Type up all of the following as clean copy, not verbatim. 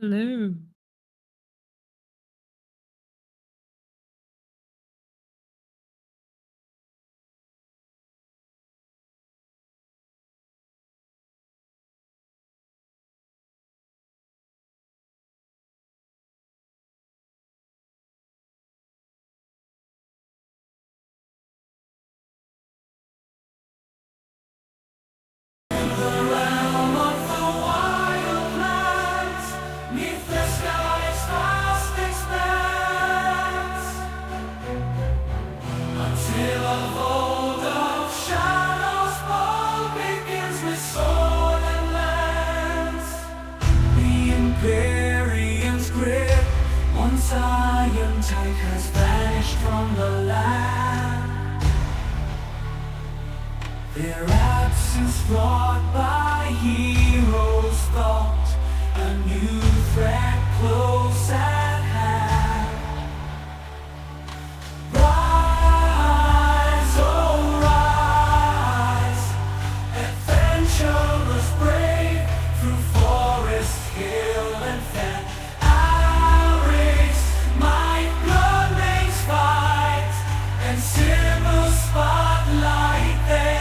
Hello. Realm of the wildlands, 'neath the sky's vast expanse, a tale of old, of shadows bold, begins with sword and lance. The Imperium's grip, once iron tight, has vanished from the land. Their absence brought by heroes thought, a new threat close at hand. Rise, oh rise, adventurous brave, through forest, hill and fen. Our race, might, blood makes fight, and silver spotlight there.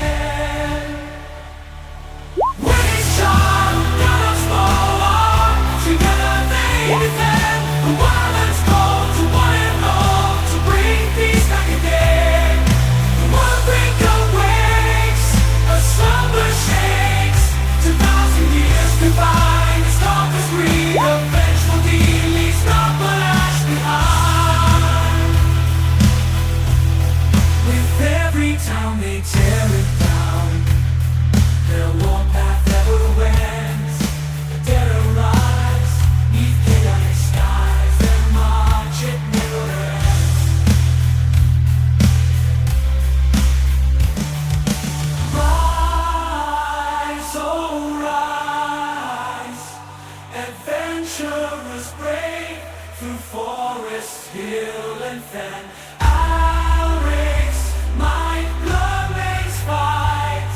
Adventurous brave, through forest, hill and fen. Our race, might, blood makes fight,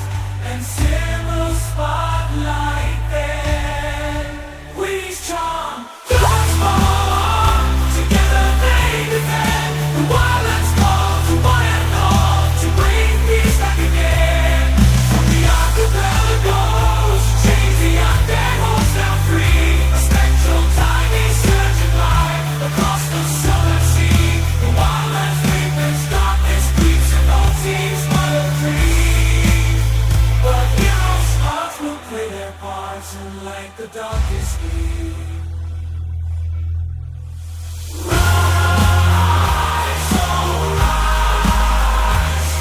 and silver spotlight then. We charm, guns fall, together they defend. The wildlands call to one and all, to bring peace back again. From the archipelagos, chains the undead holds now free. Across the southern sea, the wildlands deepens, darkness creeps, and all seems but a dream. But heroes' hearts will play their parts in light the darkest eve. Rise, oh rise,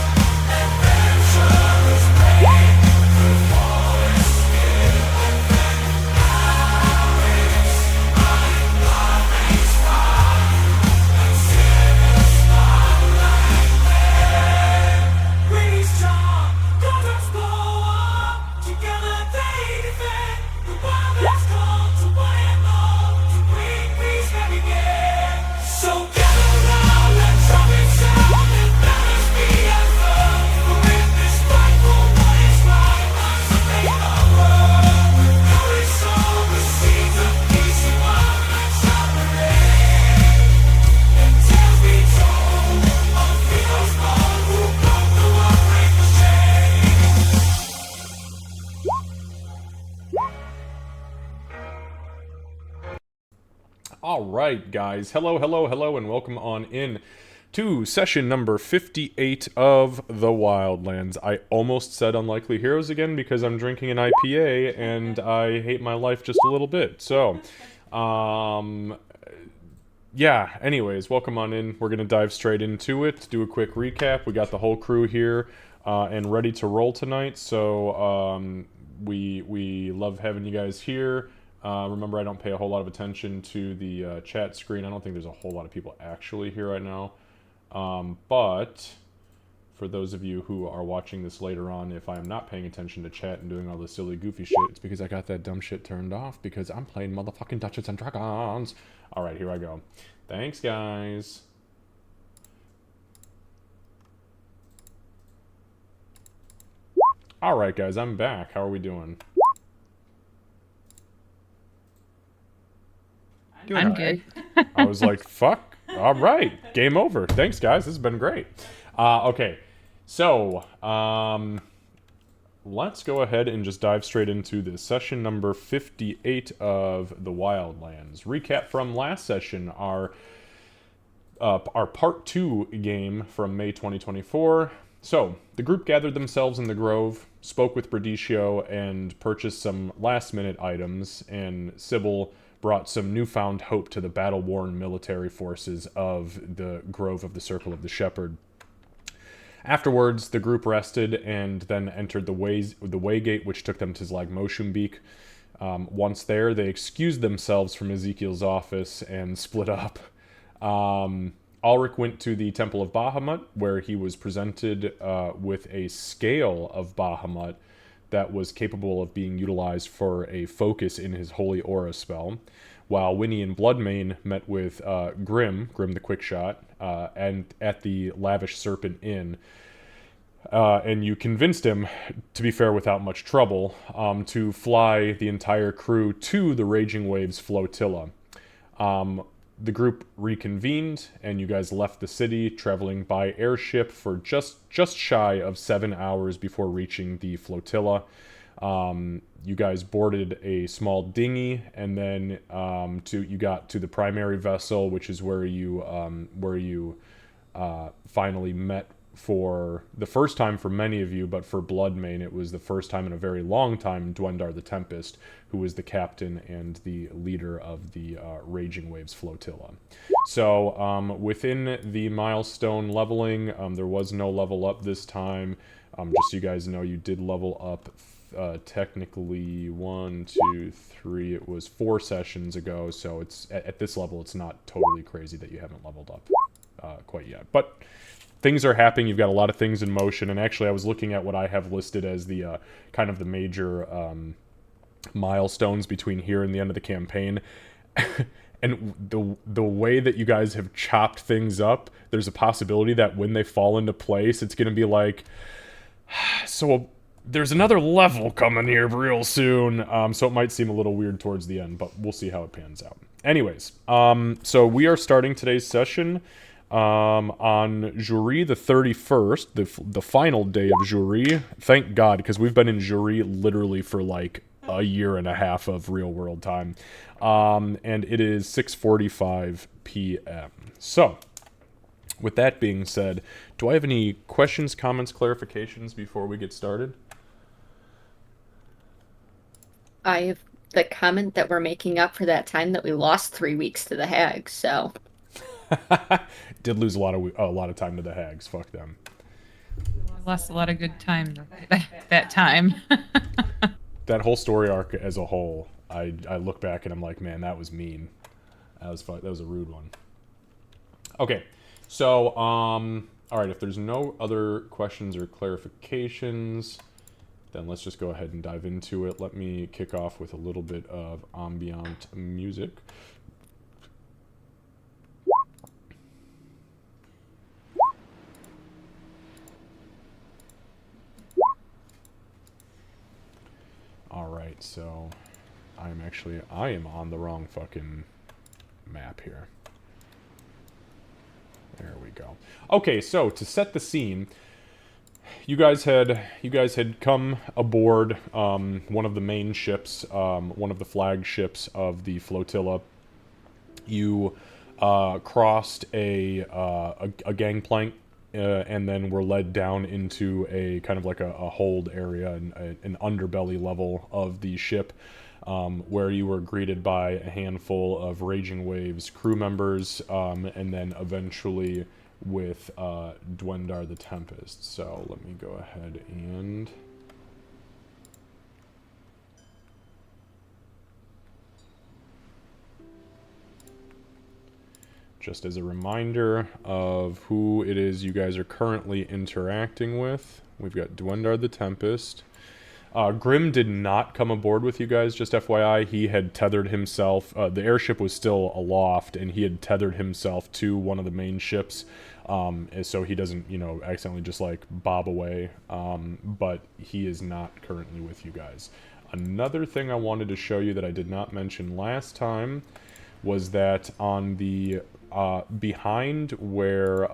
adventurers brave, through forest, hill and fen. Our race, might, blood makes fight, and silver spotlight there. Breeze charm, daughters blow up, together they defend. The wildlands call to one and all, to bring peace back again. So gather round and trumpets sound, and banners be unfurled. For in this fight for what is right, must make the world. With glory sown, the seeds of peace in wildlands shall parade. And tales be told of heroes bold who broke the lawbreaker's chain. All right, guys. Hello, hello, hello, and welcome on in to session number 58 of the Wildlands. I almost said Unlikely Heroes again because I'm drinking an IPA and I hate my life just a little bit. So, yeah, anyways, welcome on in. We're going to dive straight into it, do a quick recap. We got the whole crew here and ready to roll tonight. So, we love having you guys here. Remember, I don't pay a whole lot of attention to the chat screen. I don't think there's a whole lot of people actually here right now. But for those of you who are watching this later on, if I am not paying attention to chat and doing all this silly, goofy shit, it's because I got that dumb shit turned off because I'm playing motherfucking Dungeons and Dragons. All right, here I go. Thanks, guys. All right, guys, I'm back. How are we doing? Doing I'm all right. good. I was like, fuck. All right. Game over. Thanks, guys. This has been great. Okay. So, let's go ahead and just dive straight into this session number 58 of the Wildlands. Recap from last session, our part 2 game from May 2024. So, the group gathered themselves in the Grove, spoke with Bradicchio, and purchased some last-minute items, and Sybil brought some newfound hope to the battle-worn military forces of the Grove of the Circle of the Shepherd. Afterwards, the group rested and then entered the way gate, which took them to Zlagmoshumbeek. Once there, they excused themselves from Ezekiel's office and split up. Ulrich went to the Temple of Bahamut, where he was presented with a scale of Bahamut that was capable of being utilized for a focus in his Holy Aura spell, while Winnie and Bloodmane met with Grim the Quickshot, and at the Lavish Serpent Inn. And you convinced him, to be fair, without much trouble, to fly the entire crew to the Raging Waves flotilla. The group reconvened, and you guys left the city, traveling by airship for just shy of 7 hours before reaching the flotilla. You guys boarded a small dinghy, and then you got to the primary vessel, which is where you finally met for the first time for many of you, but for Bloodmane, it was the first time in a very long time, Dwendar the Tempest, who was the captain and the leader of the Raging Waves flotilla. So within the milestone leveling, there was no level up this time. Just so you guys know, you did level up technically 1, 2, 3, it was 4 sessions ago, so it's at this level it's not totally crazy that you haven't leveled up quite yet. But things are happening. You've got a lot of things in motion, and actually I was looking at what I have listed as the kind of the major milestones between here and the end of the campaign. And the way that you guys have chopped things up, there's a possibility that when they fall into place, it's going to be like, so there's another level coming here real soon. So it might seem a little weird towards the end, but we'll see how it pans out. Anyways, so we are starting today's session on Jury the 31st, the final day of Jury. Thank God, because we've been in Jury literally for like a year and a half of real world time. And it is 6:45 p.m. So, with that being said, do I have any questions, comments, clarifications before we get started? I have the comment that we're making up for that time that we lost 3 weeks to the hags, so Did lose a lot of time to the hags. Fuck them. Lost a lot of good time that time. That whole story arc as a whole, I look back and I'm like, man, that was mean. That was a rude one. Okay, so all right. If there's no other questions or clarifications, then let's just go ahead and dive into it. Let me kick off with a little bit of ambient music. Alright, so I am on the wrong fucking map here. There we go. Okay, so to set the scene, you guys had come aboard one of the main ships, one of the flagships of the flotilla. You crossed a gangplank, and then were led down into a kind of like a hold area, an underbelly level of the ship, where you were greeted by a handful of Raging Waves crew members, and then eventually with Dwendar the Tempest. So let me go ahead and... just as a reminder of who it is you guys are currently interacting with, we've got Dwendar the Tempest. Grim did not come aboard with you guys, just FYI. He had tethered himself. The airship was still aloft, and he had tethered himself to one of the main ships, so he doesn't, accidentally just, bob away. But he is not currently with you guys. Another thing I wanted to show you that I did not mention last time was that on the behind where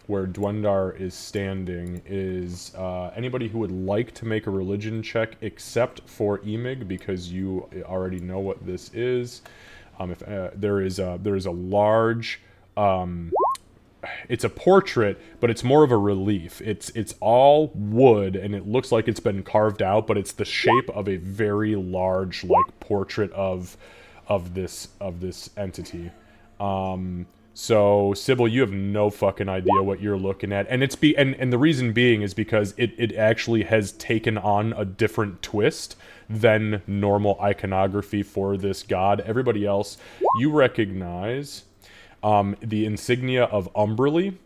Dwendar is standing is anybody who would like to make a religion check except for Emig, because you already know what this is. If there is a large it's a portrait, but it's more of a relief. It's all wood, and it looks like it's been carved out, but it's the shape of a very large, like, portrait of this entity. So Sybil, you have no fucking idea what you're looking at, and and the reason being is because it actually has taken on a different twist than normal iconography for this god. Everybody else, you recognize the insignia of Umberly,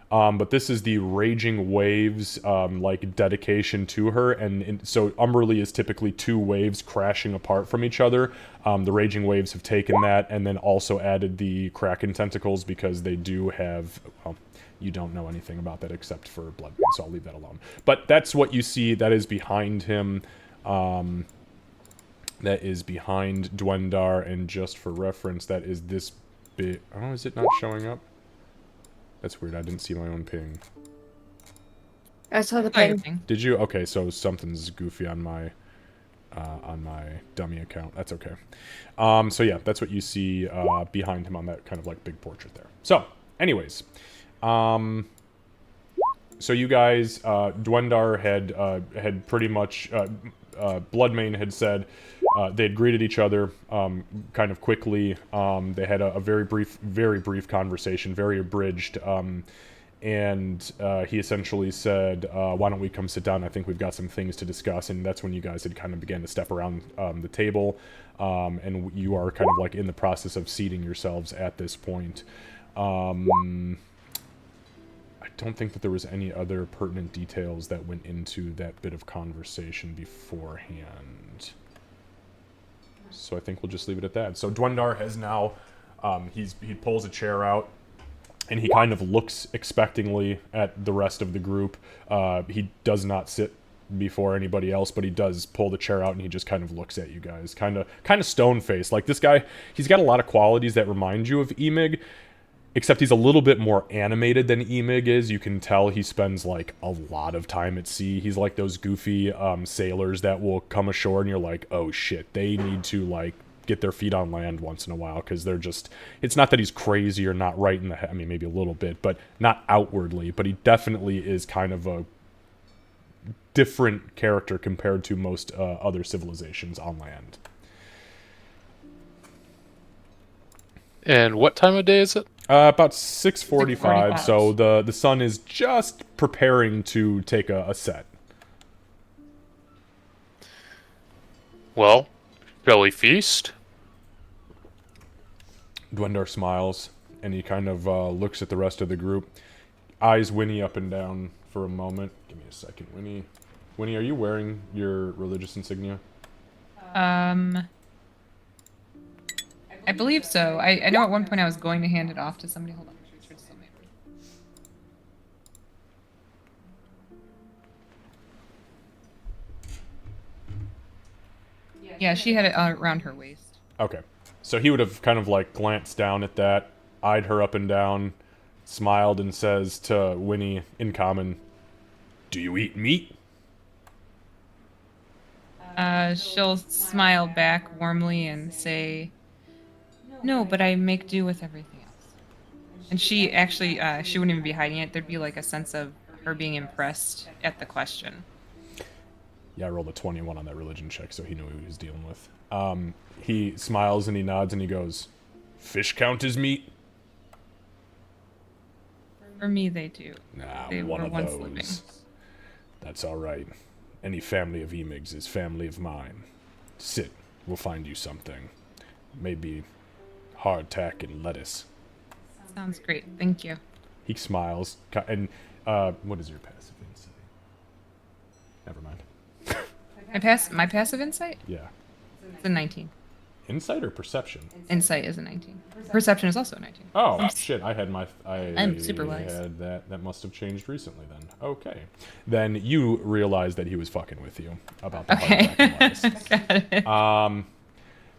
but this is the Raging Waves, like, dedication to her, and so Umberly is typically two waves crashing apart from each other. The Raging Waves have taken that, and then also added the Kraken tentacles, because they do have, well, you don't know anything about that except for Blood, so I'll leave that alone. But that's what you see, that is behind him, that is behind Dwendar, and just for reference, that is this bit. Oh, is it not showing up? That's weird. I didn't see my own ping. I saw the Fire ping. thing. Did you? Okay, so something's goofy on my dummy account. That's okay. So yeah, that's what you see behind him on that kind of like big portrait there. So, anyways, so you guys, Dwendar had pretty much Bloodmane had said they had greeted each other kind of quickly. They had a very brief conversation, very abridged, and he essentially said, why don't we come sit down? I think we've got some things to discuss. And that's when you guys had kind of began to step around the table, and you are kind of like in the process of seating yourselves at this point. I don't think that there was any other pertinent details that went into that bit of conversation beforehand. So I think we'll just leave it at that. So Dwendar has now, he pulls a chair out, and he kind of looks expectingly at the rest of the group. He does not sit before anybody else, but he does pull the chair out, and he just kind of looks at you guys, kind of stone-faced. Like, this guy, he's got a lot of qualities that remind you of Emig, except he's a little bit more animated than Emig is. You can tell he spends, like, a lot of time at sea. He's like those goofy sailors that will come ashore and you're like, oh shit, they need to, like, get their feet on land once in a while, because they're just... It's not that he's crazy or not right in the head. I mean, maybe a little bit, but not outwardly. But he definitely is kind of a different character compared to most other civilizations on land. And what time of day is it? About 6:45, 6:45. so the sun is just preparing to take a set. Well, shall we feast? Dwendar smiles, and he kind of looks at the rest of the group. Eyes Winnie up and down for a moment. Give me a second, Winnie. Winnie, are you wearing your religious insignia? I believe so. I know at one point I was going to hand it off to somebody. Hold on. Make sure it's still made. Yeah, she had it around her waist. Okay. So he would have kind of like glanced down at that, eyed her up and down, smiled, and says to Winnie in common, "Do you eat meat?" She'll smile back warmly and say, "No, but I make do with everything else." And she actually, she wouldn't even be hiding it. There'd be like a sense of her being impressed at the question. Yeah, I rolled a 21 on that religion check, so he knew who he was dealing with. He smiles and he nods and he goes, "Fish count as meat?" For me, they do. Nah, They one were of once those. living. That's all right. Any family of Emigs is family of mine. Sit, we'll find you something. Maybe hardtack and lettuce. Sounds great. Thank you. He smiles, and what is your passive insight? Never mind. My passive insight? Yeah. It's a 19. Insight or perception? Insight is a 19. Perception is also a 19. Oh shit! I had my I'm super wise. Had that must have changed recently. Then okay, then you realize that he was fucking with you about the Okay. hardtack and lettuce. Got it.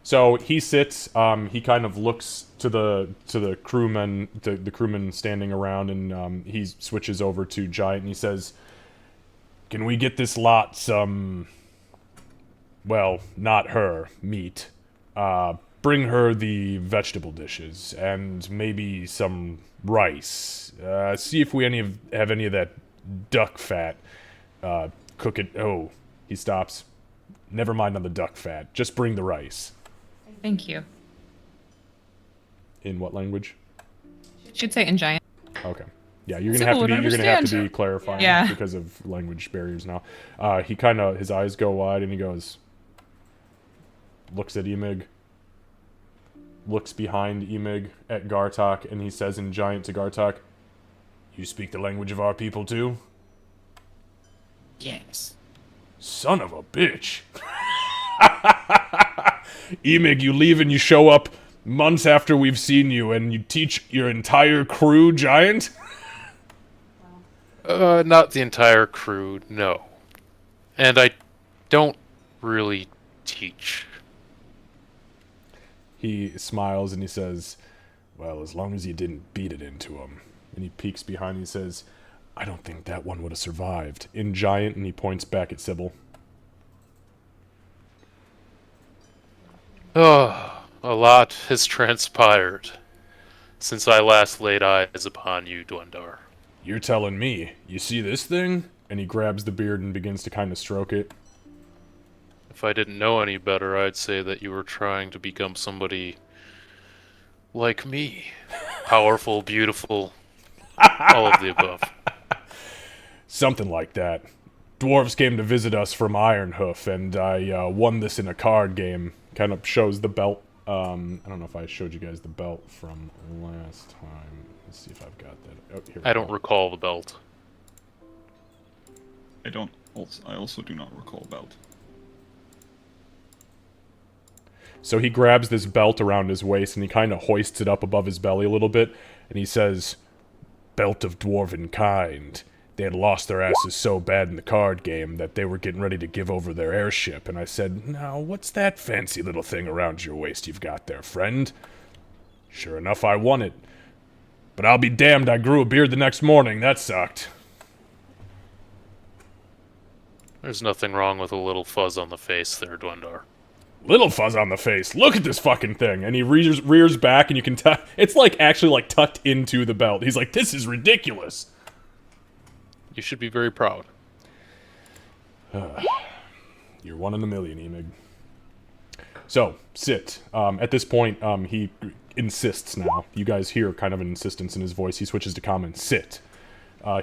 So he sits. He kind of looks to the crewmen, the crewmen standing around, and he switches over to Giant, and he says, "Can we get this lot some? Well, not her meat. Bring her the vegetable dishes and maybe some rice. See if we have any of that duck fat. Cook it. Oh, he stops. Never mind on the duck fat. Just bring the rice." Thank you. In what language? Should say in giant. Okay. Yeah, you're Sybil would gonna have to be understand. clarifying Yeah. because of language barriers now. He kind of his eyes go wide and he goes, looks at Emig, looks behind Emig at Gartok, and he says in Giant to Gartok, "You speak the language of our people too?" Yes. Son of a bitch. Emig, you leave and you show up months after we've seen you, and you teach your entire crew Giant? Not the entire crew, no. And I don't really teach. He smiles and he says, "Well, as long as you didn't beat it into him." And he peeks behind and he says, "I don't think that one would have survived." In Giant, and he points back at Sybil. Oh, a lot has transpired since I last laid eyes upon you, Dwendar. "You're telling me. You see this thing?" And he grabs the beard and begins to kind of stroke it. If I didn't know any better, I'd say that you were trying to become somebody like me. Powerful, beautiful, all of the above. Something like that. Dwarves came to visit us from Ironhoof, and I won this in a card game. Kind of shows the belt. I don't know if I showed you guys the belt from last time. Let's see if I've got that. Oh, here we I don't go. recall the belt. I also do not recall belt. So he grabs this belt around his waist and he kind of hoists it up above his belly a little bit, and he says, "Belt of dwarven kind. They had lost their asses so bad in the card game that they were getting ready to give over their airship." And I said, "Now, what's that fancy little thing around your waist you've got there, friend?" Sure enough, I won it. But I'll be damned, I grew a beard the next morning. That sucked. There's nothing wrong with a little fuzz on the face there, Dwendar. Little fuzz on the face. Look at this fucking thing. And he rears back, and you can tell it's like actually like tucked into the belt. He's like, "This is ridiculous." You should be very proud. You're one in a million, Emig. So, sit. At this point, he insists now. You guys hear kind of an insistence in his voice. He switches to common. Sit.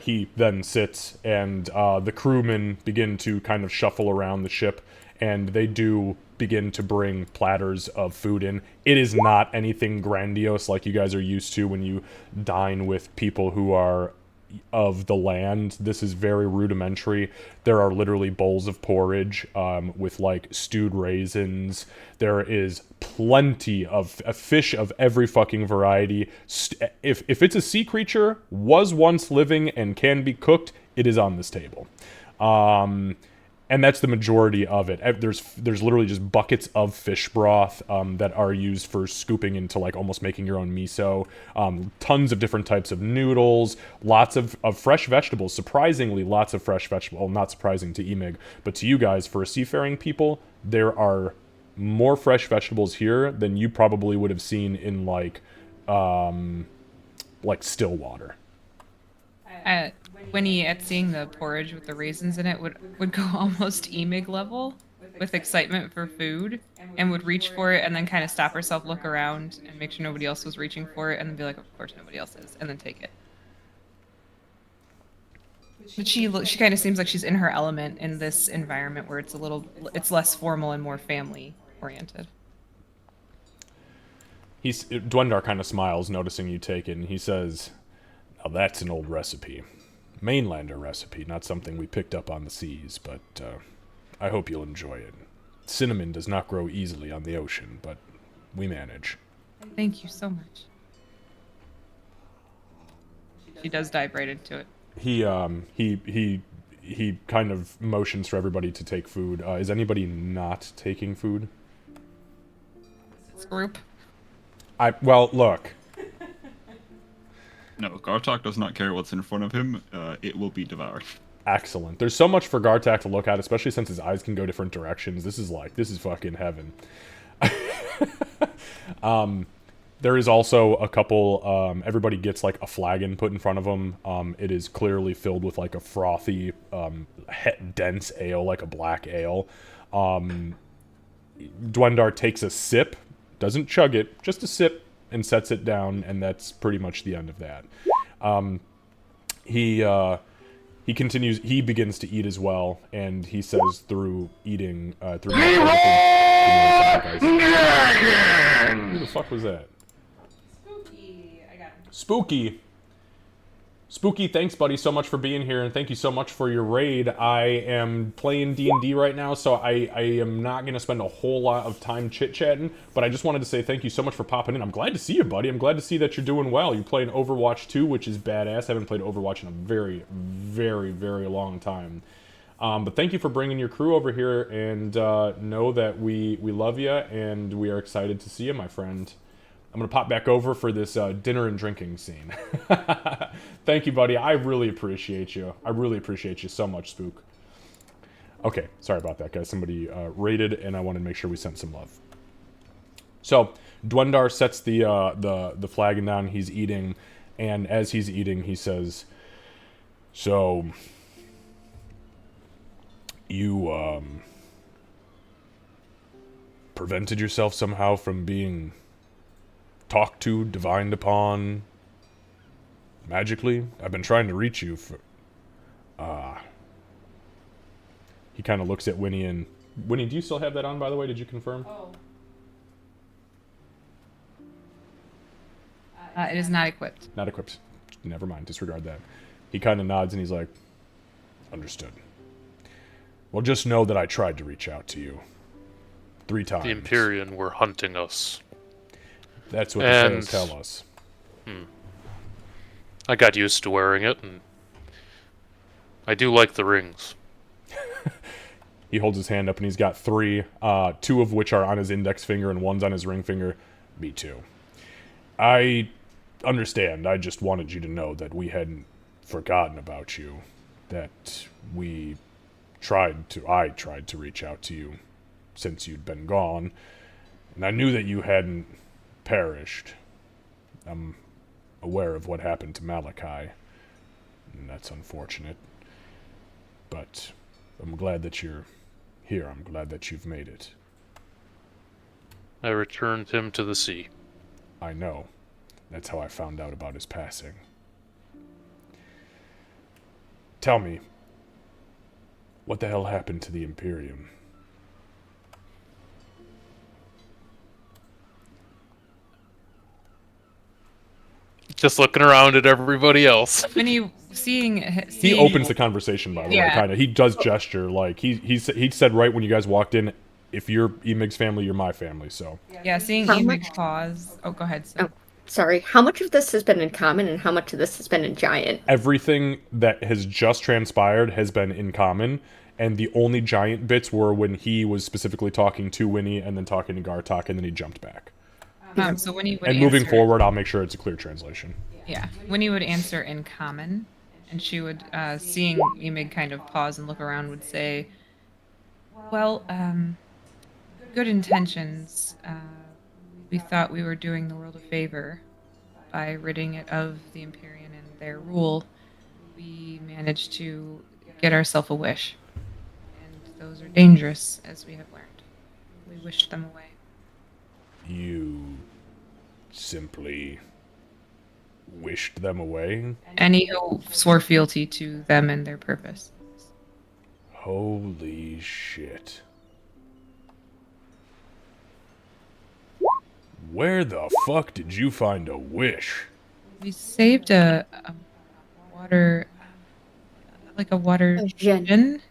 He then sits, and the crewmen begin to kind of shuffle around the ship, and they do begin to bring platters of food in. It is not anything grandiose like you guys are used to when you dine with people who are of the land. This is very rudimentary. There are literally bowls of porridge with like stewed raisins. There is plenty of a fish of every fucking variety. If it's a sea creature, was once living and can be cooked, it is on this table. And that's the majority of it. There's literally just buckets of fish broth that are used for scooping into like almost making your own miso. Tons of different types of noodles. Lots of fresh vegetables. Surprisingly, lots of fresh vegetables. Well, not surprising to Emig, but to you guys, for a seafaring people, there are more fresh vegetables here than you probably would have seen in like Stillwater. Winnie, at seeing the porridge with the raisins in it, would go almost Emig level with excitement for food, and would reach for it and then kind of stop herself, look around, and make sure nobody else was reaching for it, and then be like, "Of course nobody else is," and then take it. But she kind of seems like she's in her element in this environment where it's less formal and more family oriented. Dwendar kind of smiles, noticing you take it, and he says, "Now that's an old recipe. Mainlander recipe, not something we picked up on the seas, but I hope you'll enjoy it. Cinnamon does not grow easily on the ocean, but we manage." Thank you so much. She does dive right into it. He kind of motions for everybody to take food. Is anybody not taking food? group. Well, look. No, Gartok does not care what's in front of him. It will be devoured. Excellent. There's so much for Gartak to look at, especially since his eyes can go different directions. This is fucking heaven. There is also a couple, everybody gets like a flagon put in front of them. It is clearly filled with like a frothy, dense ale, like a black ale. Dwendar takes a sip, doesn't chug it, just a sip, and sets it down, and that's pretty much the end of that. He continues, he begins to eat as well, and he says through eating, Who the fuck was that? Spooky. I got him. Spooky. Spooky, thanks, buddy, so much for being here, and thank you so much for your raid. I am playing D&D right now, so I am not going to spend a whole lot of time chit-chatting, but I just wanted to say thank you so much for popping in. I'm glad to see you, buddy. I'm glad to see that you're doing well. You're playing Overwatch 2, which is badass. I haven't played Overwatch in a very, very, very long time. But thank you for bringing your crew over here, and know that we love you, and we are excited to see you, my friend. I'm going to pop back over for this dinner and drinking scene. Thank you, buddy. I really appreciate you. I really appreciate you so much, Spook. Okay, sorry about that, guys. Somebody raided, and I wanted to make sure we sent some love. So, Dwendar sets the flagon down. He's eating, and as he's eating, he says, "So, you, prevented yourself somehow from being talked to, divined upon, magically? I've been trying to reach you for..." He kind of looks at Winnie and... Winnie, do you still have that on, by the way? Did you confirm? Oh. It is not equipped. Not equipped. Never mind, disregard that. He kind of nods and he's like, "Understood. Well, just know that I tried to reach out to you 3 times. The Empyrean were hunting us. That's what the And- sails tell us." I got used to wearing it, and I do like the rings. He holds his hand up and he's got 3, 2 of which are on his index finger and 1's on his ring finger. Me too. I understand. I just wanted you to know that we hadn't forgotten about you. That I tried to reach out to you since you'd been gone. And I knew that you hadn't perished. I'm aware of what happened to Malachi. And that's unfortunate. But I'm glad that you're here. I'm glad that you've made it. I returned him to the sea. I know. That's how I found out about his passing. Tell me, what the hell happened to the Imperium? Just looking around at everybody else. When you seeing He opens the conversation, by the way, Yeah. kind of. He does gesture, like, he said right when you guys walked in, if you're Emig's family, you're my family, so. Yeah, seeing How Emig much- pause. Oh, go ahead. Oh, sorry. How much of this has been in common and how much of this has been in giant? Everything that has just transpired has been in common, and the only giant bits were when he was specifically talking to Winnie and then talking to Gartok, and then he jumped back. So when he would And moving answer- forward, I'll make sure it's a clear translation. Yeah, Winnie would answer in common, and she would, seeing Emig kind of pause and look around, would say, "Well, good intentions. We thought we were doing the world a favor by ridding it of the Empyrean and their rule. We managed to get ourselves a wish, and those are dangerous, as we have learned. We wished them away." You simply wished them away? Any who swore fealty to them and their purpose. Holy shit. Where the fuck did you find a wish? We saved a water, like a water A gin. gin.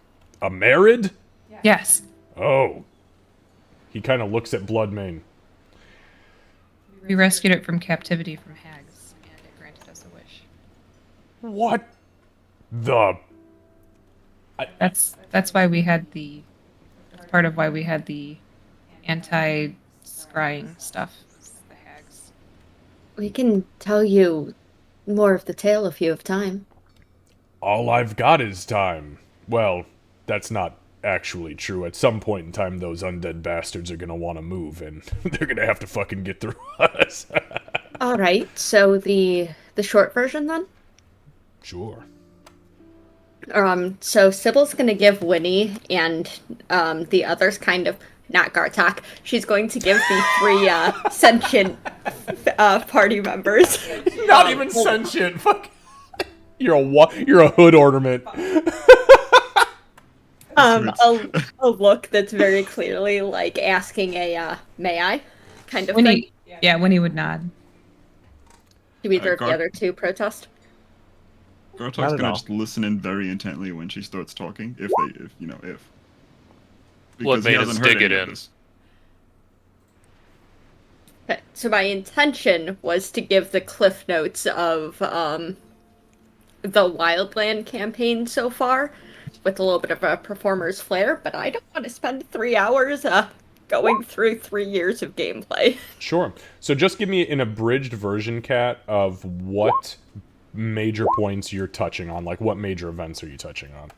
A Merid? Yes, Oh. He kind of looks at Bloodmane. we rescued it from captivity from hags, and it granted us a wish. What the... That's why we had the. That's part of why we had the anti scrying stuff. The hags. We can tell you more of the tale if you have time. All I've got is time. Well, that's not actually true. At some point in time, those undead bastards are gonna want to move, and they're gonna have to fucking get through us. All right, so the short version then. Sure. So Sybil's gonna give Winnie and the others kind of not Gartok. She's going to give the three sentient party members. Not even sentient. Fuck. You're a hood ornament. A look that's very clearly like asking a may I kind of thing. Winnie would nod. Do either of Gar- the other two protest? Gartok's Not at gonna all. just listen in very intently when she starts talking, if. What Because he made us hasn't heard dig it any of in? this. Okay, so my intention was to give the cliff notes of the Wildland campaign so far, with a little bit of a performer's flair, but I don't want to spend 3 hours going through 3 years of gameplay. Sure. So just give me an abridged version, Kat, of what major points you're touching on. Like, what major events are you touching on?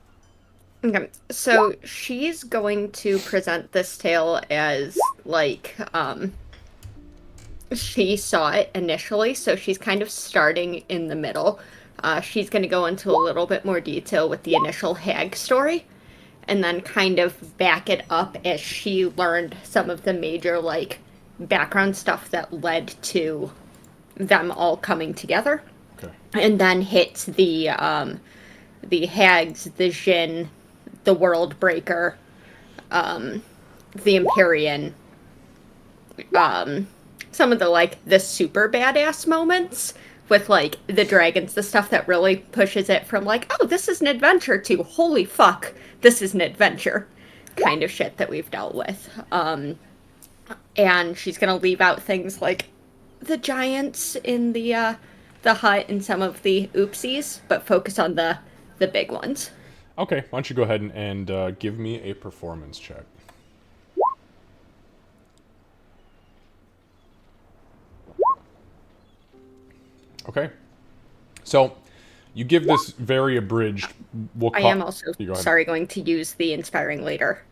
Okay, so she's going to present this tale as, like, she saw it initially, so she's kind of starting in the middle. She's going to go into a little bit more detail with the initial hag story, and then kind of back it up as she learned some of the major, like, background stuff that led to them all coming together. Okay. And then hit the hags, the Jinn, the World Breaker, the Empyrean, some of the, like, the super badass moments with, like, the dragons, the stuff that really pushes it from, like, oh, this is an adventure to, holy fuck, this is an adventure kind of shit that we've dealt with. And she's gonna leave out things like the giants in the hut and some of the oopsies, but focus on the big ones. Okay, why don't you go ahead and give me a performance check. Okay. So, you give this very abridged... I am also, You go ahead. sorry, going to use the inspiring leader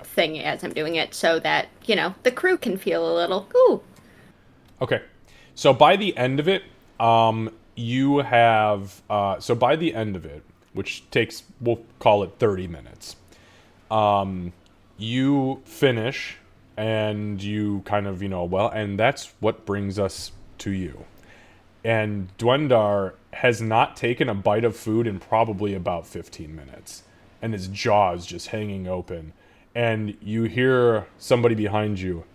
thing as I'm doing it so that, you know, the crew can feel a little, ooh. Okay. So by the end of it, you have... so by the end of it, which takes, we'll call it 30 minutes, you finish and you kind of, you know, well, and that's what brings us to you. And Dwendar has not taken a bite of food in probably about 15 minutes. And his jaw is just hanging open. And you hear somebody behind you.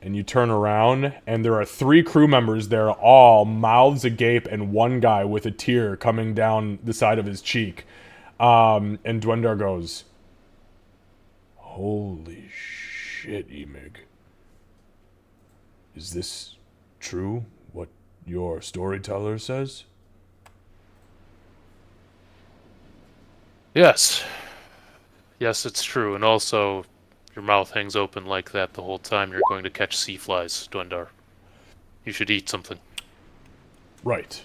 And you turn around, and there are 3 crew members there, all mouths agape, and one guy with a tear coming down the side of his cheek. And Dwendar goes, "Holy shit, Emig. Is this true, what your storyteller says?" Yes. Yes, it's true. And also, your mouth hangs open like that the whole time. You're going to catch sea flies, Dwendar. You should eat something. Right.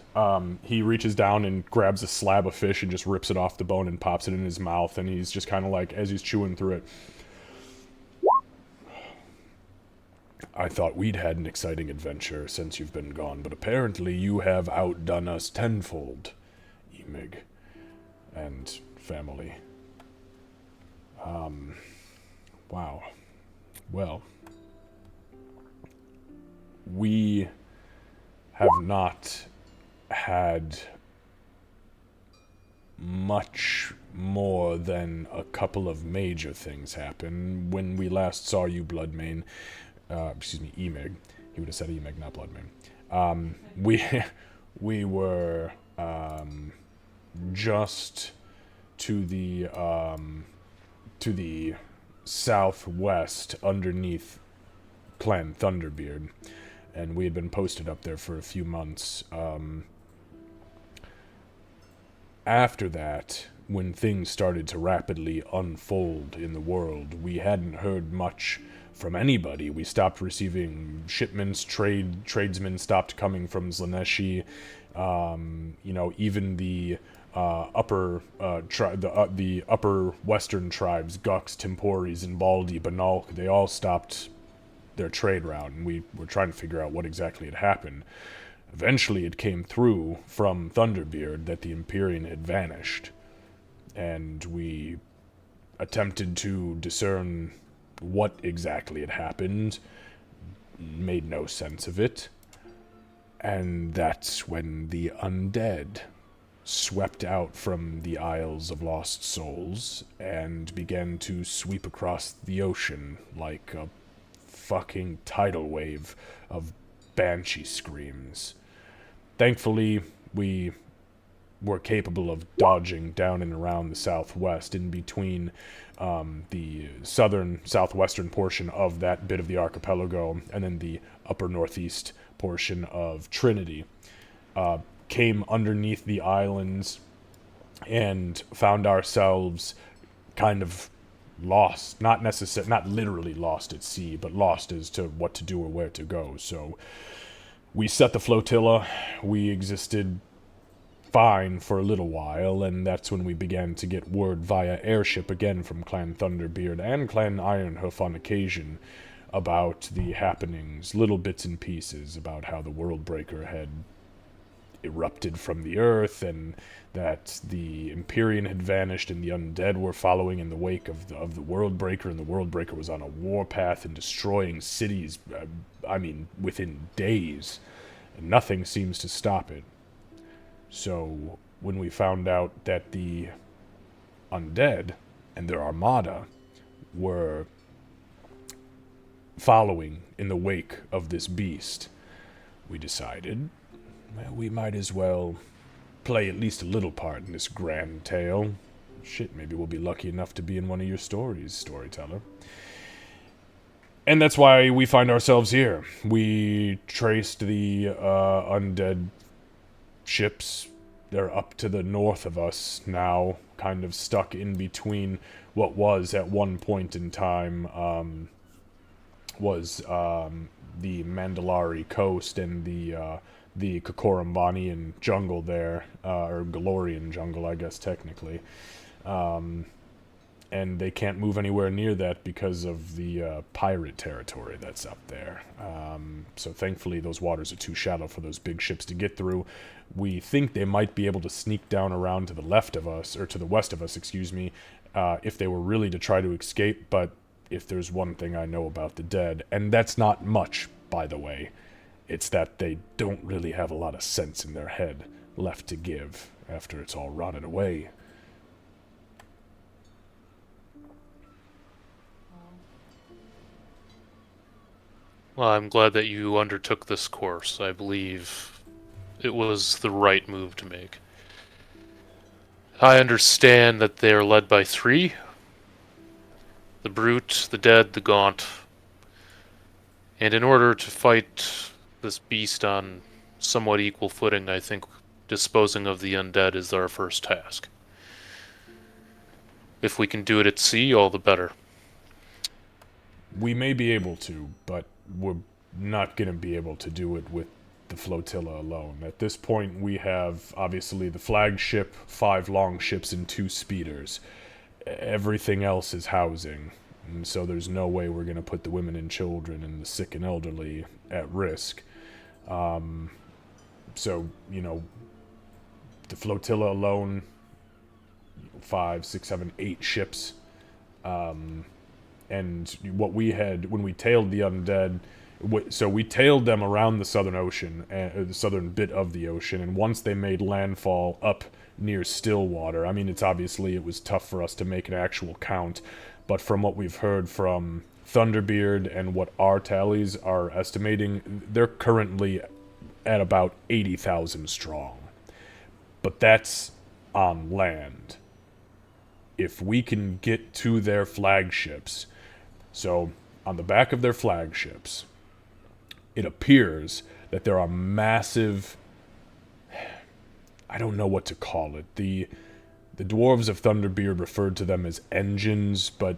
He reaches down and grabs a slab of fish and just rips it off the bone and pops it in his mouth. And he's just kind of like, as he's chewing through it, "I thought we'd had an exciting adventure since you've been gone, but apparently you have outdone us tenfold, Emig and family. Wow. Well, we have not had much more than a couple of major things happen. When we last saw you, Bloodmane, Emig. He would have said Emig, not Bloodmane. We were just to the southwest underneath Clan Thunderbeard, and we had been posted up there for a few months. After that, when things started to rapidly unfold in the world, we hadn't heard much from anybody. We stopped receiving shipments, tradesmen stopped coming from Zlaneshi. Even the the upper western tribes, Gux, Temporis, and Baldi, Banalk, they all stopped their trade route, and we were trying to figure out what exactly had happened. Eventually, it came through from Thunderbeard that the Empyrean had vanished, and we attempted to discern what exactly had happened, made no sense of it, and that's when the undead swept out from the Isles of Lost Souls and began to sweep across the ocean like a fucking tidal wave of banshee screams. Thankfully, we were capable of dodging down and around the southwest, in between the southwestern portion of that bit of the archipelago and then the upper northeast portion of Trinity. Came underneath the islands and found ourselves kind of lost, not literally lost at sea, but lost as to what to do or where to go. So we set the flotilla. We existed fine for a little while, and that's when we began to get word via airship again from Clan Thunderbeard and Clan Ironhoof on occasion about the happenings, little bits and pieces about how the Worldbreaker had erupted from the earth, and that the Empyrean had vanished and the undead were following in the wake of the Worldbreaker, and the Worldbreaker was on a warpath and destroying cities, within days, and nothing seems to stop it. So when we found out that the undead and their armada were following in the wake of this beast, we decided, well, we might as well play at least a little part in this grand tale. Shit, maybe we'll be lucky enough to be in one of your stories, storyteller. And that's why we find ourselves here. We traced the undead ships. They're up to the north of us now, kind of stuck in between what was at one point in time the Mandalari coast and the Kokorambanian jungle there, or Galorian jungle, I guess, technically. And they can't move anywhere near that because of the pirate territory that's up there. So thankfully those waters are too shallow for those big ships to get through. We think they might be able to sneak down around to the left of us, or to the west of us, excuse me, if they were really to try to escape. But if there's one thing I know about the dead, and that's not much, by the way, it's that they don't really have a lot of sense in their head left to give after it's all rotted away. Well, I'm glad that you undertook this course. I believe it was the right move to make. I understand that they are led by three. The Brute, the Dead, the Gaunt. And in order to fight this beast on somewhat equal footing, I think disposing of the undead is our first task. If we can do it at sea, all the better. We may be able to, but we're not going to be able to do it with the flotilla alone. At this point, we have, obviously, the flagship, 5 longships, and 2 speeders. Everything else is housing, and so there's no way we're going to put the women and children and the sick and elderly at risk. So, the flotilla alone, 5, 6, 7, 8 ships. And what we had, when we tailed the undead, so we tailed them around the southern ocean, the southern bit of the ocean, and once they made landfall up near Stillwater, it was tough for us to make an actual count, but from what we've heard from Thunderbeard and what our tallies are estimating, they're currently at about 80,000 strong. But that's on land. If we can get to their flagships, so on the back of their flagships, it appears that there are massive, I don't know what to call it, The dwarves of Thunderbeard referred to them as engines, but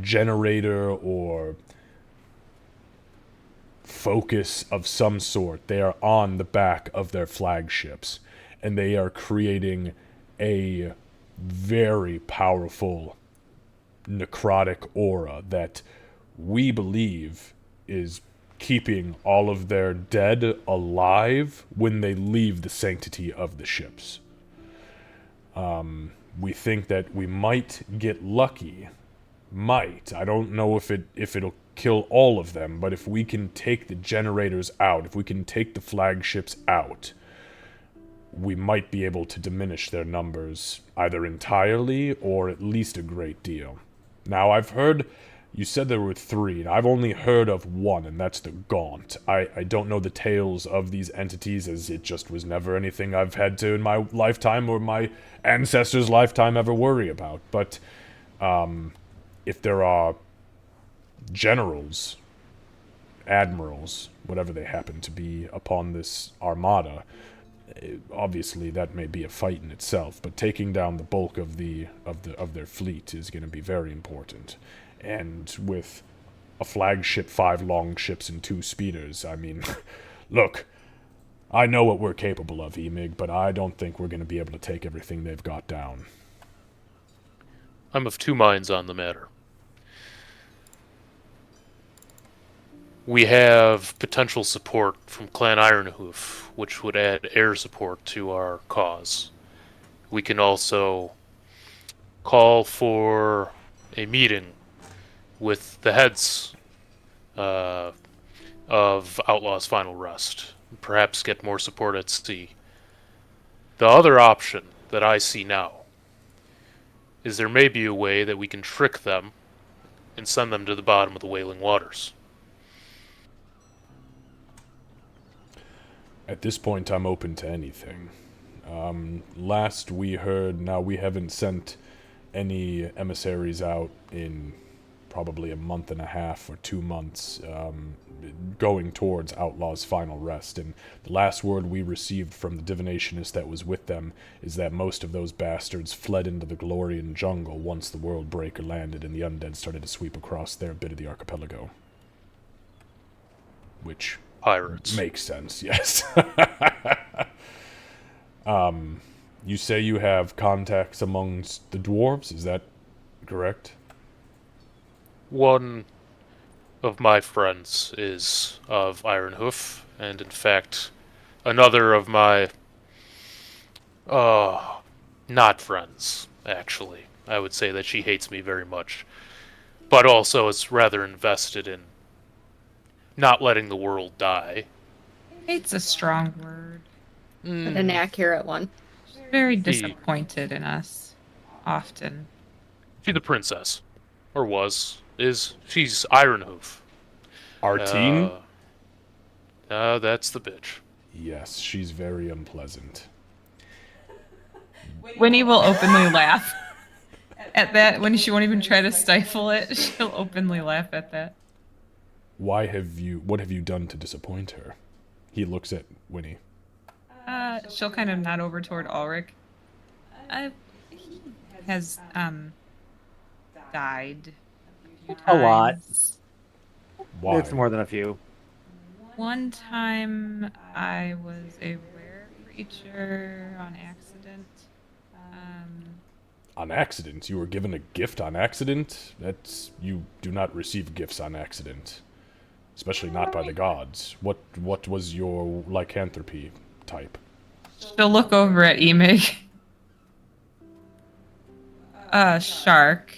generator or focus of some sort. They are on the back of their flagships, and they are creating a very powerful necrotic aura that we believe is keeping all of their dead alive when they leave the sanctity of the ships. We think that we might get lucky. Might. I don't know if it'll kill all of them, but if we can take the generators out, if we can take the flagships out, we might be able to diminish their numbers either entirely or at least a great deal. Now, I've heard you said there were 3, and I've only heard of one, and that's the Gaunt. I don't know the tales of these entities, as it just was never anything I've had to in my lifetime or my ancestors' lifetime ever worry about. But if there are generals, admirals, whatever they happen to be upon this armada, obviously that may be a fight in itself, but taking down the bulk of their fleet is going to be very important. And with a flagship, 5 longships, and 2 speeders, I mean, look, I know what we're capable of, Emig, but I don't think we're going to be able to take everything they've got down. I'm of 2 minds on the matter. We have potential support from Clan Ironhoof, which would add air support to our cause. We can also call for a meeting with the heads of Outlaw's Final Rest, and perhaps get more support at sea. The other option that I see now is there may be a way that we can trick them and send them to the bottom of the Wailing Waters. At this point, I'm open to anything. Last we heard, now we haven't sent any emissaries out in probably a month and a half or 2 months, going towards Outlaw's Final Rest. And the last word we received from the divinationist that was with them is that most of those bastards fled into the Glorian jungle once the World Breaker landed and the undead started to sweep across their bit of the archipelago. Which Pirates. makes sense, yes. You say you have contacts amongst the dwarves, is that correct? One of my friends is of Ironhoof, and in fact, another of my not friends, actually. I would say that she hates me very much, but also is rather invested in not letting the world die. Hate's a strong word. But an accurate one. She's very disappointed in us. Often. She's the princess. Or was. She's Ironhoof. Artine? That's the bitch. Yes, she's very unpleasant. Winnie will openly laugh at that. When she won't even try to stifle it, she'll openly laugh at that. What have you done to disappoint her? He looks at Winnie. She'll kind of nod over toward Ulrich. He has, died a few times. A lot. Why? It's more than a few. One time I was a rare creature on accident. On accident? You were given a gift on accident? You do not receive gifts on accident. Especially not by the gods. What was your lycanthropy type? She'll look over at Emig. Shark.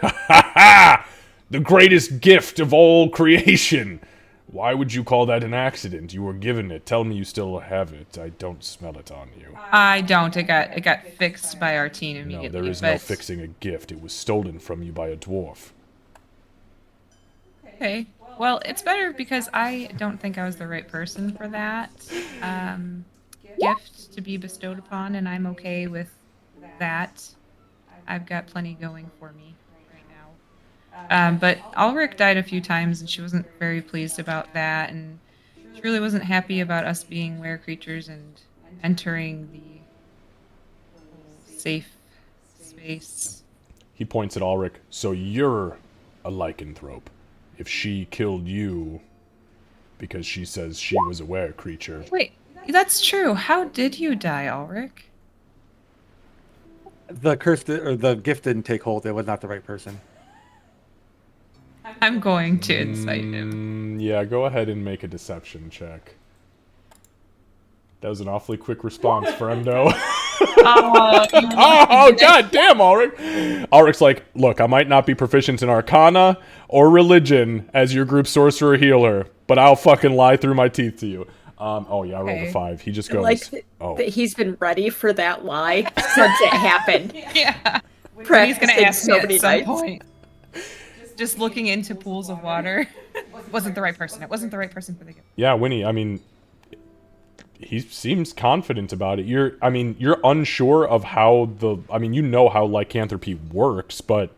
The greatest gift of all creation! Why would you call that an accident? You were given it. Tell me you still have it. I don't smell it on you. I don't. It got fixed by our team immediately. No, there is no fixing a gift. It was stolen from you by a dwarf. Okay. Well, it's better because I don't think I was the right person for that gift to be bestowed upon, and I'm okay with that. I've got plenty going for me right now. But Ulrich died a few times, and she wasn't very pleased about that, and she really wasn't happy about us being were creatures and entering the safe space. He points at Ulrich. So you're a lycanthrope. If she killed you because she says she was a were creature. Wait, that's true. How did you die, Ulrich? The or the gift didn't take hold. It was not the right person. I'm going to incite him. Yeah, go ahead and make a deception check. That was an awfully quick response, friendo. Oh, god damn, Ulrich! Ulrich's like, look, I might not be proficient in Arcana or religion as your group sorcerer healer, but I'll fucking lie through my teeth to you. Oh yeah, I rolled a 5. He just goes, that he's been ready for that lie since it happened. Yeah. He's gonna ask me at some point. Just looking into pools of water. Wasn't the right person. It wasn't the right person for the gift. Yeah, Winnie, I mean, he seems confident about it. You're unsure of how you know how lycanthropy works, but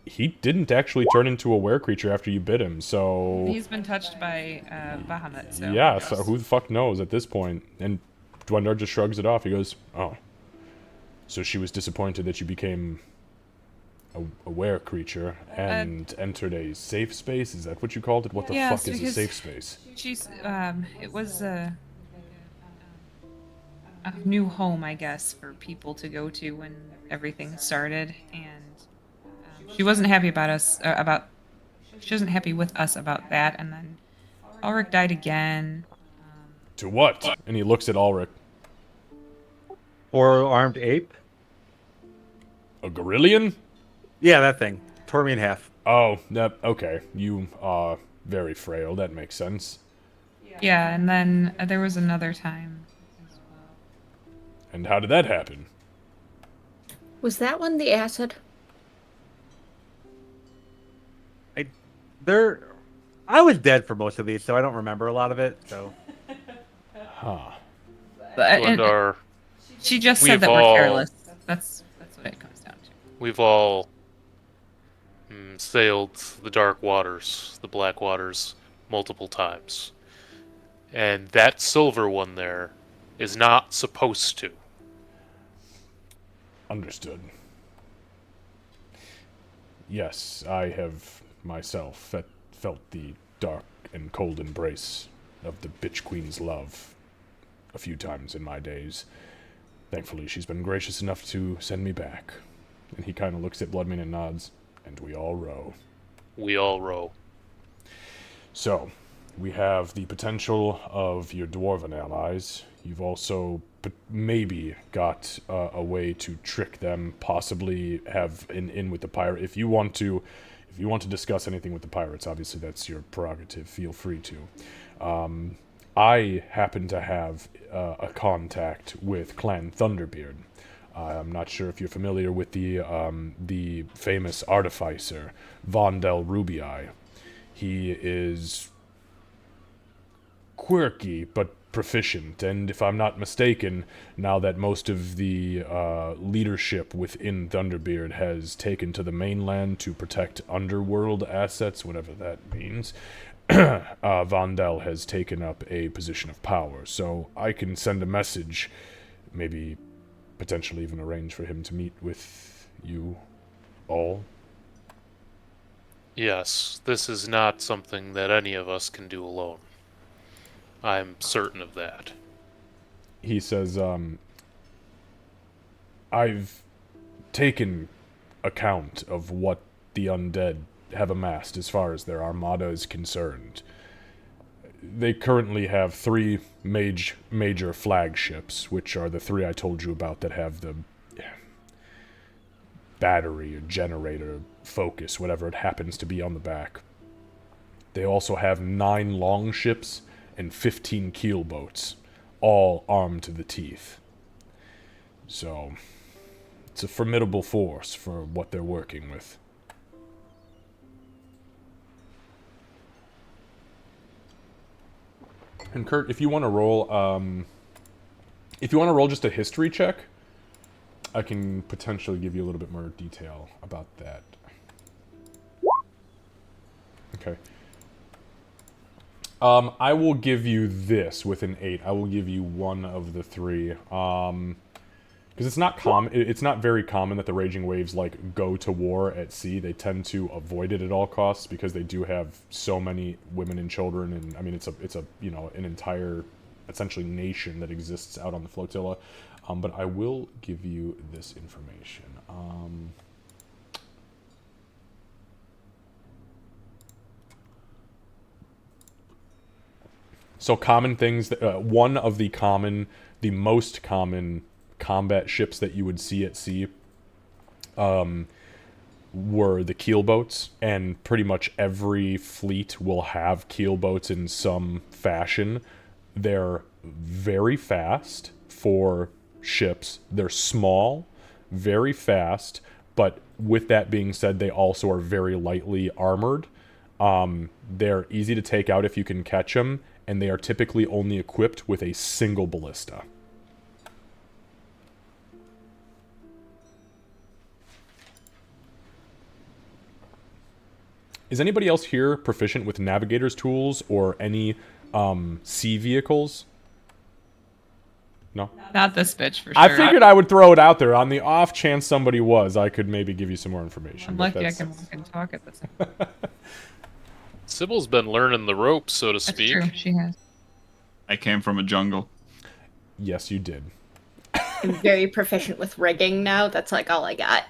he didn't actually turn into a were creature after you bit him, so... He's been touched by Bahamut, so... Yeah, so who the fuck knows at this point? And Dwendar just shrugs it off. He goes, oh. So she was disappointed that you became a were creature and entered a safe space? Is that what you called it? What the fuck is a safe space? She's, it was a new home, I guess, for people to go to when everything started, and she wasn't happy about us, she wasn't happy with us about that, and then Ulrich died again. To what? And he looks at Ulrich. Four-armed ape? A gorillion? Yeah, that thing. Tore me in half. Oh, okay. You are very frail. That makes sense. Yeah, and then there was another time as well. And how did that happen? Was that one the acid? I was dead for most of these, so I don't remember a lot of it, so... Huh. Dwendar, She just said that we're careless. That's what it comes down to. we've all sailed the dark waters, the black waters, multiple times. And that silver one there is not supposed to. Understood. Yes, I have myself felt the dark and cold embrace of the bitch queen's love a few times in my days. Thankfully, she's been gracious enough to send me back. And he kind of looks at Bloodmane and nods, and we all row. We all row. So, we have the potential of your dwarven allies. You've also maybe got a way to trick them, possibly have an in with the pirate. If you want to discuss anything with the pirates, obviously that's your prerogative. Feel free to. I happen to have a contact with Clan Thunderbeard. I'm not sure if you're familiar with the famous artificer, Vondel Rubii. He is quirky, but proficient, and if I'm not mistaken, now that most of the leadership within Thunderbeard has taken to the mainland to protect underworld assets, whatever that means, Vondel has taken up a position of power, so I can send a message, maybe potentially even arrange for him to meet with you all. Yes, this is not something that any of us can do alone. I'm certain of that. He says, I've taken account of what the undead have amassed as far as their armada is concerned. They currently have 3 major flagships, which are the 3 I told you about that have the battery or generator focus, whatever it happens to be on the back. They also have 9 longships and 15 keelboats, all armed to the teeth. So, it's a formidable force for what they're working with. And Kurt, if you want to roll, just a history check, I can potentially give you a little bit more detail about that. Okay. I will give you this with an 8. I will give you one of the 3. because it's not common. It's not very common that the raging waves like go to war at sea. They tend to avoid it at all costs because they do have so many women and children, and I mean it's a you know an entire essentially nation that exists out on the flotilla. But I will give you this information. So common things that one of the most common combat ships that you would see at sea were the keel boats, and pretty much every fleet will have keel boats in some fashion. They're very fast for ships. They're small, very fast, but with that being said, they also are very lightly armored. They're easy to take out if you can catch them, and they are typically only equipped with a single ballista. Is anybody else here proficient with navigator's tools or any sea vehicles? No? Not this bitch for sure. I figured I would throw it out there. On the off chance somebody was, I could maybe give you some more information. I'm but lucky I that's- can walk and talk at the same time. Sybil's been learning the ropes, so to That's speak. true. She has. I came from a jungle. Yes, you did. I'm very proficient with rigging now. That's like all I got.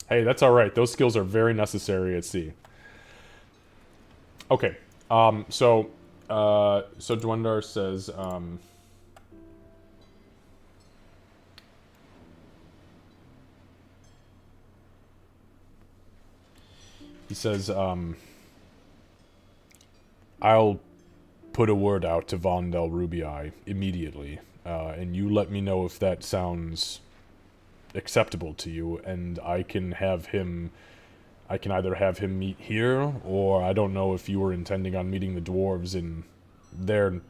Hey, that's all right. Those skills are very necessary at sea. Okay. So Dwendar says, he says, I'll put a word out to Vondel Rubii immediately, and you let me know if that sounds acceptable to you, and I can either have him meet here, or I don't know if you were intending on meeting the dwarves in their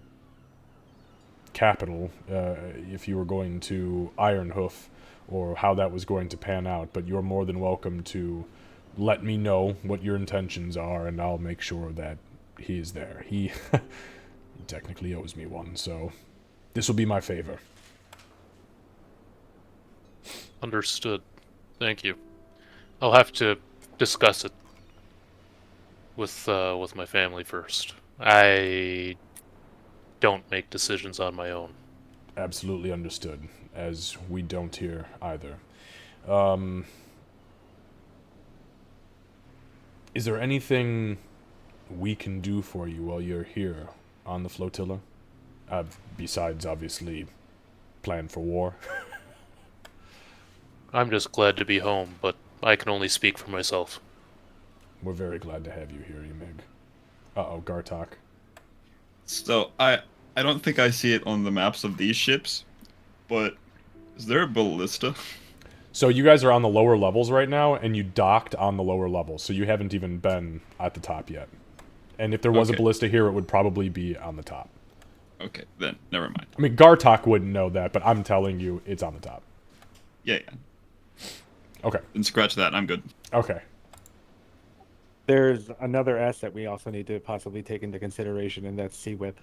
capital, if you were going to Ironhoof, or how that was going to pan out, but you're more than welcome to let me know what your intentions are, and I'll make sure that he is there. He technically owes me one, so this will be my favor. Understood. Thank you. I'll have to discuss it with my family first. I don't make decisions on my own. Absolutely understood, as we don't here either. Is there anything we can do for you while you're here on the flotilla? Besides, obviously, plan for war. I'm just glad to be home, but I can only speak for myself. We're very glad to have you here, Emig. Uh-oh, Gartok. So I don't think I see it on the maps of these ships, but is there a ballista? So you guys are on the lower levels right now, and you docked on the lower levels, so you haven't even been at the top yet. And if there was a Okay. ballista here, it would probably be on the top. Okay, then never mind. I mean, Gartok wouldn't know that, but I'm telling you, it's on the top. Yeah. Okay. Then scratch that. I'm good. Okay. There's another asset we also need to possibly take into consideration, and that's Sea Whip.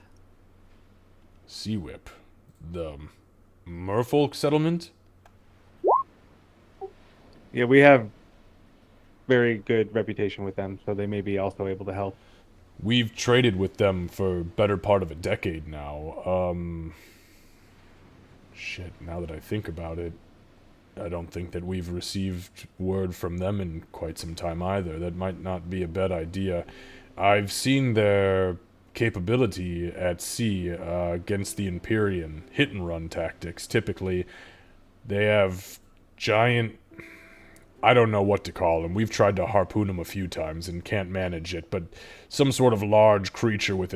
Sea Whip. The merfolk settlement? Yeah, we have very good reputation with them, so they may be also able to help. We've traded with them for better part of a decade now. Shit, now that I think about it, I don't think that we've received word from them in quite some time either. That might not be a bad idea. I've seen their capability at sea against the Empyrean hit-and-run tactics. Typically, they have giant... I don't know what to call them. We've tried to harpoon them a few times and can't manage it, but some sort of large creature with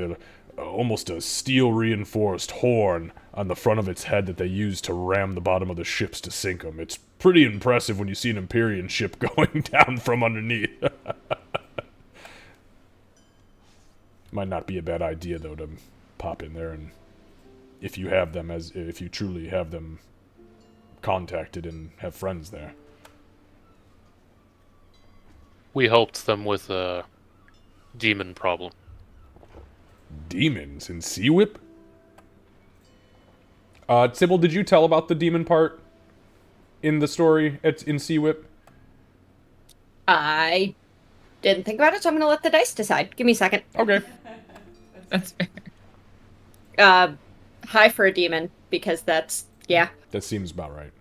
almost a steel-reinforced horn on the front of its head that they use to ram the bottom of the ships to sink them. It's pretty impressive when you see an Empyrean ship going down from underneath. Might not be a bad idea, though, to pop in there, and if you truly have them contacted and have friends there. We helped them with a demon problem. Demons in Sea Whip? Sybil, did you tell about the demon part? in the story in Sea Whip? I didn't think about it, so I'm gonna let the dice decide. Give me a second. Okay. That's fair. High for a demon, because that's, yeah. That seems about right.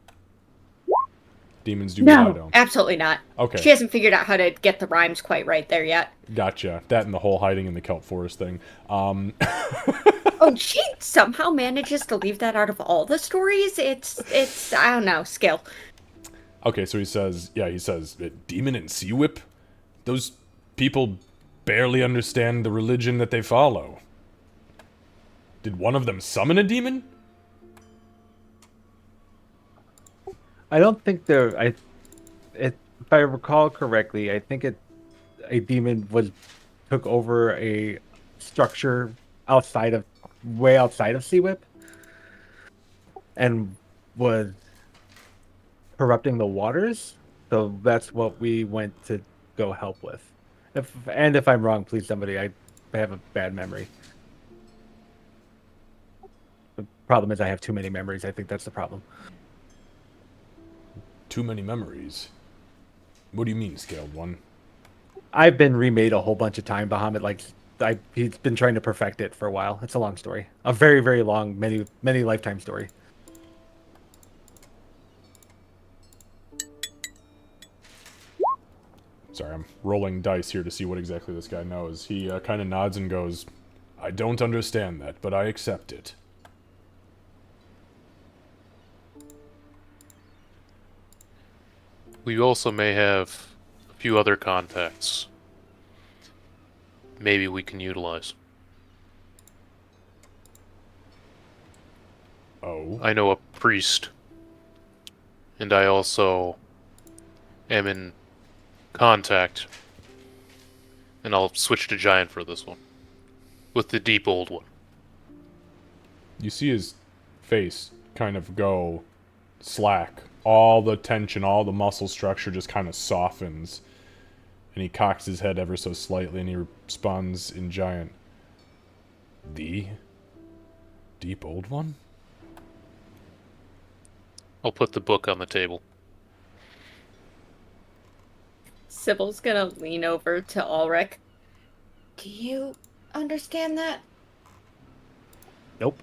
Demons do be high, don't. Absolutely not. Okay. She hasn't figured out how to get the rhymes quite right there yet. Gotcha. That and the whole hiding in the kelp forest thing. Oh, she somehow manages to leave that out of all the stories. It's I don't know, skill. Okay, so he says, demon and sea whip? Those people barely understand the religion that they follow. Did one of them summon a demon? I don't think if I recall correctly, I think a demon took over a structure way outside of Sea Whip, and was corrupting the waters. So that's what we went to go help with. If I'm wrong, please somebody. I have a bad memory. The problem is I have too many memories. I think that's the problem. Too many memories. What do you mean, Scaled One? I've been remade a whole bunch of time. Bahamut, he's been trying to perfect it for a while. It's a long story. A very, very long, many lifetime story. Sorry, I'm rolling dice here to see what exactly this guy knows. He kind of nods and goes, I don't understand that, but I accept it. We also may have a few other contacts. Maybe we can utilize. Oh? I know a priest. And I also am in contact. And I'll switch to giant for this one. With the deep old one. You see his face kind of go slack. All the tension, all the muscle structure just kind of softens. And he cocks his head ever so slightly and he responds in giant. The deep old one? I'll put the book on the table. Sybil's gonna lean over to Ulrich. Do you understand that? Nope.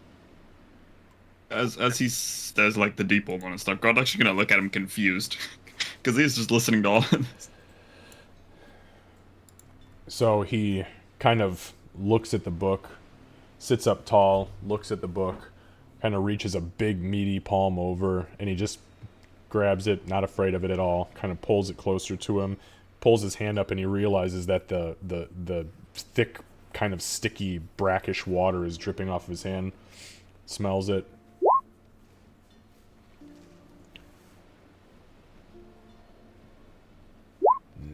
As he says like the deep old one and stuff, God's actually gonna look at him confused. Because he's just listening to all of this. So he kind of looks at the book, sits up tall, looks at the book, kind of reaches a big meaty palm over, and he just grabs it, not afraid of it at all, kind of pulls it closer to him, pulls his hand up, and he realizes that the thick, kind of sticky, brackish water is dripping off of his hand. Smells it.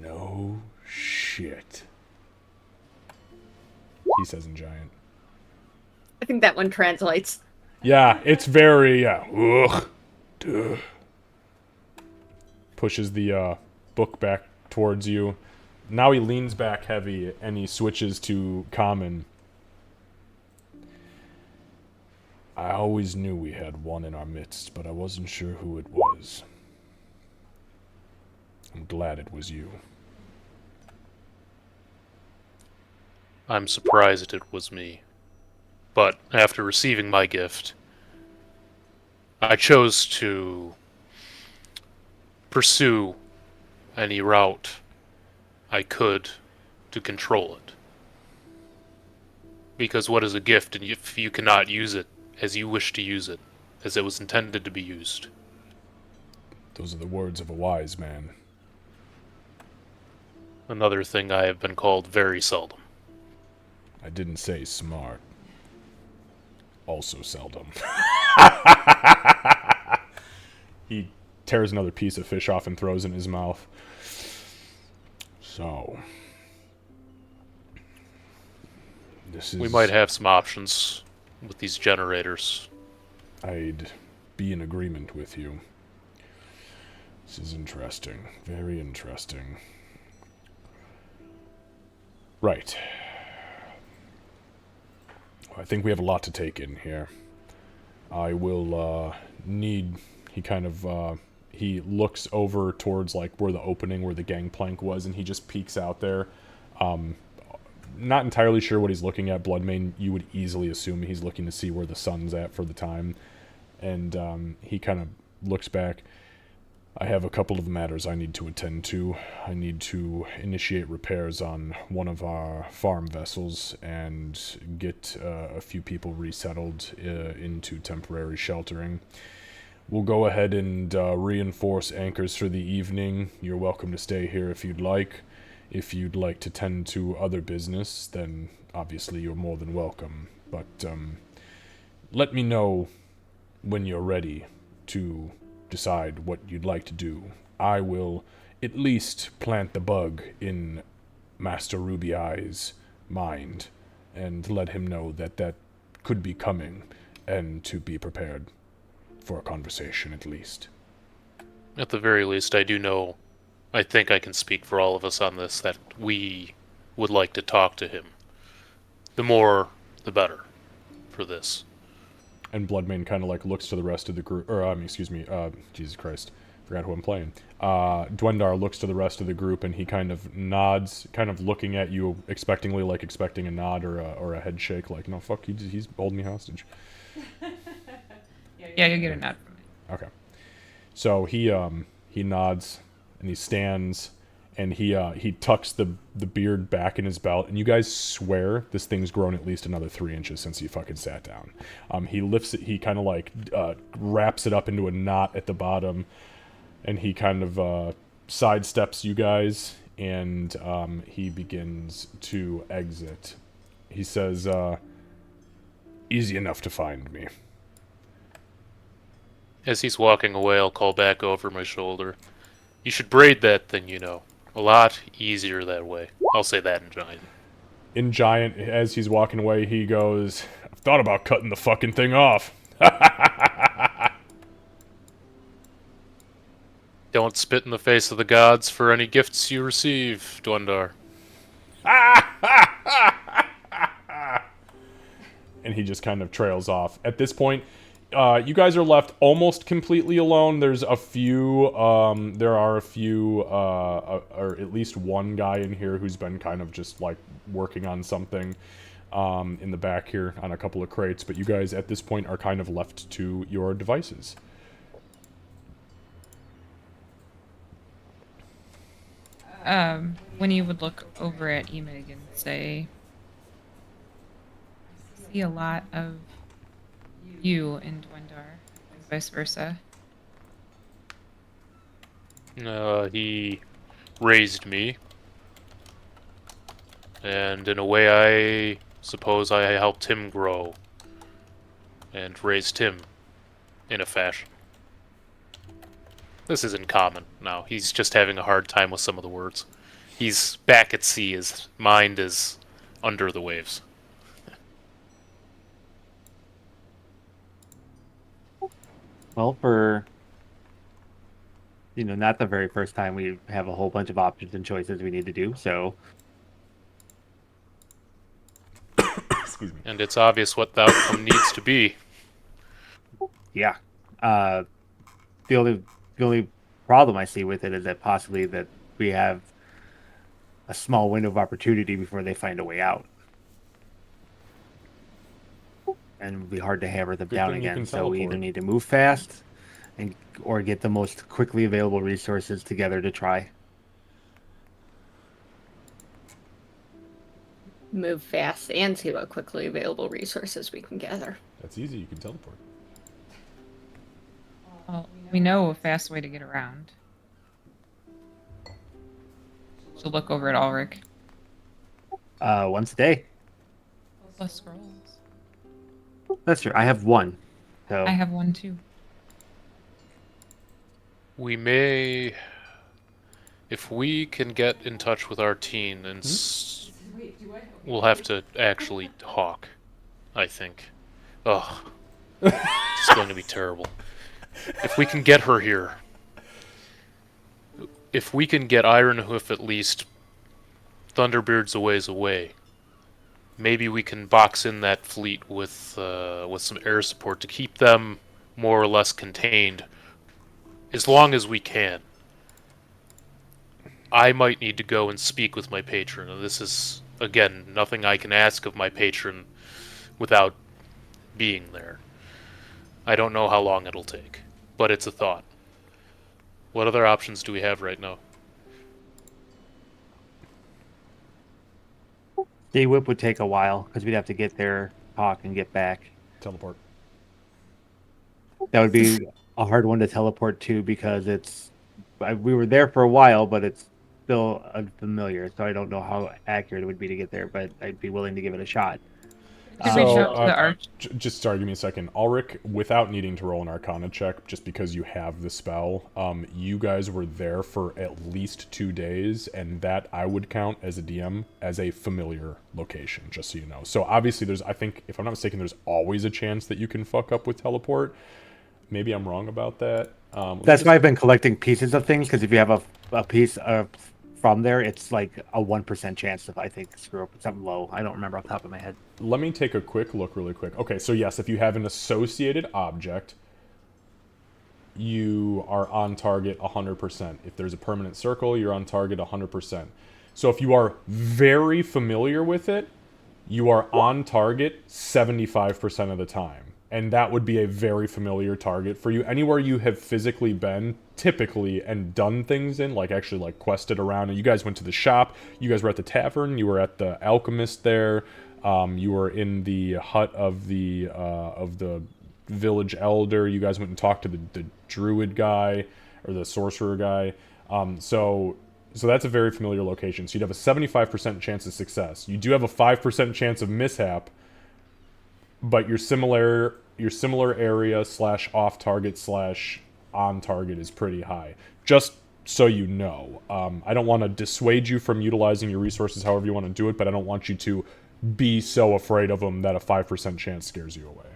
No shit. He says in giant. I think that one translates. Yeah, it's very, ugh. Duh. Pushes the book back towards you. Now he leans back heavy and he switches to common. I always knew we had one in our midst, but I wasn't sure who it was. I'm glad it was you. I'm surprised it was me. But after receiving my gift, I chose to pursue any route I could to control it. Because what is a gift if you cannot use it as you wish to use it, as it was intended to be used? Those are the words of a wise man. Another thing I have been called very seldom. I didn't say smart. Also seldom. He tears another piece of fish off and throws it in his mouth. So, this is... We might have some options with these generators. I'd be in agreement with you. This is interesting. Very interesting. Right. I think we have a lot to take in here. I will need... He kind of... he looks over towards like where the opening where the gangplank was, and he just peeks out there. Not entirely sure what he's looking at. Bloodmane, you would easily assume he's looking to see where the sun's at for the time. And he kind of looks back. I have a couple of matters I need to attend to. I need to initiate repairs on one of our farm vessels and get a few people resettled into temporary sheltering. We'll go ahead and reinforce anchors for the evening. You're welcome to stay here if you'd like. If you'd like to tend to other business, then obviously you're more than welcome. But let me know when you're ready to decide what you'd like to do. I will at least plant the bug in Master Ruby Eye's mind and let him know that that could be coming and to be prepared for a conversation at least. At the very least, I think I can speak for all of us on this, that we would like to talk to him. The more, the better for this. And Bloodmane kind of like looks to the rest of the group, or Jesus Christ, forgot who I'm playing. Dwendar looks to the rest of the group and he kind of nods, kind of looking at you expectingly, like expecting a nod or a head shake, like no fuck, he's holding me hostage. Yeah, you get a nod from me. Okay, so he nods and he stands and he tucks the beard back in his belt, and you guys swear this thing's grown at least another 3 inches since he fucking sat down. He lifts it, he kind of like wraps it up into a knot at the bottom, and he kind of sidesteps you guys, and he begins to exit. He says, easy enough to find me. As he's walking away, I'll call back over my shoulder. You should braid that thing, you know. A lot easier that way. I'll say that in Giant. In Giant, as he's walking away, he goes, I've thought about cutting the fucking thing off. Don't spit in the face of the gods for any gifts you receive, Dwendar. And he just kind of trails off. At this point, you guys are left almost completely alone. There's a few, there are a few, or at least one guy in here who's been kind of just like working on something in the back here on a couple of crates. But you guys at this point are kind of left to your devices. When you would look over at Emig and say, I see a lot of you in Dwendar, and vice versa. He raised me. And in a way, I suppose I helped him grow. And raised him in a fashion. This isn't common now. He's just having a hard time with some of the words. He's back at sea. His mind is under the waves. Well, for not the very first time, we have a whole bunch of options and choices we need to do. So, Excuse me. And it's obvious what the outcome needs to be. yeah. The only problem I see with it is that possibly that we have a small window of opportunity before they find a way out, and it would be hard to hammer them Good down thing you again. can So we either teleport. need to move fast, or get the most quickly available resources together to try. Move fast and see what quickly available resources we can gather. That's easy, you can teleport. Well, we know a fast way to get around. So look over at Ulrich. Once a day. Plus scrolls. That's true. I have one. So I have one too. We may... If we can get in touch with our teen and we'll have to actually talk, I think. Ugh. It's going to be terrible. If we can get her here. If we can get Ironhoof at least Thunderbeard's a ways away. Maybe we can box in that fleet with some air support to keep them more or less contained As long as we can. I might need to go and speak with my patron, and this is, again, nothing I can ask of my patron without being there. I don't know how long it'll take, but it's a thought. What other options do we have right now? Day whip would take a while because we'd have to get there, talk, and get back. Teleport. That would be a hard one to teleport to because we were there for a while, but it's still unfamiliar. So I don't know how accurate it would be to get there, but I'd be willing to give it a shot. Could reach out to the arch. Just sorry, give me a second. Ulrich, without needing to roll an Arcana check, just because you have the spell, you guys were there for at least 2 days, and that I would count as a DM as a familiar location, just so you know. So obviously, I think, if I'm not mistaken, there's always a chance that you can fuck up with teleport. Maybe I'm wrong about that. That's why I've been collecting pieces of things, because if you have a piece from there, it's like a 1% chance of, I think, screw up something low. I don't remember off the top of my head. Let me take a quick look really quick. Okay, so yes, if you have an associated object, you are on target 100%. If there's a permanent circle, you're on target 100%. So if you are very familiar with it, you are on target 75% of the time. And that would be a very familiar target for you. Anywhere you have physically been, typically, and done things in, like actually like quested around, and you guys went to the shop, you guys were at the tavern, you were at the alchemist there, you were in the hut of the village elder, you guys went and talked to the druid guy, or the sorcerer guy. So that's a very familiar location. So you'd have a 75% chance of success. You do have a 5% chance of mishap, but your similar area / off target / on target is pretty high. Just so you know. I don't want to dissuade you from utilizing your resources however you want to do it, but I don't want you to be so afraid of them that a 5% chance scares you away.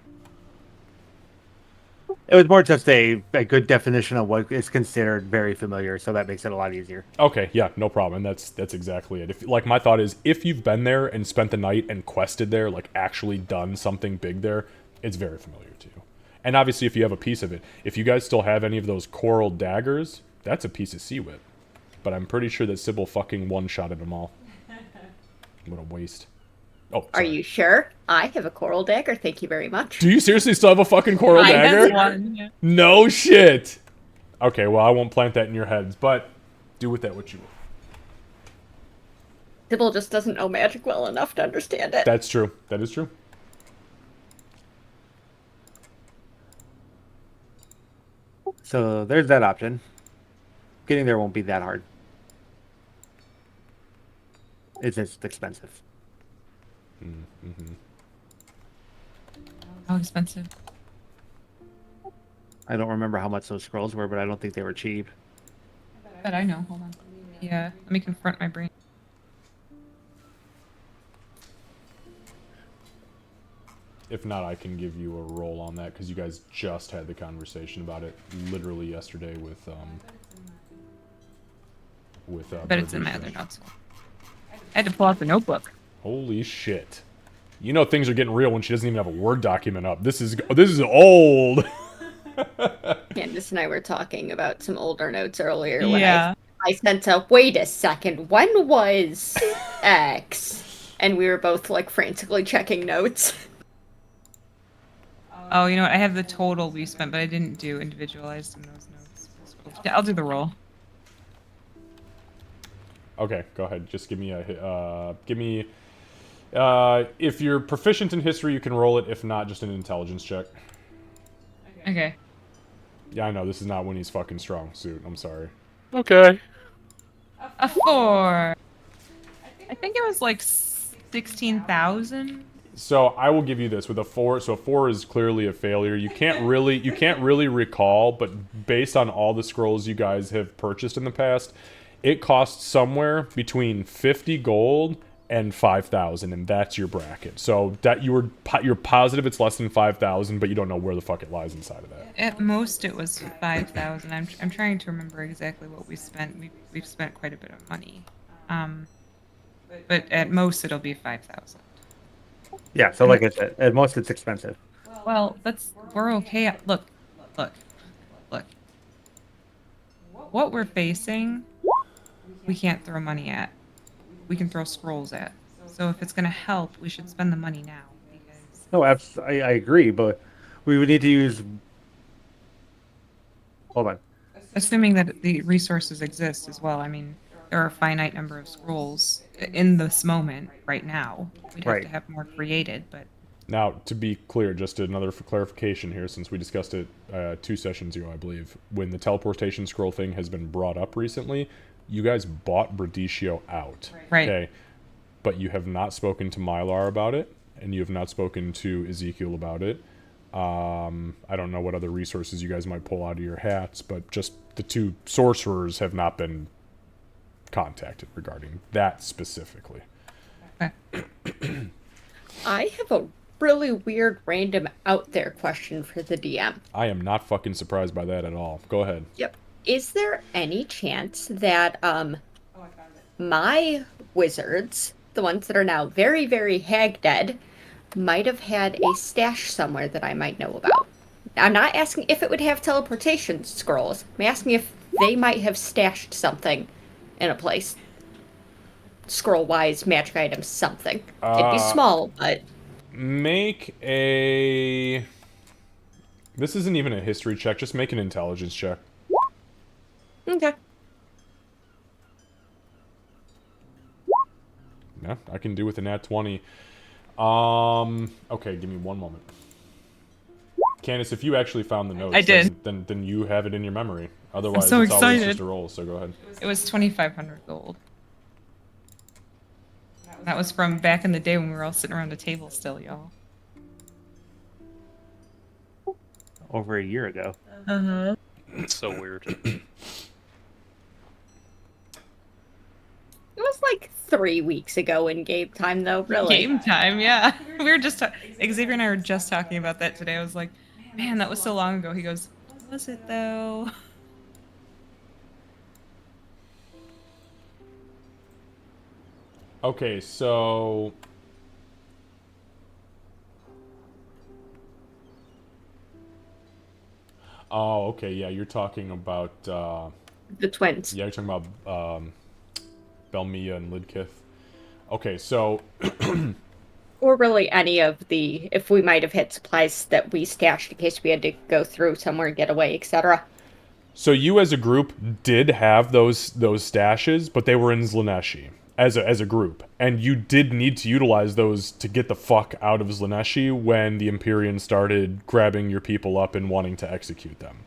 It was more just a good definition of what is considered very familiar, so that makes it a lot easier. Okay, yeah, no problem. And that's exactly it. Like, my thought is, if you've been there and spent the night and quested there, like actually done something big there, it's very familiar to you. And obviously, if you have a piece of it, if you guys still have any of those coral daggers, that's a piece of sea wit. But I'm pretty sure that Sybil fucking one-shotted them all. What a waste. Oh, Are you sure? I have a coral dagger, thank you very much. Do you seriously still have a fucking coral I dagger? have one. Yeah. No shit. Okay, well, I won't plant that in your heads, but do with that what you will. Sybil just doesn't know magic well enough to understand it. That's true. That is true. So there's that option. Getting there won't be that hard. It's just expensive. Mm-hmm. How expensive? I don't remember how much those scrolls were, but I don't think they were cheap. But I know. Hold on. Yeah. Let me confront my brain. If not, I can give you a roll on that, because you guys just had the conversation about it literally yesterday with But it's in my other notes. I had to pull out the notebook. Holy shit. You know things are getting real when she doesn't even have a Word document up. This is old. Candace and I were talking about some older notes earlier when Yeah. I sent up, wait a second, when was X? And we were both like frantically checking notes. Oh, you know what? I have the total we spent, but I didn't do individualized in those notes. Yeah, I'll do the roll. Okay, go ahead. Just give me if you're proficient in history, you can roll it. If not, just an intelligence check. Okay. Yeah, I know, this is not Winnie's fucking strong suit. I'm sorry. Okay. A 4. I think it was like 16,000. So I will give you this with a 4. So a 4 is clearly a failure. You can't really recall, but based on all the scrolls you guys have purchased in the past, it costs somewhere between 50 gold and 5,000, and that's your bracket. So that you're positive it's less than 5,000, but you don't know where the fuck it lies inside of that. At most, it was 5,000. I'm trying to remember exactly what we spent. We've spent quite a bit of money. But at most, it'll be 5,000. Yeah, so like I said, at most it's expensive. Well, we're okay. Look. what we're facing, we can't throw money at. We can throw scrolls at. So if it's going to help, we should spend the money now because No, I agree, but we would need to use. Hold on. assuming that the resources exist as well. I mean, there are a finite number of scrolls in this moment right now. We'd have Right. to have more created, but Now, to be clear, just another clarification here, since we discussed it 2 sessions ago, I believe, when the teleportation scroll thing has been brought up recently, you guys bought Bradicchio out. Right. Okay. But you have not spoken to Mylar about it, and you have not spoken to Ezekiel about it. I don't know what other resources you guys might pull out of your hats, but just the 2 sorcerers have not been contacted regarding that specifically. okay. I have a really weird, random, out there question for the DM. I am not fucking surprised by that at all. Go ahead. Yep. Is there any chance that my wizards, the ones that are now very, very hag dead, might have had a stash somewhere that I might know about? I'm not asking if it would have teleportation scrolls. I'm asking if they might have stashed something in a place. Scroll-wise, magic items, something. It'd be small, but... Make a... This isn't even a history check. Just make an intelligence check. Okay. Yeah, I can do with a nat 20. Okay, give me one moment. Candace, if you actually found the notes, I did. Then you have it in your memory. Otherwise, so it's always excited. just a roll, so go ahead. It was 2,500 gold. That was from back in the day when we were all sitting around a table still, y'all. Over a year ago. Uh-huh. It's so weird. It was like 3 weeks ago in game time, though, really. Game time, yeah. We were just Xavier and I were just talking about that today. I was like, man, that was so long ago. He goes, was it though? Okay, so... Oh, okay, yeah, you're talking about, The twins. Yeah, you're talking about, Belmia and Lidkith. Okay, so... Or really any of the... If we might have had supplies that we stashed in case we had to go through somewhere, get away, etc. So you as a group did have those stashes, but they were in Zlaneshi as a group. And you did need to utilize those to get the fuck out of Zlaneshi when the Empyrean started grabbing your people up and wanting to execute them.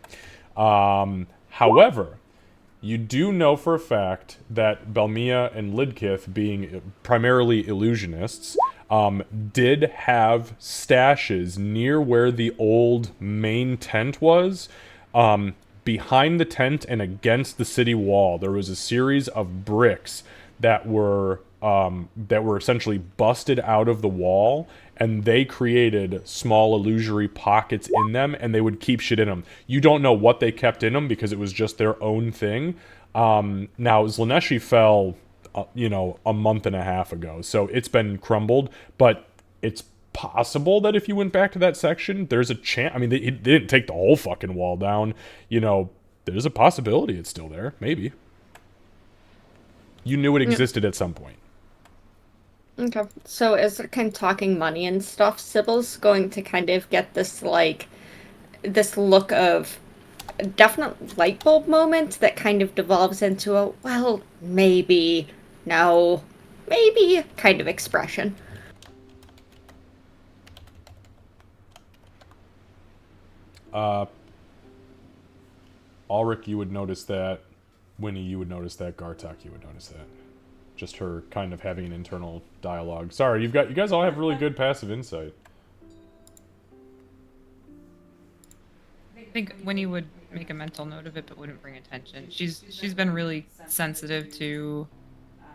However, you do know for a fact that Belmia and Lidkith, being primarily illusionists, did have stashes near where the old main tent was. Behind the tent and against the city wall, there was a series of bricks that were essentially busted out of the wall, and they created small illusory pockets in them, and they would keep shit in them. You don't know what they kept in them because it was just their own thing. Now, Zlaneshi fell, a month and a half ago, so it's been crumbled, but it's possible that if you went back to that section, there's a chance. I mean, they didn't take the whole fucking wall down. There's a possibility it's still there. Maybe. You knew it existed at some point. Okay. So as they're kind of talking money and stuff, Sybil's going to kind of get this, this look of a definite light bulb moment that kind of devolves into a, well, maybe, no, maybe kind of expression. Ulrich, you would notice that. Winnie, you would notice that. Gartok, you would notice that. Just her kind of having an internal dialogue. Sorry, you guys all have really good passive insight. I think Winnie would make a mental note of it, but wouldn't bring attention. She's been really sensitive to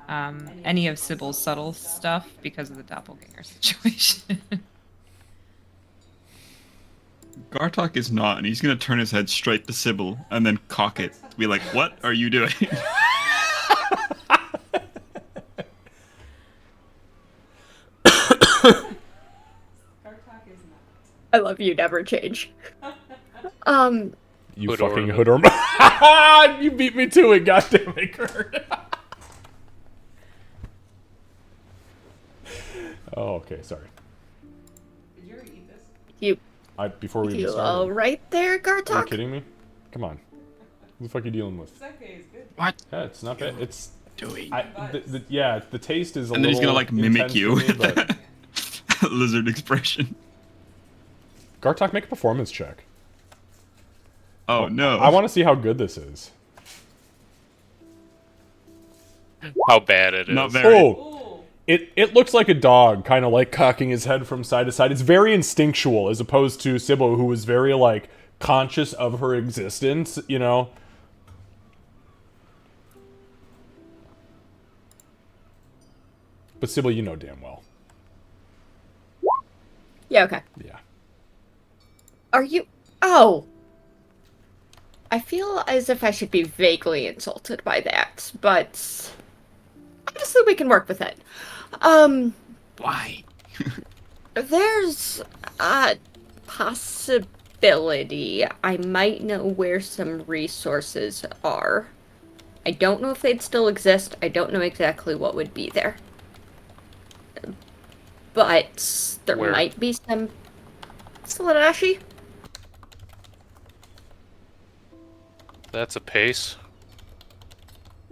any of Sybil's subtle stuff because of the doppelganger situation. Gartok is not, and he's gonna turn his head straight to Sybil and then cock it. Be like, "What are you doing?" I love you, never change. You Hood fucking ornament. hood ornament. You beat me to it, goddamn it, Kurt. Oh, okay, sorry. You, Before we even you started. all right there, Are you Gartok? kidding me? Come on. What the fuck are you dealing with? What? Yeah, it's not bad. It's Doing. yeah. The taste is a And then he's little gonna like mimic intense you. for me, but Lizard expression. Gartok, make a performance check. Oh no. I want to see how good this is. How bad it is. Not very. Oh, it looks like a dog, kind of like cocking his head from side to side. It's very instinctual, as opposed to Sybil, who was very like conscious of her existence. You know. But Sybil, you know damn well. Yeah, okay. Yeah. Are you... Oh! I feel as if I should be vaguely insulted by that, but... honestly, we can work with it. Why? There's a possibility I might know where some resources are. I don't know if they'd still exist. I don't know exactly what would be there. But there Where? might be some Sladashi. That's a pace.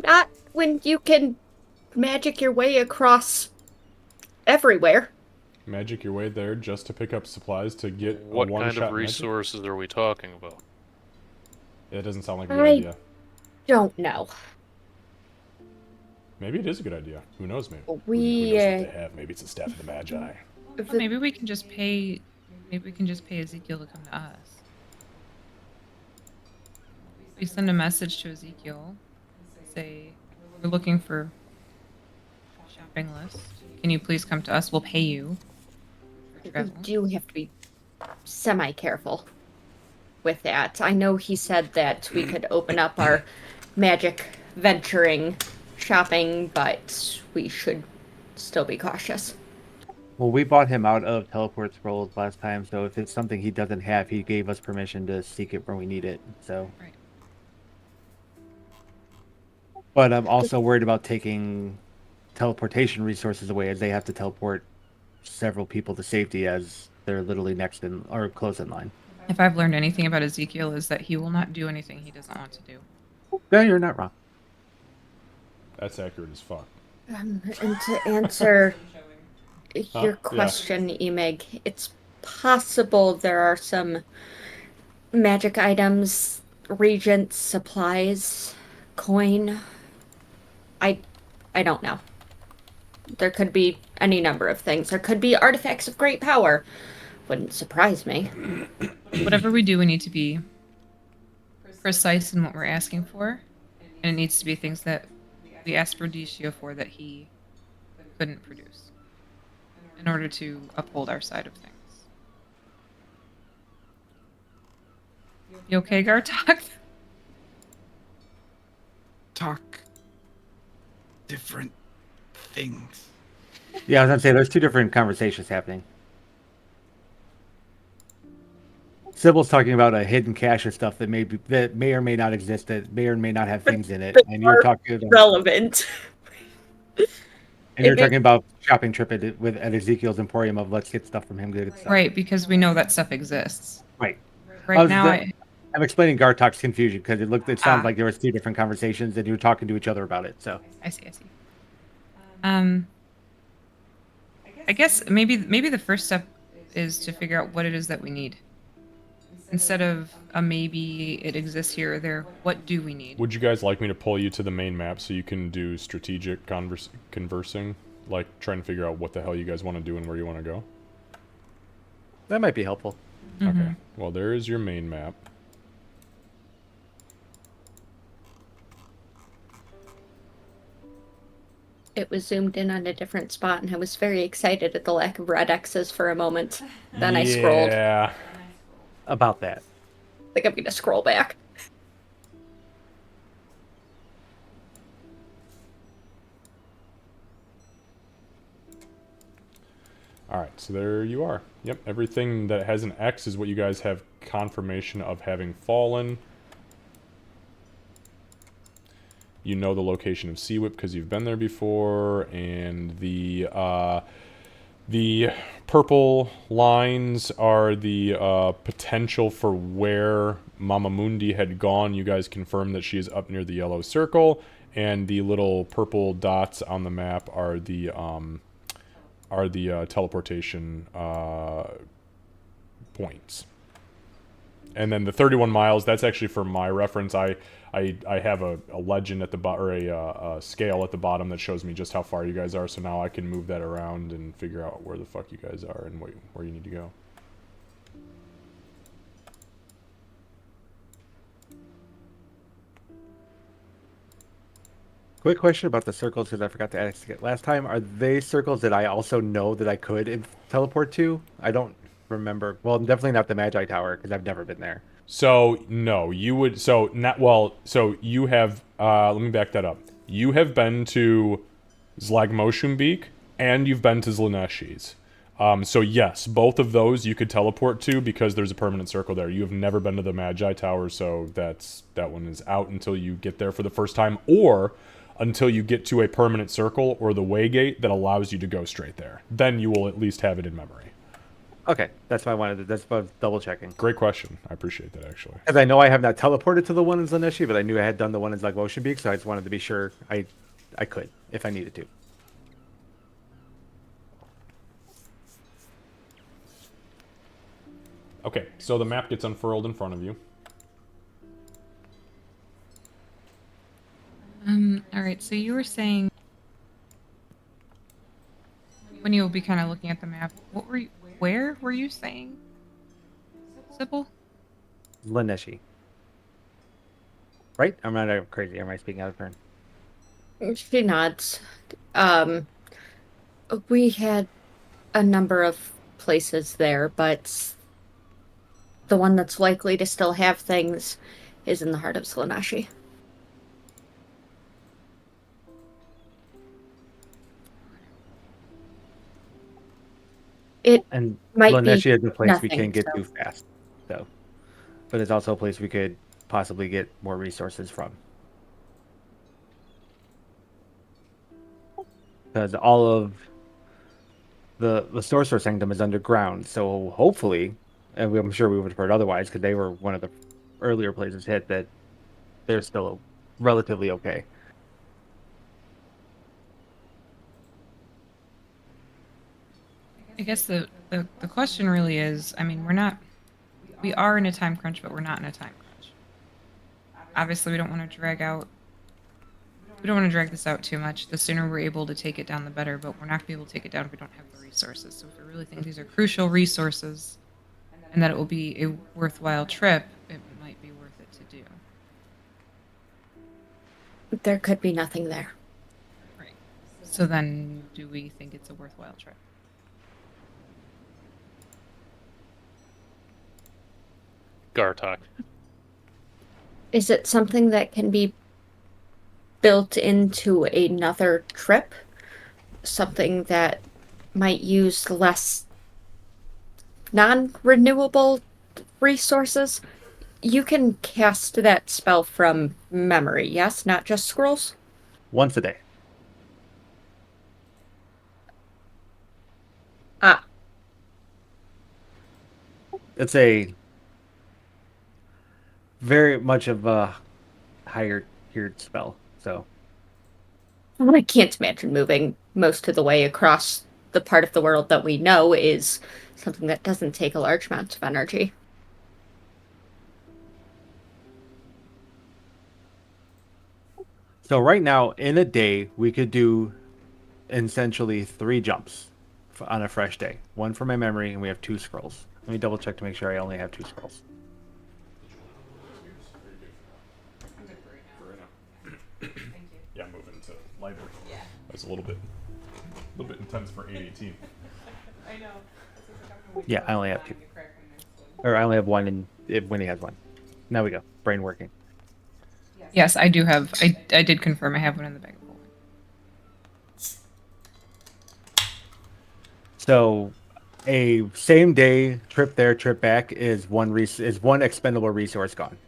Not when you can magic your way across everywhere. Magic your way there just to pick up supplies to get What a kind one-shot of resources are we talking about? It doesn't sound like a good I- idea. Don't know. Maybe it is a good idea. Who knows? Maybe. We, who knows what they have? Maybe it's a staff of the Magi. Well, maybe we can just pay. Maybe we can just pay Ezekiel to come to us. We send a message to Ezekiel. Say we're looking for a shopping list. Can you please come to us? We'll pay you for We travel. do have to be semi-careful with that. I know he said that we could open up our magic venturing shopping, but we should still be cautious. Well, we bought him out of teleport scrolls last time, so if it's something he doesn't have, he gave us permission to seek it when we need it. So, Right. but I'm also worried about taking teleportation resources away, as they have to teleport several people to safety, as they're literally next in or close in line. If I've learned anything about Ezekiel, is that he will not do anything he doesn't want to do. Yeah, you're not wrong. That's accurate as fuck. And to answer Huh? your Yeah. question, Emeg, it's possible there are some magic items, regents, supplies, coin. I don't know. There could be any number of things. There could be artifacts of great power. Wouldn't surprise me. Whatever we do, we need to be precise in what we're asking for, and it needs to be things that we asked Rhodesia for that he couldn't produce in order to uphold our side of things. You okay, Gartok? Talk different things. Yeah, I was gonna say there's two different conversations happening. Sybil's talking about a hidden cache of stuff that may or may not exist, that may or may not have things in it, But and you're are talking relevant. and it you're may- talking about shopping trip at Ezekiel's Emporium of let's get stuff from him, good stuff. Right, because we know that stuff exists. Right. Right now, I'm explaining Gartok's confusion because it sounds Ah. like there was two different conversations and you were talking to each other about it. So I see. I guess maybe the first step is to figure out what it is that we need. Instead of a maybe it exists here or there, what do we need? Would you guys like me to pull you to the main map so you can do strategic conversing? Like, trying to figure out what the hell you guys want to do and where you want to go? that might be helpful. Okay. Well, there is your main map. It was zoomed in on a different spot, and I was very excited at the lack of red X's for a moment. Then I scrolled. Yeah. About that. I think I'm gonna scroll back. Alright, so there you are. Yep, everything that has an X is what you guys have confirmation of having fallen. You know the location of Sea Whip because you've been there before, and the purple lines are the potential for where Mama Mundi had gone. You guys confirmed that she is up near the yellow circle, and the little purple dots on the map are the teleportation points. And then the 31 miles, that's actually for my reference. I have a legend at the bottom, or a scale at the bottom that shows me just how far you guys are. So now I can move that around and figure out where the fuck you guys are and where you need to go. Quick question about the circles because I forgot to ask it last time. Are they circles that I also know that I could teleport to? I don't remember. Well, definitely not the Magi Tower because I've never been there. So no, you would. So not well. So you have. Let me back that up. You have been to Zlagmoshumbeek and you've been to Zlaneshi's. So yes, both of those you could teleport to because there's a permanent circle there. You have never been to the Magi Tower, so that one is out until you get there for the first time, or until you get to a permanent circle or the waygate that allows you to go straight there. Then you will at least have it in memory. Okay, that's what I wanted. That's what I was double checking. Great question. I appreciate that, actually. Because I know I have not teleported to the one in Zlaneshi, but I knew I had done the one in Zlagmoshumbeek, so I just wanted to be sure I could if I needed to. Okay, so the map gets unfurled in front of you. All right. So you were saying when you'll be kind of looking at the map, where were you saying? Sybil? Zlaneshi. Right? I'm not crazy. Am I speaking out of turn? She nods. We had a number of places there, but the one that's likely to still have things is in the heart of Slaaneshi. It And might Zlaneshi be is a place we nothing, can't get so. to fast. So, but it's also a place we could possibly get more resources from. Because all of the Sorcerer Sanctum is underground, so hopefully, and I'm sure we would have heard otherwise, because they were one of the earlier places hit, that they're still relatively okay. I guess the question really is, I mean, we are in a time crunch, but we're not in a time crunch. Obviously, we don't want to drag this out too much. The sooner we're able to take it down, the better, but we're not going to be able to take it down if we don't have the resources. So if we really think these are crucial resources and that it will be a worthwhile trip, it might be worth it to do. There could be nothing there. Right. So then, do we think it's a worthwhile trip? Gartok. Is it something that can be built into another trip? Something that might use less non-renewable resources? You can cast that spell from memory, yes? Not just scrolls? Once a day. Ah. It's a very much of a higher tiered spell. So I can't imagine moving most of the way across the part of the world that we know is something that doesn't take a large amount of energy. So right now, in a day, we could do essentially 3 jumps on a fresh day. One for my memory, and we have 2 scrolls. Let me double check to make sure I only have 2 scrolls. Yeah, moving to lighter. Yeah. That's a little bit intense for 818. I know. Yeah, I only have 2. Or I only have 1, and Winnie has 1. Now we go. Brain working. Yes, I do have. I did confirm I have one in the bag of holding. So, a same day trip there, trip back is one expendable resource gone.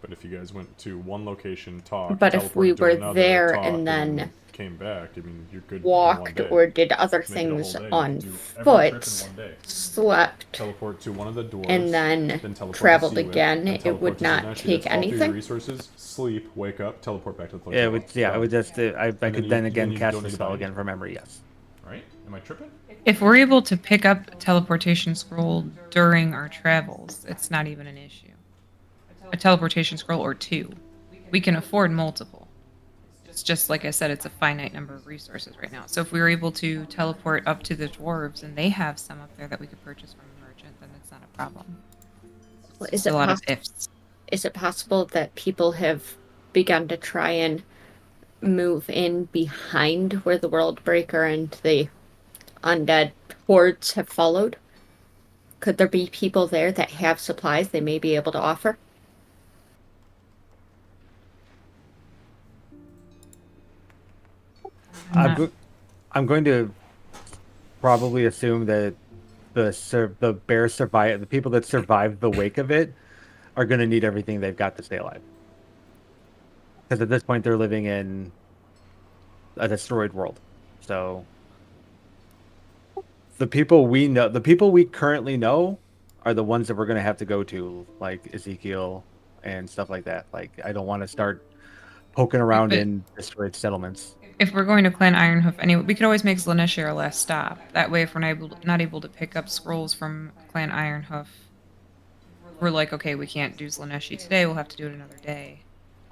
But if you guys went to one location, talked, But if we teleported to were another, there talked, and then came back, I mean, you're good in 1 walked day. or did other Make it a whole things day. You on could do every trip in foot, 1 day. slept, Teleport to one of the dwarves, and then teleport to traveled Seawick, again, then it teleport would to not Zerneshi. take That's all through your anything. resources. Sleep, wake up, teleport back to the floatilla. Yeah, I would Done. just I then could you- then then again you cast don't the need spell time. again from memory. Yes. Right? Am I tripping? If we're able to pick up teleportation scroll during our travels, it's not even an issue. A teleportation scroll or two. We can afford multiple. It's just like I said, it's a finite number of resources right now. So if we were able to teleport up to the dwarves and they have some up there that we could purchase from a merchant, then it's not a problem. Well, It's a lot of ifs. Is it possible that people have begun to try and move in behind where the World Breaker and the undead hordes have followed? Could there be people there that have supplies they may be able to offer? I'm going to probably assume that the bears survive. The people that survived the wake of it are going to need everything they've got to stay alive. Because at this point, they're living in a destroyed world. So the people we currently know, are the ones that we're going to have to go to, like Ezekiel and stuff like that. Like, I don't want to start poking around But in destroyed settlements. if we're going to Clan Ironhoof anyway, we could always make Slaneshi our last stop. That way, if we're not able to pick up scrolls from Clan Ironhoof, we're like, okay, we can't do Slaneshi today. We'll have to do it another day.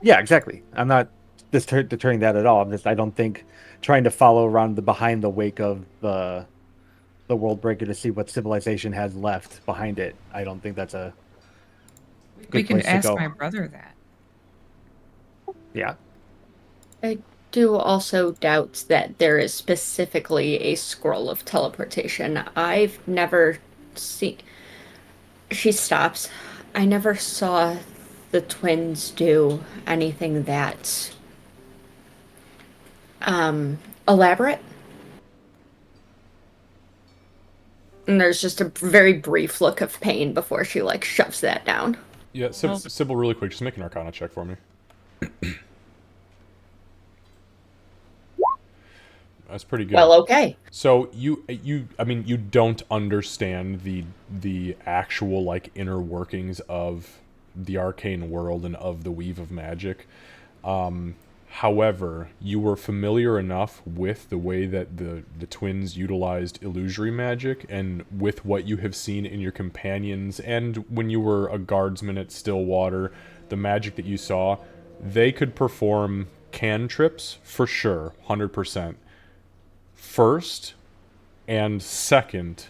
Yeah, exactly. I'm not deterring that at all. I don't think trying to follow around behind the wake of the world breaker to see what civilization has left behind it. I don't think that's a We good could place to ask go. my brother that. Yeah. I do also doubt that there is specifically a scroll of teleportation. I've never seen. She stops. I never saw the twins do anything that elaborate. And there's just a very brief look of pain before she like shoves that down. Yeah, Sybil, really quick, just make an Arcana check for me. That's pretty good. Well, okay. So I mean, you don't understand the actual like inner workings of the arcane world and of the weave of magic. However, you were familiar enough with the way that the twins utilized illusory magic, and with what you have seen in your companions, and when you were a guardsman at Stillwater, the magic that you saw, they could perform cantrips for sure, 100%. First and second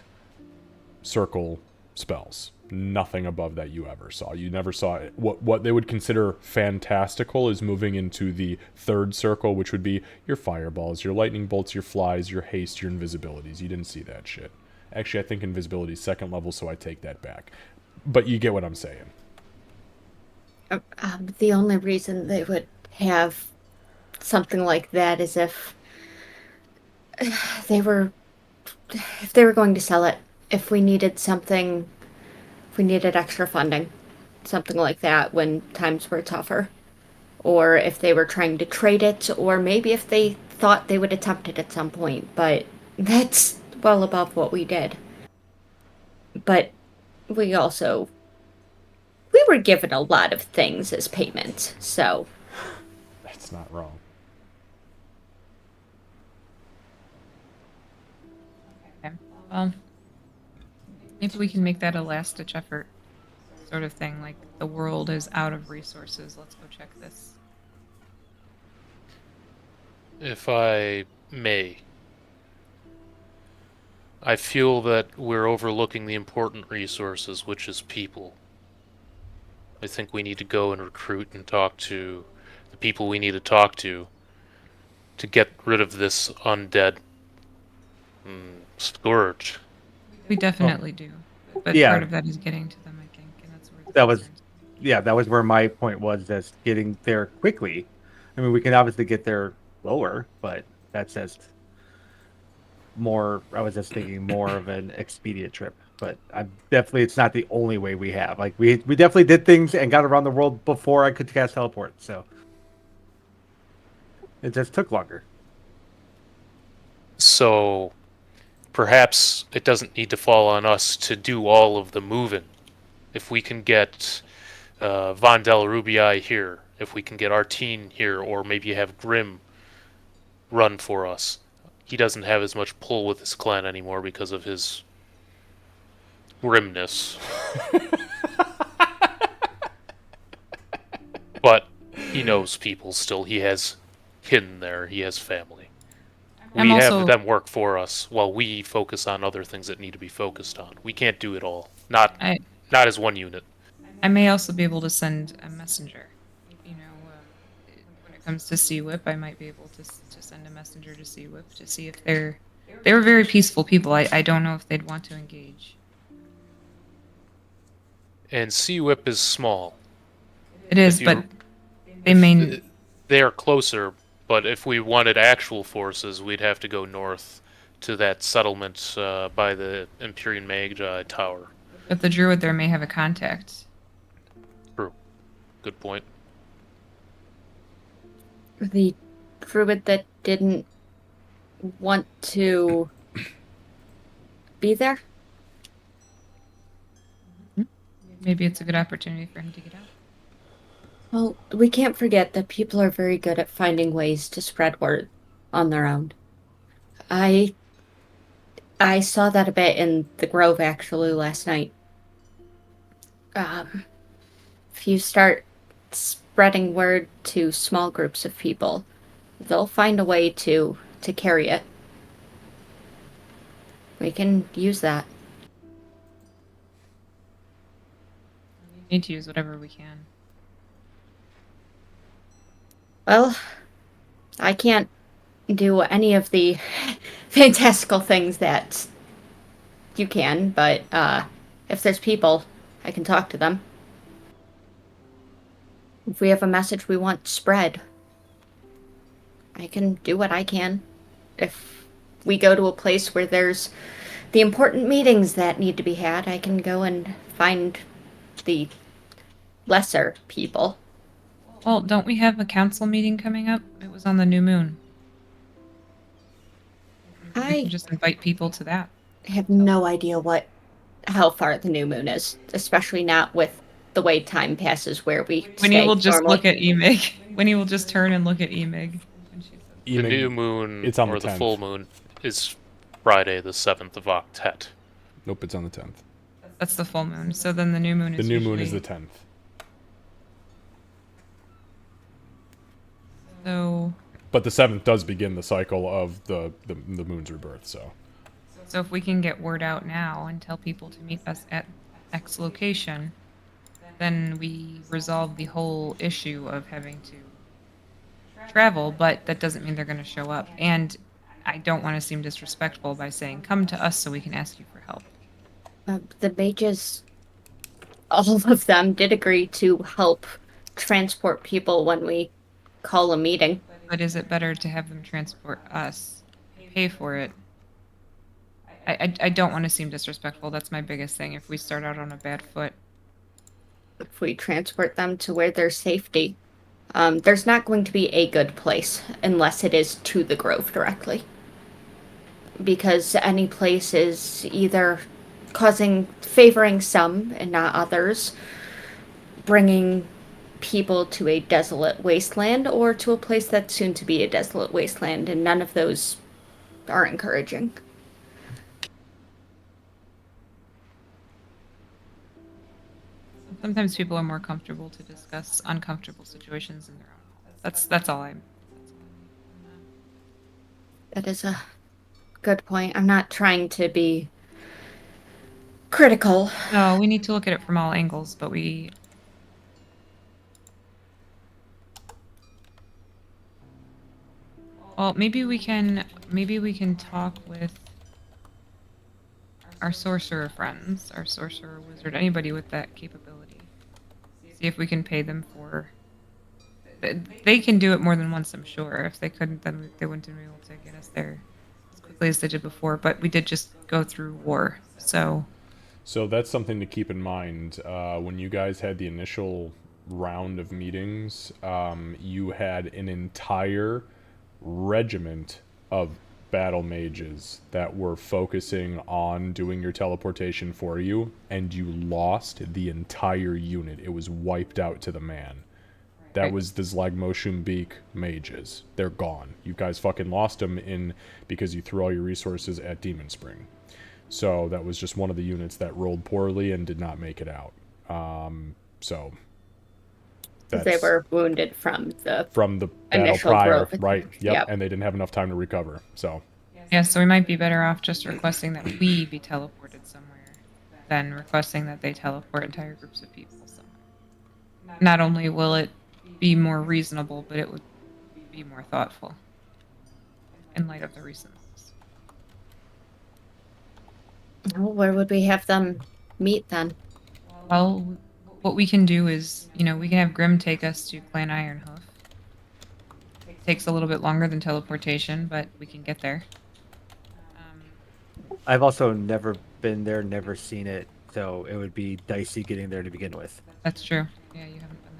circle spells. Nothing above that you ever saw. You never saw it. What they would consider fantastical is moving into the third circle, which would be your fireballs, your lightning bolts, your flies, your haste, your invisibilities. You didn't see that shit. Actually, I think invisibility is second level, so I take that back. But you get what I'm saying. The only reason they would have something like that is they were if they were going to sell it, if we needed something, if we needed extra funding, something like that when times were tougher, or if they were trying to trade it, or maybe if they thought they would attempt it at some point, but that's well above what we did. But we were given a lot of things as payment, so That's not wrong. Okay. Well, maybe we can make that a last ditch effort sort of thing. Like, the world is out of resources. Let's go check this. If I may, I feel that we're overlooking the important resources, which is people. I think we need to go and recruit and talk to the people we need to talk to get rid of this undead scourge. We definitely do. But Yeah. part of that is getting to them, I think. And that's where the That was- concerns- Yeah, that was where my point was, just getting there quickly. I mean, we can obviously get there lower, but that's just more. I was just thinking more of an expedient trip. but definitely it's not the only way we have. Like we definitely did things and got around the world before I could cast teleport. So it just took longer. So perhaps it doesn't need to fall on us to do all of the moving. If we can get Von Del Rubii here, if we can get Artine here, or maybe have Grim run for us. He doesn't have as much pull with his clan anymore because of his grimness. But he knows people still. He has kin there. He has family. I'm We also- have them work for us while we focus on other things that need to be focused on. We can't do it all. Not as one unit. I may also be able to send a messenger. You know, when it comes to Sea Whip, I might be able to send a messenger to Sea Whip to see if they were very peaceful people. I don't know if they'd want to engage. And Sea Whip is small. It is, If you- but they may. They are closer, but if we wanted actual forces, we'd have to go north to that settlement by the Empyrean Magi Tower. But the druid there may have a contact. True. Good point. The druid that didn't want to be there? Maybe it's a good opportunity for him to get out. Well, we can't forget that people are very good at finding ways to spread word on their own. I saw that a bit in the Grove actually last night. If you start spreading word to small groups of people, they'll find a way to carry it. We can use that. We need to use whatever we can. Well, I can't do any of the fantastical things that you can, but if there's people, I can talk to them. If we have a message we want spread, I can do what I can. If we go to a place where there's the important meetings that need to be had, I can go and find the lesser people. Well, don't we have a council meeting coming up? It was on the new moon. We I can just invite people to that. have no idea how far the new moon is, especially not with the way time passes where we Winnie stay will just normally. look at Emig. Winnie will just turn and look at Emig. When she says, The new moon, it's on or the the 10th. full moon, is Friday, the 7th of Octet. Nope, it's on the 10th. that's the full moon. So then the new moon is The new moon is the usually- 10th. So But the 7th does begin the cycle of the moon's rebirth, so. So if we can get word out now and tell people to meet us at X location, then we resolve the whole issue of having to travel, but that doesn't mean they're going to show up. And I don't want to seem disrespectful by saying, come to us so we can ask you for help. The mages, all of them, did agree to help transport people when we call a meeting. But is it better to have them transport us, pay for it? I don't want to seem disrespectful. That's my biggest thing. If we start out on a bad foot, If we transport them to where there's safety, there's not going to be a good place unless it is to the Grove directly. Because any place is either favoring some and not others, bringing people to a desolate wasteland, or to a place that's soon to be a desolate wasteland, and none of those are encouraging. sometimes people are more comfortable to discuss uncomfortable situations in their own. That's all I'm. That is a good point. I'm not trying to be critical. No, we need to look at it from all angles, but we. Well, maybe we can talk with our sorcerer friends, our sorcerer wizard, anybody with that capability. See if we can pay them for. They can do it more than once, I'm sure. If they couldn't, then they wouldn't be able to get us there as quickly as they did before. But we did just go through war, so So that's something to keep in mind. When you guys had the initial round of meetings, you had an entire regiment of battle mages that were focusing on doing your teleportation for you, and you lost the entire unit. It was wiped out to the man. That Right. was the Zlagmoshumbeek mages. They're gone. You guys fucking lost them in because you threw all your resources at Demon Spring. So that was just one of the units that rolled poorly and did not make it out. So Because they were wounded from the from the battle initial prior, growth. right? Yep. Yep. And they didn't have enough time to recover. So Yeah, so we might be better off just requesting that we be teleported somewhere than requesting that they teleport entire groups of people somewhere. Not only will it be more reasonable, but it would be more thoughtful in light of the recent loss. Well, where would we have them meet then? Well, what we can do is, we can have Grim take us to Clan Ironhoof. It takes a little bit longer than teleportation, but we can get there. I've also never been there, never seen it, so it would be dicey getting there to begin with. That's true. Yeah, you haven't been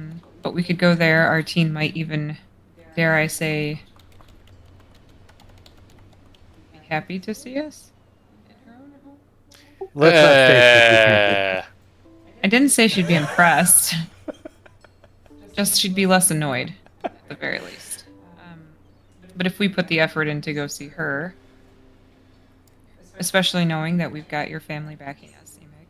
there. But we could go there. Our team might even, dare I say, be happy to see us in her own home. Let's not say she'd be happy. I didn't say she'd be impressed. Just she'd be less annoyed, at the very least. But if we put the effort in to go see her, especially knowing that we've got your family backing us, Emig.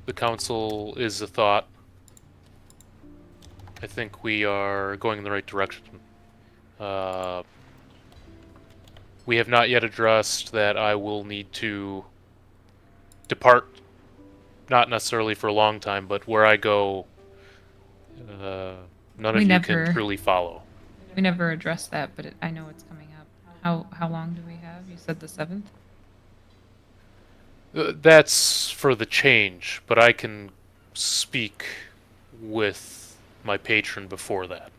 The council is a thought. I think we are going in the right direction. We have not yet addressed that I will need to depart, not necessarily for a long time, but where I go, none of you can truly follow. We never addressed that, but I know it's coming up. How long do we have? You said the 7th? That's for the change, but I can speak with my patron before that.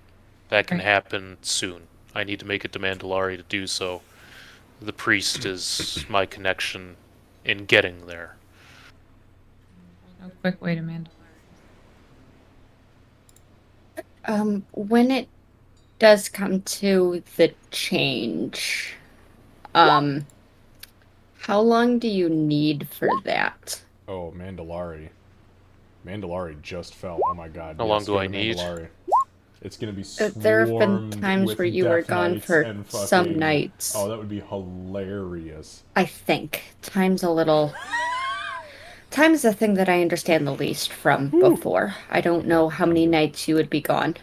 That can Right. happen soon. I need to make it to Mandalari to do so. The priest is my connection in getting there. No quick way to Mandalore. When it does come to the change, how long do you need for that? oh, Mandalari. Mandalari just fell. Oh my god. How long yes, do go I to need? Mandalari. It's gonna be There have been swarmed times with where you were Death gone Knights for and some fucking- nights. Oh, that would be hilarious. I think time's a little. Time is the thing that I understand the least from before. I don't know how many nights you would be gone.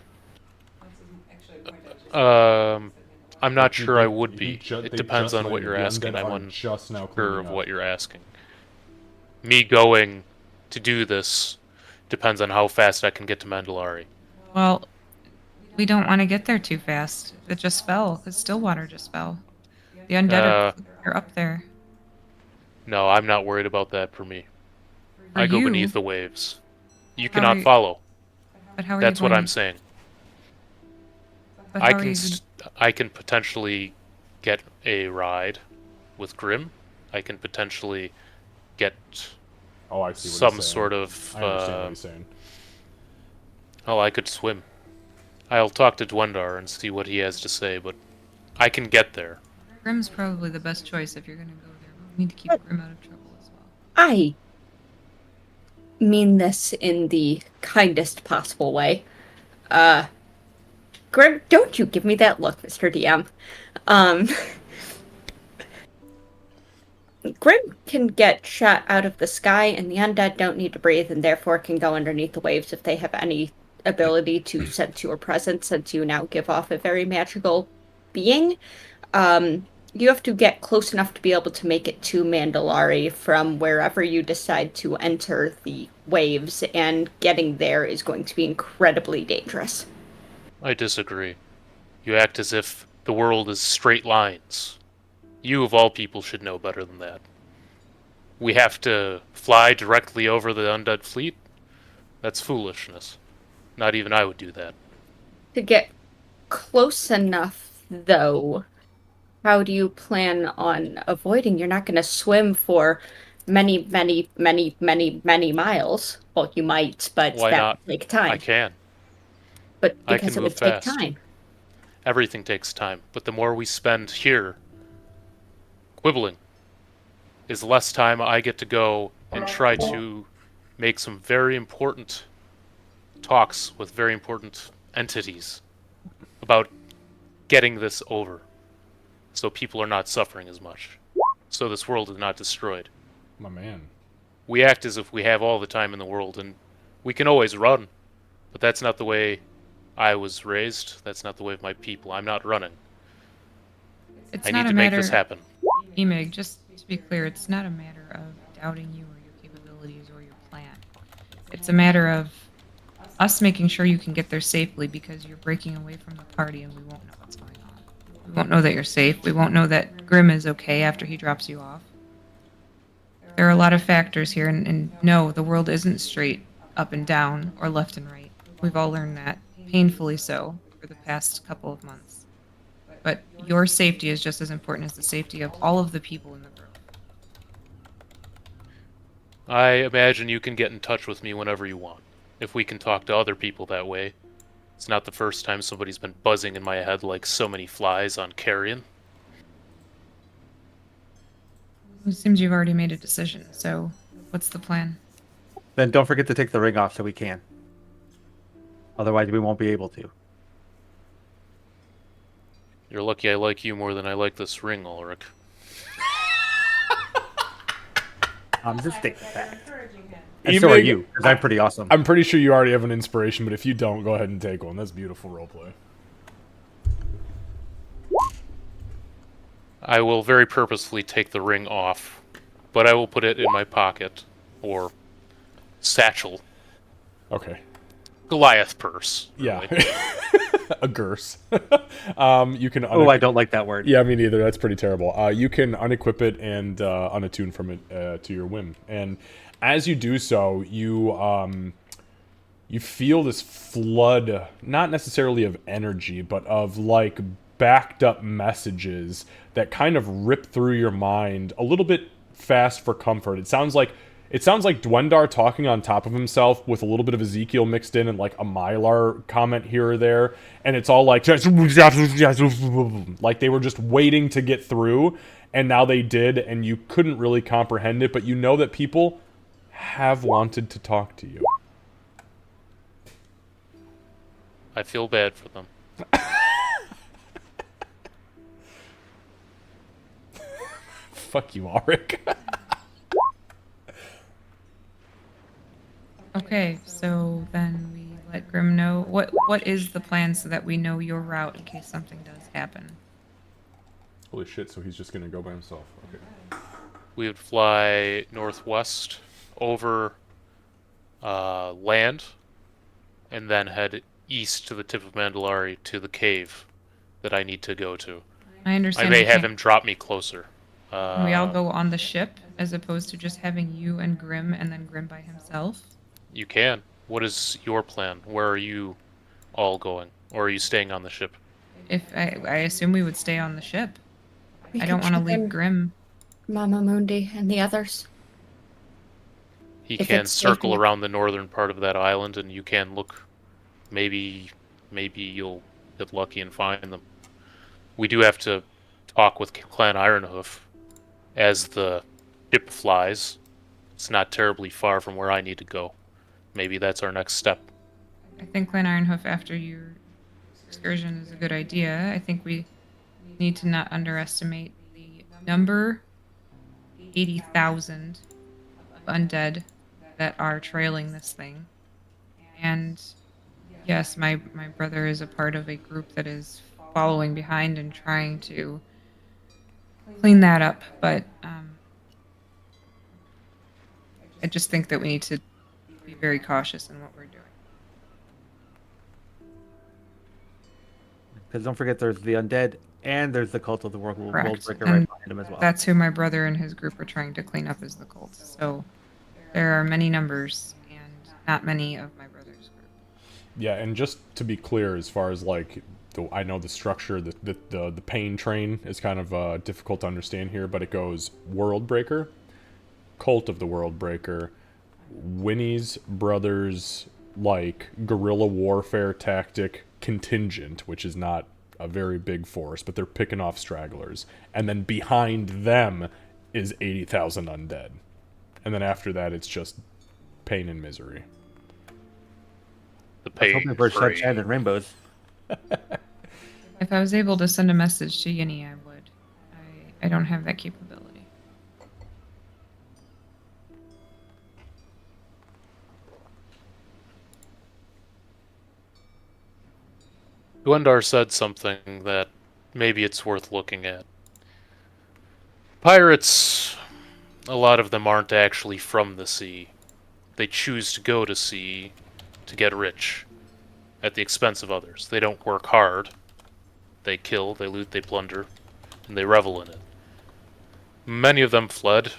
I'm not He- sure I he- would he be. ju- It they depends just on what landed. you're The asking. undead I'm are just now unsure cleaning of up. what you're asking. Me going to do this depends on how fast I can get to Mandalari. Well, we don't want to get there too fast. It just fell. The Stillwater just fell. The undead are up there. No, I'm not worried about that for me. For I go you, beneath the waves. You How are cannot you- follow. But how are That's you what going? I'm saying. But I how are can you I can potentially get a ride with Grim. I can potentially get Oh, I see what some he's saying. sort of. I understand what he's saying. Oh, I could swim. I'll talk to Dwendar and see what he has to say, but I can get there. Grim's probably the best choice if you're gonna go there. We need to keep Grim out of trouble as well. I mean this in the kindest possible way. Grim, don't you give me that look, Mr. DM. Grim can get shot out of the sky, and the undead don't need to breathe, and therefore can go underneath the waves if they have any ability to sense your presence, since you now give off a very magical being. you have to get close enough to be able to make it to Mandalari from wherever you decide to enter the waves, and getting there is going to be incredibly dangerous. I disagree. You act as if the world is straight lines. You, of all people, should know better than that. We have to fly directly over the undead fleet? That's foolishness. Not even I would do that. To get close enough, though, how do you plan on avoiding? You're not going to swim for many, many, many, many, many miles. Well, you might, but Why that not? would take I time. can. But I because can it move would take fast. time. Everything takes time, but the more we spend here quibbling is less time I get to go and try to make some very important talks with very important entities about getting this over so people are not suffering as much, so this world is not destroyed. My man. We act as if we have all the time in the world, and we can always run, but that's not the way I was raised. That's not the way of my people. I'm not running. It's I not need a to make this matter, happen. Emig, just to be clear, it's not a matter of doubting you or your capabilities or your plan. It's a matter of us making sure you can get there safely because you're breaking away from the party and we won't know what's going on. We won't know that you're safe. We won't know that Grim is okay after he drops you off. There are a lot of factors here, and no, the world isn't straight up and down or left and right. We've all learned that, painfully so, for the past couple of months. But your safety is just as important as the safety of all of the people in the group. I imagine you can get in touch with me whenever you want. If we can talk to other people that way. It's not the first time somebody's been buzzing in my head like so many flies on carrion. It seems you've already made a decision, so what's the plan? Then don't forget to take the ring off so we can. Otherwise, we won't be able to. You're lucky I like you more than I like this ring, Ulrich. I'm just stating fact. And so are you, because I'm pretty awesome. I'm pretty sure you already have an inspiration, but if you don't, go ahead and take one. That's beautiful roleplay. I will very purposefully take the ring off, but I will put it in my pocket, or satchel. Okay. Goliath purse. Yeah. Really. A gurse. You can. Oh, I don't like that word. Yeah, me neither. That's pretty terrible. You can unequip it and unattune from it to your whim, and as you do so, you feel this flood, not necessarily of energy, but of like backed up messages that kind of rip through your mind a little bit fast for comfort. It sounds like Dwendar talking on top of himself with a little bit of Ezekiel mixed in and like a Mylar comment here or there, and it's all like they were just waiting to get through, and now they did, and you couldn't really comprehend it, but you know that people have wanted to talk to you. I feel bad for them. Fuck you, Ulrich. Okay, so then we let Grim know. What is the plan so that we know your route in case something does happen? Holy shit, so he's just gonna go by himself. Okay. We would fly northwest over land, and then head east to the tip of Mandalari to the cave that I need to go to. I I understand. may we have can't- him drop me closer. Can we all go on the ship as opposed to just having you and Grim and then Grim by himself? You can. What is your plan? Where are you all going? Or are you staying on the ship? If I assume we would stay on the ship. We I don't could want to check leave in Grim. Mama Mundi and the others. He If can it's circle taking- around the northern part of that island, and you can look. Maybe you'll get lucky and find them. We do have to talk with Clan Ironhoof as the ship flies. It's not terribly far from where I need to go. Maybe that's our next step. I think Clan Ironhoof after your excursion is a good idea. I think we need to not underestimate the number 80,000 undead that are trailing this thing. And yes, my brother is a part of a group that is following behind and trying to clean that up, but I just think that we need to be very cautious in what we're doing. Because don't forget, there's the undead and there's the cult of the world Correct. breaker And right behind him as well. that's who my brother and his group are trying to clean up, is the cult. So there are many numbers and not many of my brother's group. Yeah, and just to be clear, as far as like, I know the structure, the pain train is kind of difficult to understand here, but it goes World Breaker, Cult of the World Breaker, Winnie's brother's like guerrilla warfare tactic contingent, which is not a very big force, but they're picking off stragglers, and then behind them is 80,000 undead, and then after that it's just pain and misery. The I was pain hoping for free. sunshine and rainbows. If I was able to send a message to Yinny, I would. I don't have that capability. Dwendar said something that maybe it's worth looking at. Pirates, a lot of them aren't actually from the sea. They choose to go to sea to get rich at the expense of others. They don't work hard. They kill, they loot, they plunder, and they revel in it. Many of them fled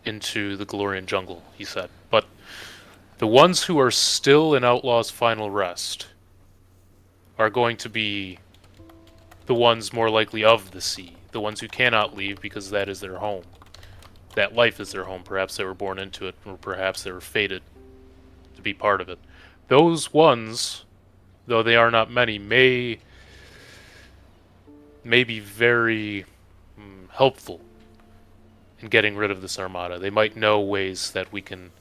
into the Galorian jungle, he said. But the ones who are still in Outlaw's final rest are going to be the ones more likely of the sea, the ones who cannot leave because that is their home. That life is their home. Perhaps they were born into it, or perhaps they were fated to be part of it. Those ones, though they are not many, may be very helpful in getting rid of this armada. They might know ways that we can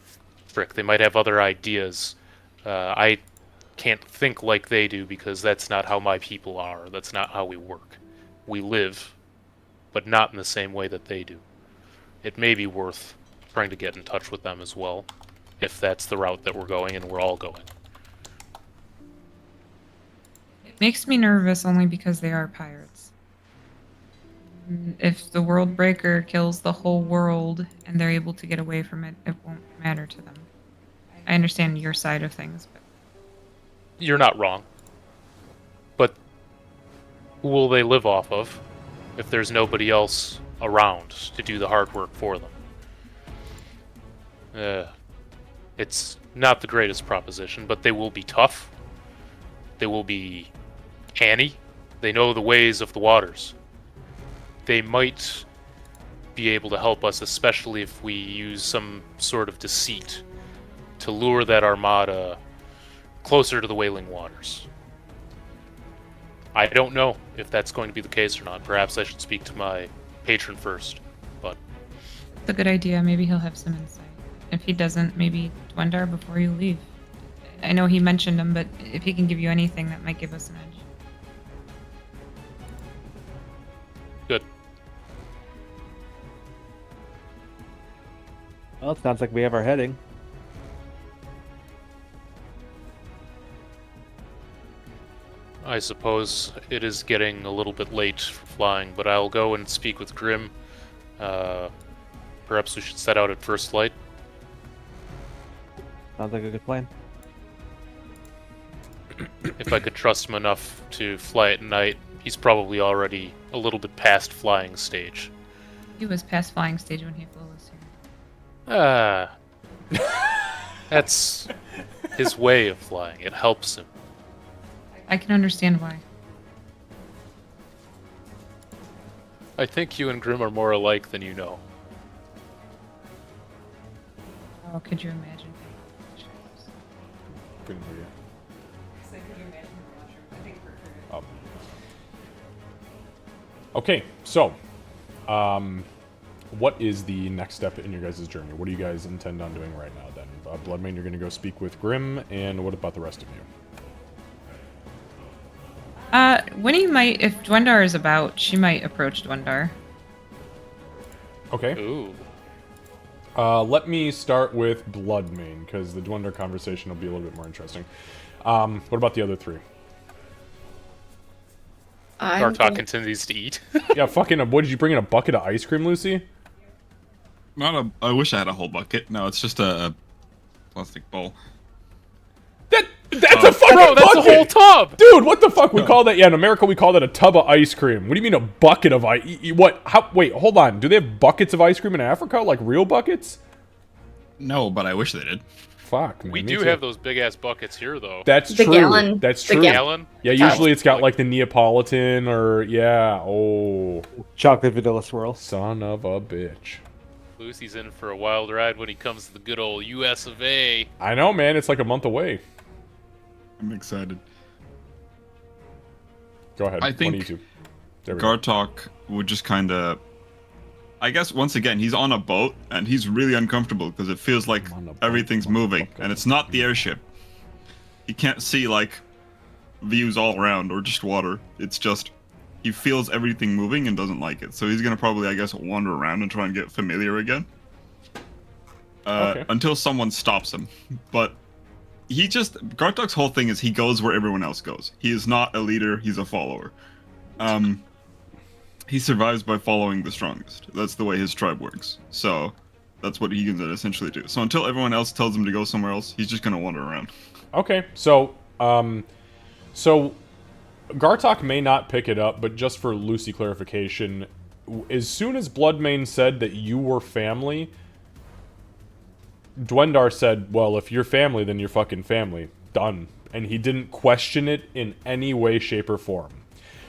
trick. They might have other ideas. I can't think like they do because that's not how my people are. That's not how we work. We live, but not in the same way that they do. It may be worth trying to get in touch with them as well, if that's the route that we're going and we're all going. It makes me nervous only because they are pirates. If the World Breaker kills the whole world and they're able to get away from it, it won't matter to them. I understand your side of things, but You're not wrong. But who will they live off of if there's nobody else around to do the hard work for them? It's not the greatest proposition, but they will be tough. They will be canny. They know the ways of the waters. They might be able to help us, especially if we use some sort of deceit to lure that armada closer to the Wailing Waters. I don't know if that's going to be the case or not. Perhaps I should speak to my patron first, but it's a good idea. Maybe he'll have some insight. If he doesn't, maybe Dwendar before you leave. I know he mentioned him, but if he can give you anything, that might give us an edge. good. Well, it sounds like we have our heading. I suppose it is getting a little bit late for flying, but I'll go and speak with Grim. Perhaps we should set out at first light. Sounds like a good plan. If I could trust him enough to fly at night, he's probably already a little bit past flying stage. He was past flying stage when he flew us here. That's his way of flying. It helps him. I can understand why. I think you and Grim are more alike than you know. Oh, could you imagine? Couldn't hear you. Oh. Okay, so, what is the next step in your guys' journey? What do you guys intend on doing right now, then? Bloodmane, you're going to go speak with Grim, and what about the rest of you? Winnie might, if Dwendar is about, she might approach Dwendar. Okay. Ooh. Let me start with Bloodmane, because the Dwendar conversation will be a little bit more interesting. What about the other three? I'm Gartok gonna- continues to eat. Yeah, fucking. What did you bring in a bucket of ice cream, Lucy? Not a. I wish I had a whole bucket. No, it's just a plastic bowl. That's a fucking Bro, that's a bucket! whole tub! Dude, what the fuck? We call that? Yeah, in America we call that a tub of ice cream. What do you mean a bucket of ice? What? How? Wait, hold on. Do they have buckets of ice cream in Africa? Like real buckets? No, but I wish they did. Fuck, man. We me do too. have those big ass buckets here, though. That's The true. gallon- That's the true. Gallon? Yeah, usually it's got like the Neapolitan or yeah. Oh, Chocolate vanilla swirl. son of a bitch. Lucy's in for a wild ride when he comes to the good old US of A. I know, man. It's like a month away. I'm excited. Go ahead. I think What do you do? There we go. Gartok would just kind of. I guess once again he's on a boat and he's really uncomfortable because it feels like I'm on a boat, everything's moving motherfucker. and it's not the airship. He can't see like views all around or just water. It's just he feels everything moving and doesn't like it. So he's gonna probably, I guess, wander around and try and get familiar again. Okay. Until someone stops him. But Gartok's whole thing is he goes where everyone else goes. He is not a leader, he's a follower. He survives by following the strongest. That's the way his tribe works. So that's what he can essentially do. So until everyone else tells him to go somewhere else, he's just gonna wander around. Okay, so Gartok may not pick it up, but just for Lucy clarification, as soon as Bloodmane said that you were family, Dwendar said, well, if you're family, then you're fucking family. Done. And he didn't question it in any way, shape, or form.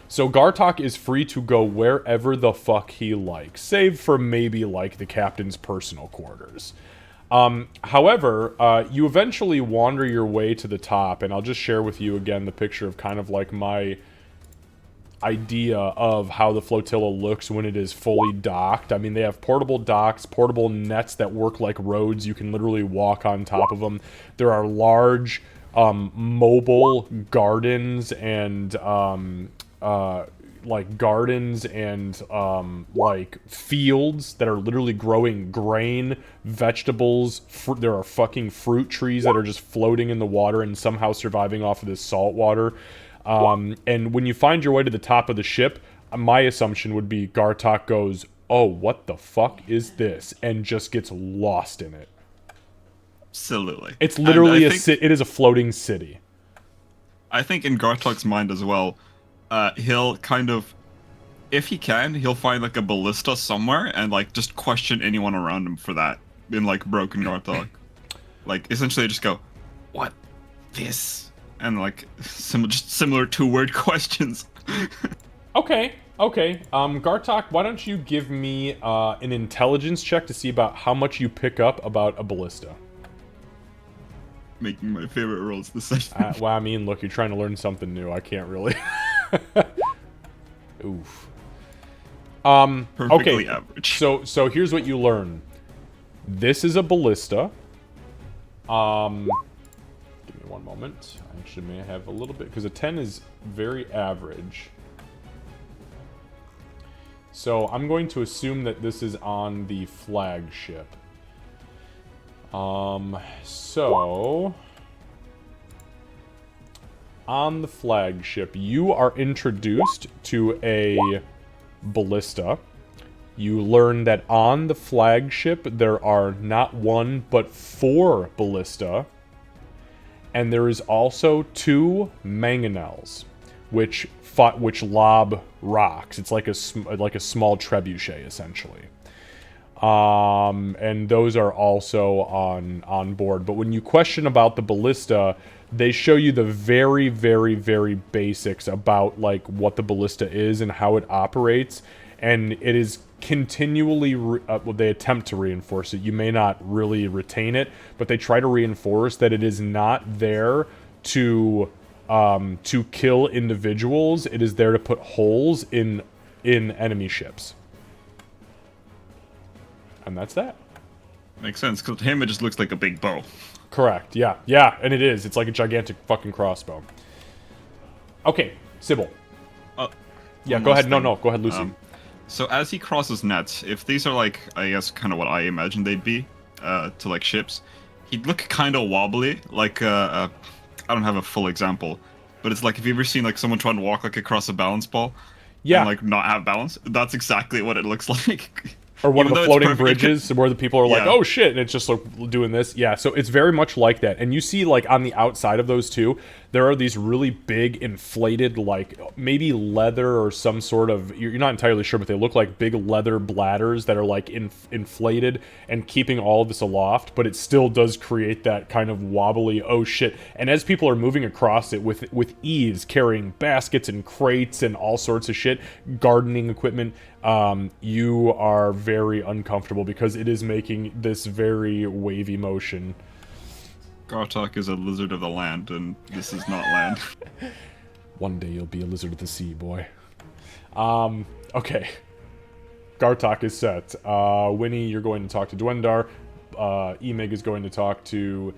So Gartok is free to go wherever the fuck he likes, save for maybe, like, the captain's personal quarters. However, you eventually wander your way to the top, and I'll just share with you again the picture of kind of like my idea of how the flotilla looks when it is fully docked. I mean, they have portable docks, portable nets that work like roads. You can literally walk on top of them. There are large mobile gardens and like fields that are literally growing grain, vegetables. There are fucking fruit trees that are just floating in the water and somehow surviving off of this salt water. And when you find your way to the top of the ship, my assumption would be Gartok goes, "Oh, what the fuck is this?" and just gets lost in it. Absolutely. It's literally And I think- it is a floating city. I think in Gartok's mind as well, he'll kind of, if he can, he'll find like a ballista somewhere and like just question anyone around him for that in like broken Gartok. Like essentially just go, "What? This?" And like just similar two-word questions. Okay. Gartok, why don't you give me an intelligence check to see about how much you pick up about a ballista? Making my favorite rolls the session. Well, I mean, look, you're trying to learn something new. I can't really. Oof. Perfectly Okay. average. So here's what you learn. This is a ballista. Give me one moment. I actually may have a little bit because a 10 is very average. So I'm going to assume that this is on the flagship. So on the flagship, you are introduced to a ballista. You learn that on the flagship there are not one but 4 ballista, and there is also 2 mangonels, which lob rocks. It's like a small trebuchet essentially. And those are also on board. But when you question about the ballista, they show you the very, very, very basics about like what the ballista is and how it operates. And it is continually, they attempt to reinforce it. You may not really retain it, but they try to reinforce that it is not there to kill individuals. It is there to put holes in enemy ships. And that's that. Makes sense, because to him it just looks like a big bow. Correct. Yeah, and it is. It's like a gigantic fucking crossbow. Okay, Sybil. Yeah, one go last ahead. thing. No, go ahead, Lucy. So as he crosses nets, if these are like, I guess, kind of what I imagine they'd be, to like ships, he'd look kind of wobbly, like I don't have a full example, but it's like, have you ever seen like someone trying to walk like across a balance ball Yeah. and like not have balance? That's exactly what it looks like. Or one Even of though the it's floating perfectly- bridges where the people are like, Yeah. oh shit, and it's just like doing this. Yeah, so it's very much like that. And you see, like, on the outside of those two, there are these really big, inflated, like, maybe leather or some sort of, you're not entirely sure, but they look like big leather bladders that are, like, inflated and keeping all of this aloft, but it still does create that kind of wobbly, oh shit. And as people are moving across it with ease, carrying baskets and crates and all sorts of shit, gardening equipment, you are very uncomfortable because it is making this very wavy motion. Gartok is a lizard of the land, and this is not land. One day you'll be a lizard of the sea, boy. Okay. Gartok is set. Winnie, you're going to talk to Dwendar. Emig is going to talk to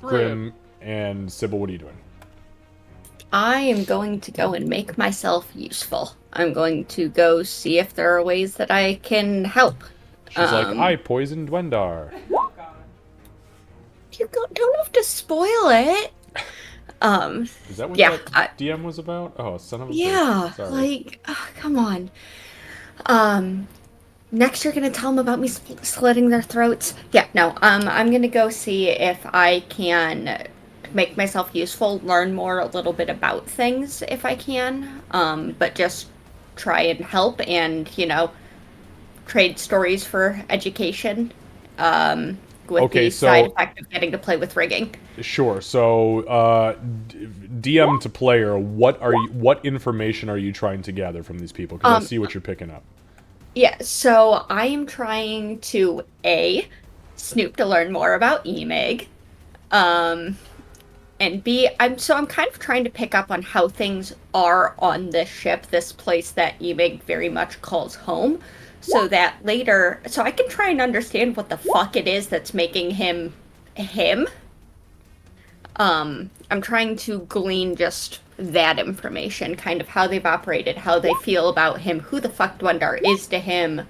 Grim. And Sybil, what are you doing? I am going to go and make myself useful. I'm going to go see if there are ways that I can help. She's like, I poisoned Dwendar. Don't have to spoil it. Is that what Yeah, that DM was about? Oh, son of a Yeah, bitch. Sorry. like, come on. Next you're gonna tell them about me slitting their throats. Yeah, no. I'm gonna go see if I can make myself useful, learn more a little bit about things if I can. But just try and help and, trade stories for education. With Okay, the so- side effect of getting to play with rigging. Sure. So, DM to player, what information are you trying to gather from these people? Because I see what you're picking up. Yeah, so I am trying to snoop to learn more about Emig, and B, I'm kind of trying to pick up on how things are on this ship, this place that Emig very much calls home, so that later, so I can try and understand what the fuck it is that's making him him. I'm trying to glean just that information, kind of how they've operated, how they feel about him, who the fuck Dwendar is to him,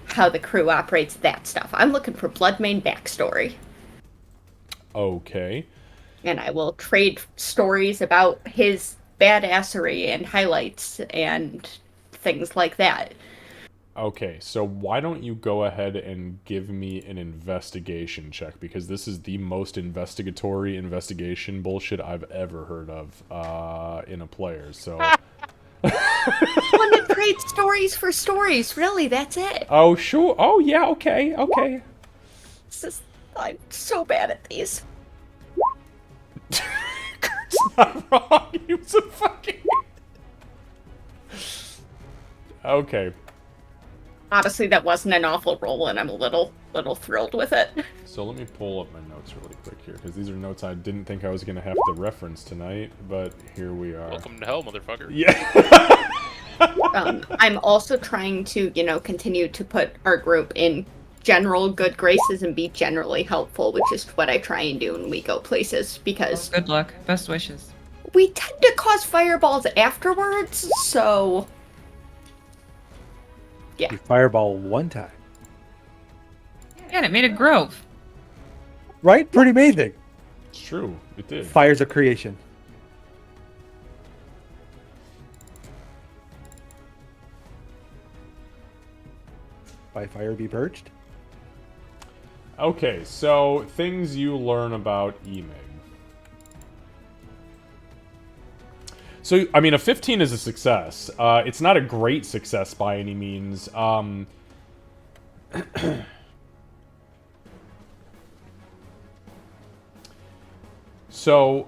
how the crew operates, that stuff. I'm looking for Bloodmane backstory. Okay. And I will trade stories about his badassery and highlights and things like that. Okay, so why don't you go ahead and give me an investigation check, because this is the most investigatory investigation bullshit I've ever heard of in a player, so... Want to trade stories for stories, really, that's it. Oh, sure. Oh, yeah, okay, okay. I'm so bad at these. Kurt's not wrong, he was a fucking... Okay. Honestly, that wasn't an awful roll, and I'm a little thrilled with it. So let me pull up my notes really quick here, because these are notes I didn't think I was going to have to reference tonight, but here we are. Welcome to hell, motherfucker. Yeah. I'm also trying to, continue to put our group in general good graces and be generally helpful, which is what I try and do when we go places, because Good luck. Best wishes. we tend to cause fireballs afterwards, so... Yeah. You fireball one time. Yeah, and it made a grove. Right? Pretty amazing. It's true, it did. Fires of creation. By fire be purged? Okay, so things you learn about Emig. So, I mean, a 15 is a success. It's not a great success by any means. So...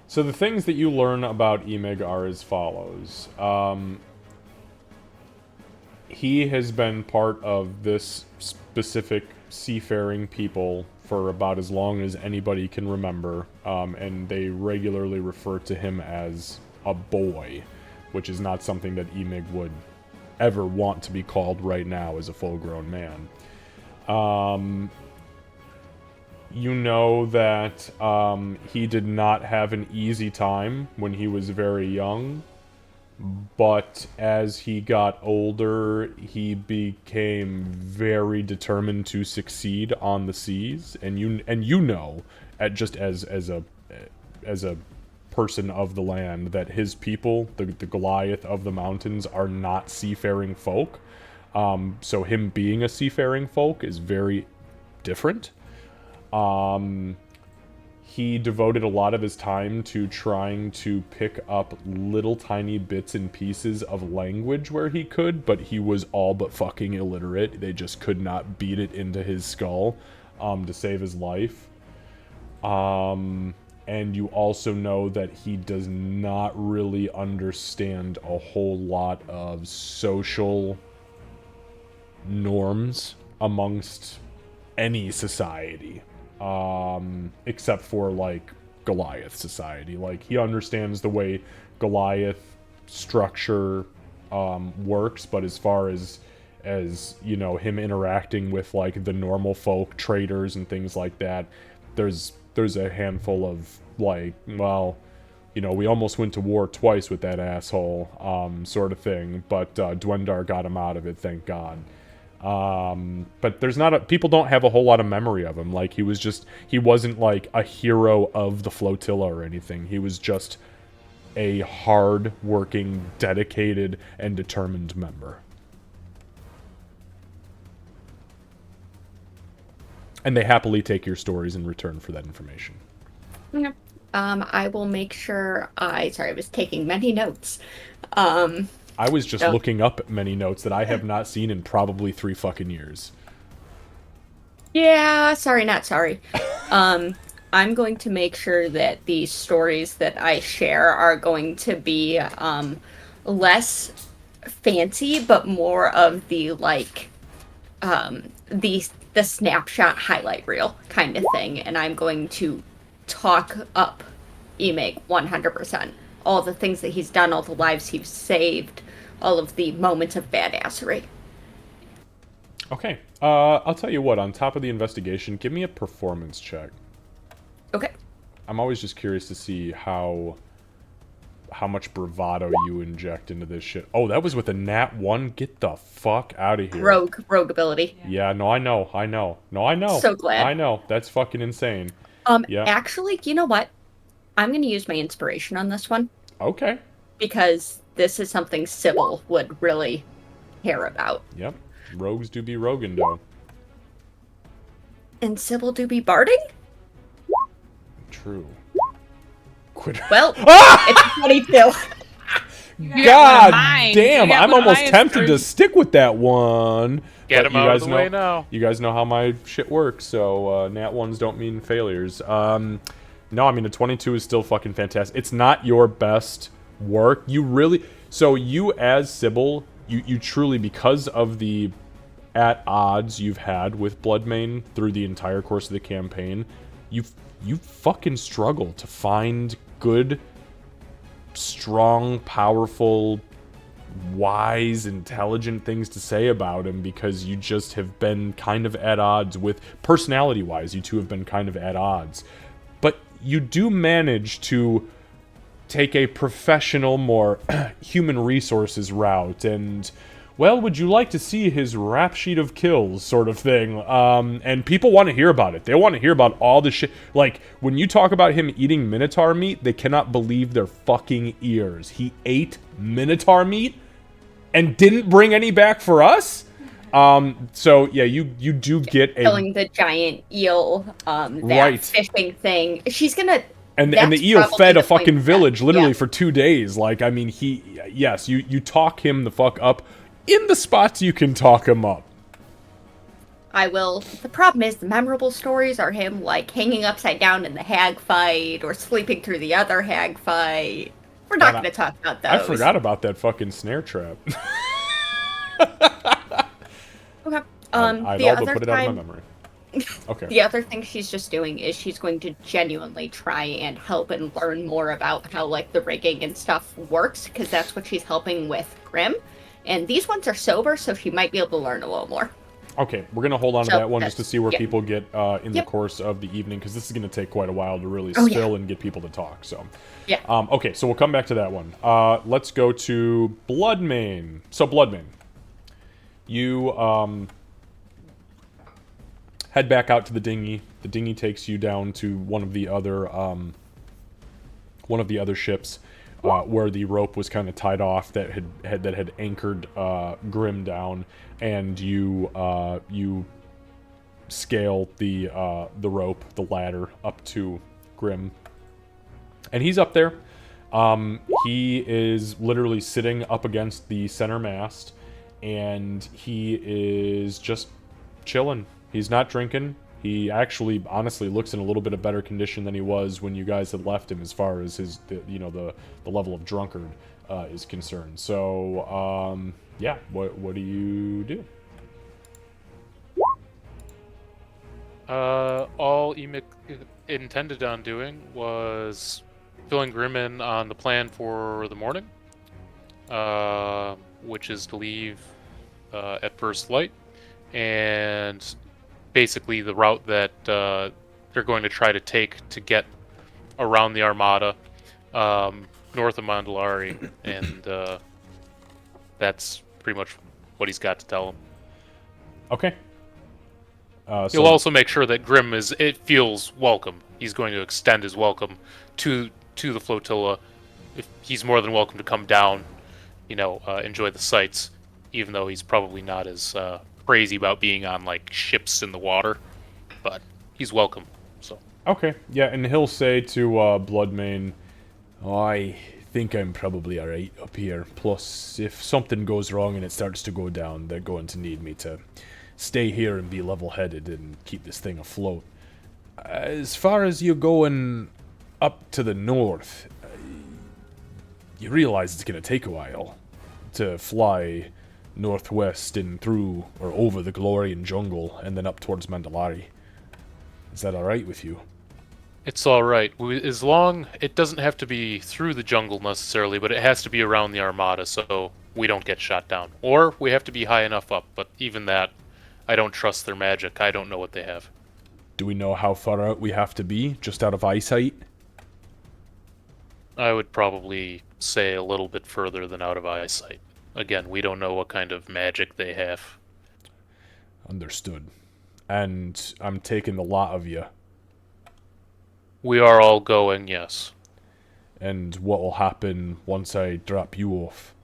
So the things that you learn about Emig are as follows. He has been part of this specific seafaring people for about as long as anybody can remember, and they regularly refer to him as a boy, which is not something that Emig would ever want to be called right now as a full-grown man. You know that he did not have an easy time when he was very young, but as he got older, he became very determined to succeed on the seas. And you know, just as a person of the land, that his people, the Goliath of the mountains, are not seafaring folk. So him being a seafaring folk is very different. He devoted a lot of his time to trying to pick up little tiny bits and pieces of language where he could, but he was all but fucking illiterate. They just could not beat it into his skull to save his life. And you also know that he does not really understand a whole lot of social norms amongst any society. Except for, like, Goliath society. Like, he understands the way Goliath structure works, but as far as you know, him interacting with, like, the normal folk, traders and things like that, there's a handful of, like, well, you know, we almost went to war twice with that asshole, sort of thing, but Dwendar got him out of it, thank God. But there's not people don't have a whole lot of memory of him. Like, he wasn't like a hero of the flotilla or anything. He was just a hard-working, dedicated, and determined member. And they happily take your stories in return for that information. Okay. I will make sure sorry, I was taking many notes. I was just looking up many notes that I have not seen in probably 3 fucking years. Yeah, sorry, not sorry. I'm going to make sure that the stories that I share are going to be less fancy, but more of the, like, the snapshot highlight reel kind of thing. And I'm going to talk up Emig 100%. All the things that he's done, all the lives he's saved, all of the moments of badassery. Okay. I'll tell you what, on top of the investigation, give me a performance check. Okay. I'm always just curious to see how much bravado you inject into this shit. Oh, that was with a nat 1? Get the fuck out of here. Rogue ability. Yeah, no, I know. No, I know. So glad. I know. That's fucking insane. Yeah. Actually, you know what? I'm going to use my inspiration on this one. Okay. Because this is something Sybil would really care about. Yep. Rogues do be roguing, though. And Sybil do be barding? True. Quit. Well, it's 22. God damn, I'm almost tempted to stick with that one. Get But him you out guys of the know, way now. You guys know how my shit works, so nat 1s don't mean failures. No, I mean, a 22 is still fucking fantastic. It's not your best work. You really... So you, as Sybil, you truly, because of the at odds you've had with Bloodmane through the entire course of the campaign, you fucking struggle to find good, strong, powerful, wise, intelligent things to say about him, because you just have been kind of at odds with... Personality-wise, you two have been kind of at odds. But you do manage to take a professional, more human resources route, and, well, would you like to see his rap sheet of kills sort of thing? And people want to hear about it. They want to hear about all the shit. Like, when you talk about him eating Minotaur meat, they cannot believe their fucking ears. He ate Minotaur meat and didn't bring any back for us? So yeah, you do get a... Killing the giant eel, that fishing thing. She's gonna... And the eel fed a fucking village literally for 2 days. Like, I mean, yes, you talk him the fuck up in the spots you can talk him up. I will. The problem is the memorable stories are him, like, hanging upside down in the hag fight or sleeping through the other hag fight. We're not going to talk about those. I forgot about that fucking snare trap. Okay. I'd the all but other put it out time, of my memory. Okay. The other thing she's just doing is she's going to genuinely try and help and learn more about how, like, the rigging and stuff works, because that's what she's helping with Grim. And these ones are sober, so she might be able to learn a little more. Okay, we're gonna hold on to So that one just to see where yeah. people get in the Yep. course of the evening, because this is gonna take quite a while to really Oh, yeah. spill and get people to talk. So, Yeah. okay, so we'll come back to that one. Let's go to Bloodmane. So Bloodmane, you head back out to the dinghy. The dinghy takes you down to one of the other ships. Where the rope was kind of tied off that had anchored Grim down, and you scale the rope, the ladder up to Grim, and he's up there. He is literally sitting up against the center mast, and he is just chilling. He's not drinking. He actually, honestly, looks in a little bit of better condition than he was when you guys had left him, as far as the level of drunkard is concerned. So, yeah, what do you do? All Emic intended on doing was filling Grim in on the plan for the morning, which is to leave at first light, and basically the route that they're going to try to take to get around the Armada north of Mandalari, and that's pretty much what he's got to tell them. Okay. He'll also make sure that Grim feels welcome. He's going to extend his welcome to the flotilla. If he's more than welcome to come down, enjoy the sights, even though he's probably not as crazy about being on like ships in the water, but he's welcome. So okay, yeah, and he'll say to Bloodmane, I think I'm probably alright up here. Plus, if something goes wrong and it starts to go down, they're going to need me to stay here and be level-headed and keep this thing afloat. As far as you going up to the north, you realize it's going to take a while to fly northwest and through or over the Glorian jungle and then up towards Mandalari. Is that alright with you? it's all right. As long it doesn't have to be through the jungle necessarily, but it has to be around the Armada so we don't get shot down. Or we have to be high enough up, but even that, I don't trust their magic. I don't know what they have. Do we know how far out we have to be, just out of eyesight? I would probably say a little bit further than out of eyesight. Again, we don't know what kind of magic they have. Understood. And I'm taking the lot of you. We are all going, yes. And what will happen once I drop you off?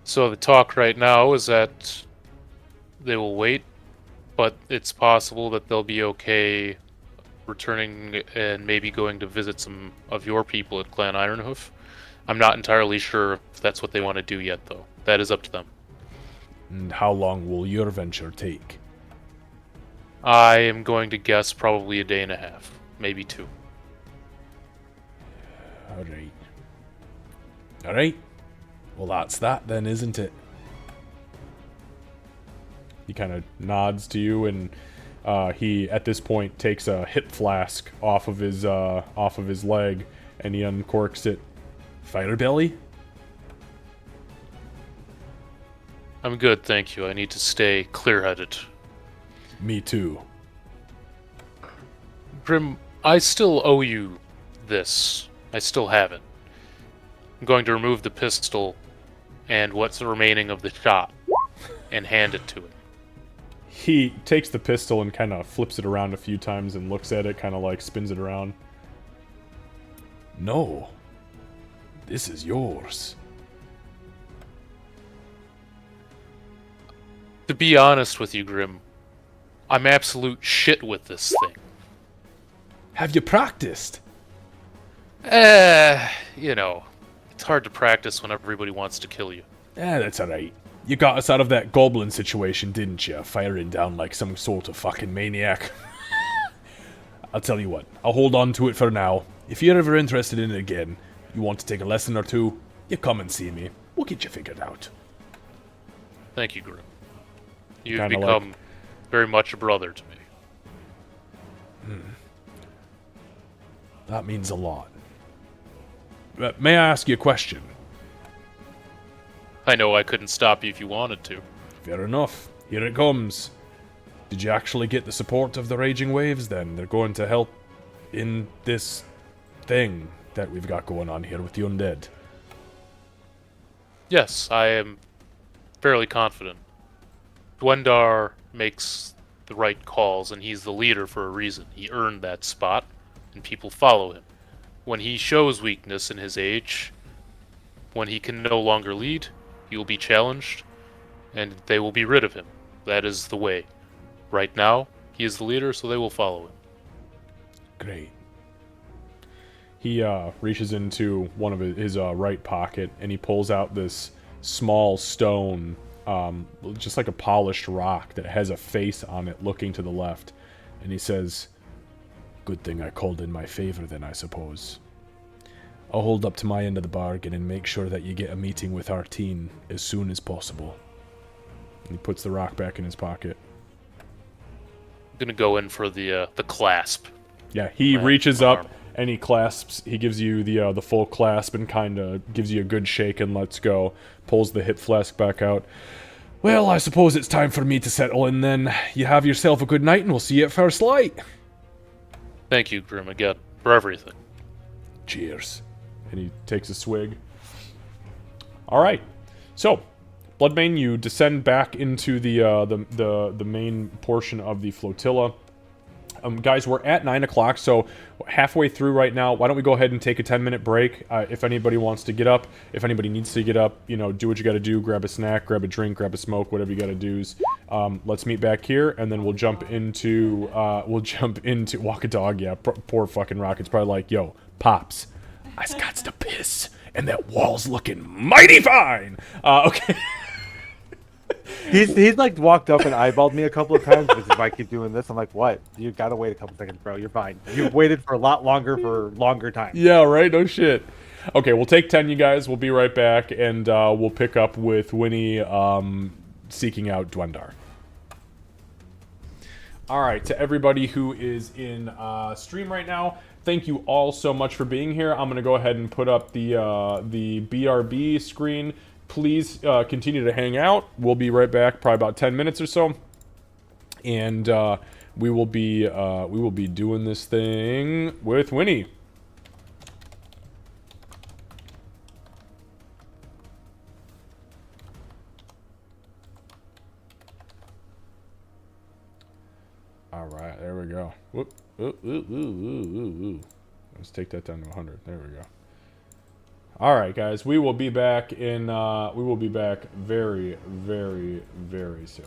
So the talk right now is that they will wait, but it's possible that they'll be okay returning and maybe going to visit some of your people at Clan Ironhoof. I'm not entirely sure if that's what they want to do yet, though. That is up to them. And how long will your venture take? I am going to guess probably a day and a half, maybe 2. Alright. Alright. Well, that's that then, isn't it? He kind of nods to you, and he, at this point, takes a hip flask off of his leg, and he uncorks it. Firebelly? I'm good, thank you. I need to stay clear-headed. Me too. Grim, I still owe you this. I still have it. I'm going to remove the pistol and what's remaining of the shot and hand it to him. He takes the pistol and kind of flips it around a few times and looks at it, kind of like spins it around. No. This is yours. To be honest with you, Grim, I'm absolute shit with this thing. Have you practiced? It's hard to practice when everybody wants to kill you. That's alright. You got us out of that goblin situation, didn't you? Firing down like some sort of fucking maniac. I'll tell you what, I'll hold on to it for now. If you're ever interested in it again, you want to take a lesson or two, you come and see me. We'll get you figured out. Thank you, Grim. You've Kinda become very much a brother to me. That means a lot. May I ask you a question? I know I couldn't stop you if you wanted to. Fair enough. Here it comes. Did you actually get the support of the raging waves then? They're going to help in this thing that we've got going on here with the undead. Yes, I am fairly confident. Dwendar makes the right calls, and he's the leader for a reason. He earned that spot, and people follow him. When he shows weakness in his age, when he can no longer lead, he will be challenged, and they will be rid of him. That is the way. Right now, he is the leader, so they will follow him. Great. He reaches into one of his right pocket, and he pulls out this small stone, just like a polished rock that has a face on it looking to the left. And he says, "Good thing I called in my favor then, I suppose. I'll hold up to my end of the bargain and make sure that you get a meeting with our team as soon as possible." And he puts the rock back in his pocket. I'm gonna go in for the clasp. Yeah, he My reaches arm. up and he clasps. He gives you the full clasp and kind of gives you a good shake and lets go. Pulls the hip flask back out. "Well, I suppose it's time for me to settle in then. You have yourself a good night, and we'll see you at first light." Thank you, Grim, again, for everything. Cheers. And he takes a swig. All right. So, Bloodbane, you descend back into the main portion of the flotilla. Guys, we're at 9 o'clock, so halfway through right now. Why don't we go ahead and take a 10-minute break? If anybody wants to get up, if anybody needs to get up, you know, do what you got to do. Grab a snack, grab a drink, grab a smoke, whatever you got to do. Let's meet back here, and then we'll jump into walk a dog. Yeah, poor fucking Rocket's probably like, "Yo, Pops, I got to piss, and that wall's looking mighty fine." Okay. He's like walked up and eyeballed me a couple of times because if I keep doing this, I'm like, "What? You gotta wait a couple seconds, bro. You're fine. You've waited for a lot longer for longer time." Yeah, right? No shit. Okay, we'll take 10, you guys. We'll be right back, and we'll pick up with Winnie seeking out Dwendar. All right, to everybody who is in stream right now, thank you all so much for being here. I'm going to go ahead and put up the BRB screen. Please continue to hang out. We'll be right back, probably about 10 minutes or so, and we will be doing this thing with Winnie. All right, there we go. Whoop, ooh. Let's take that down to 100. There we go. All right, guys, we will be back very, very, very soon.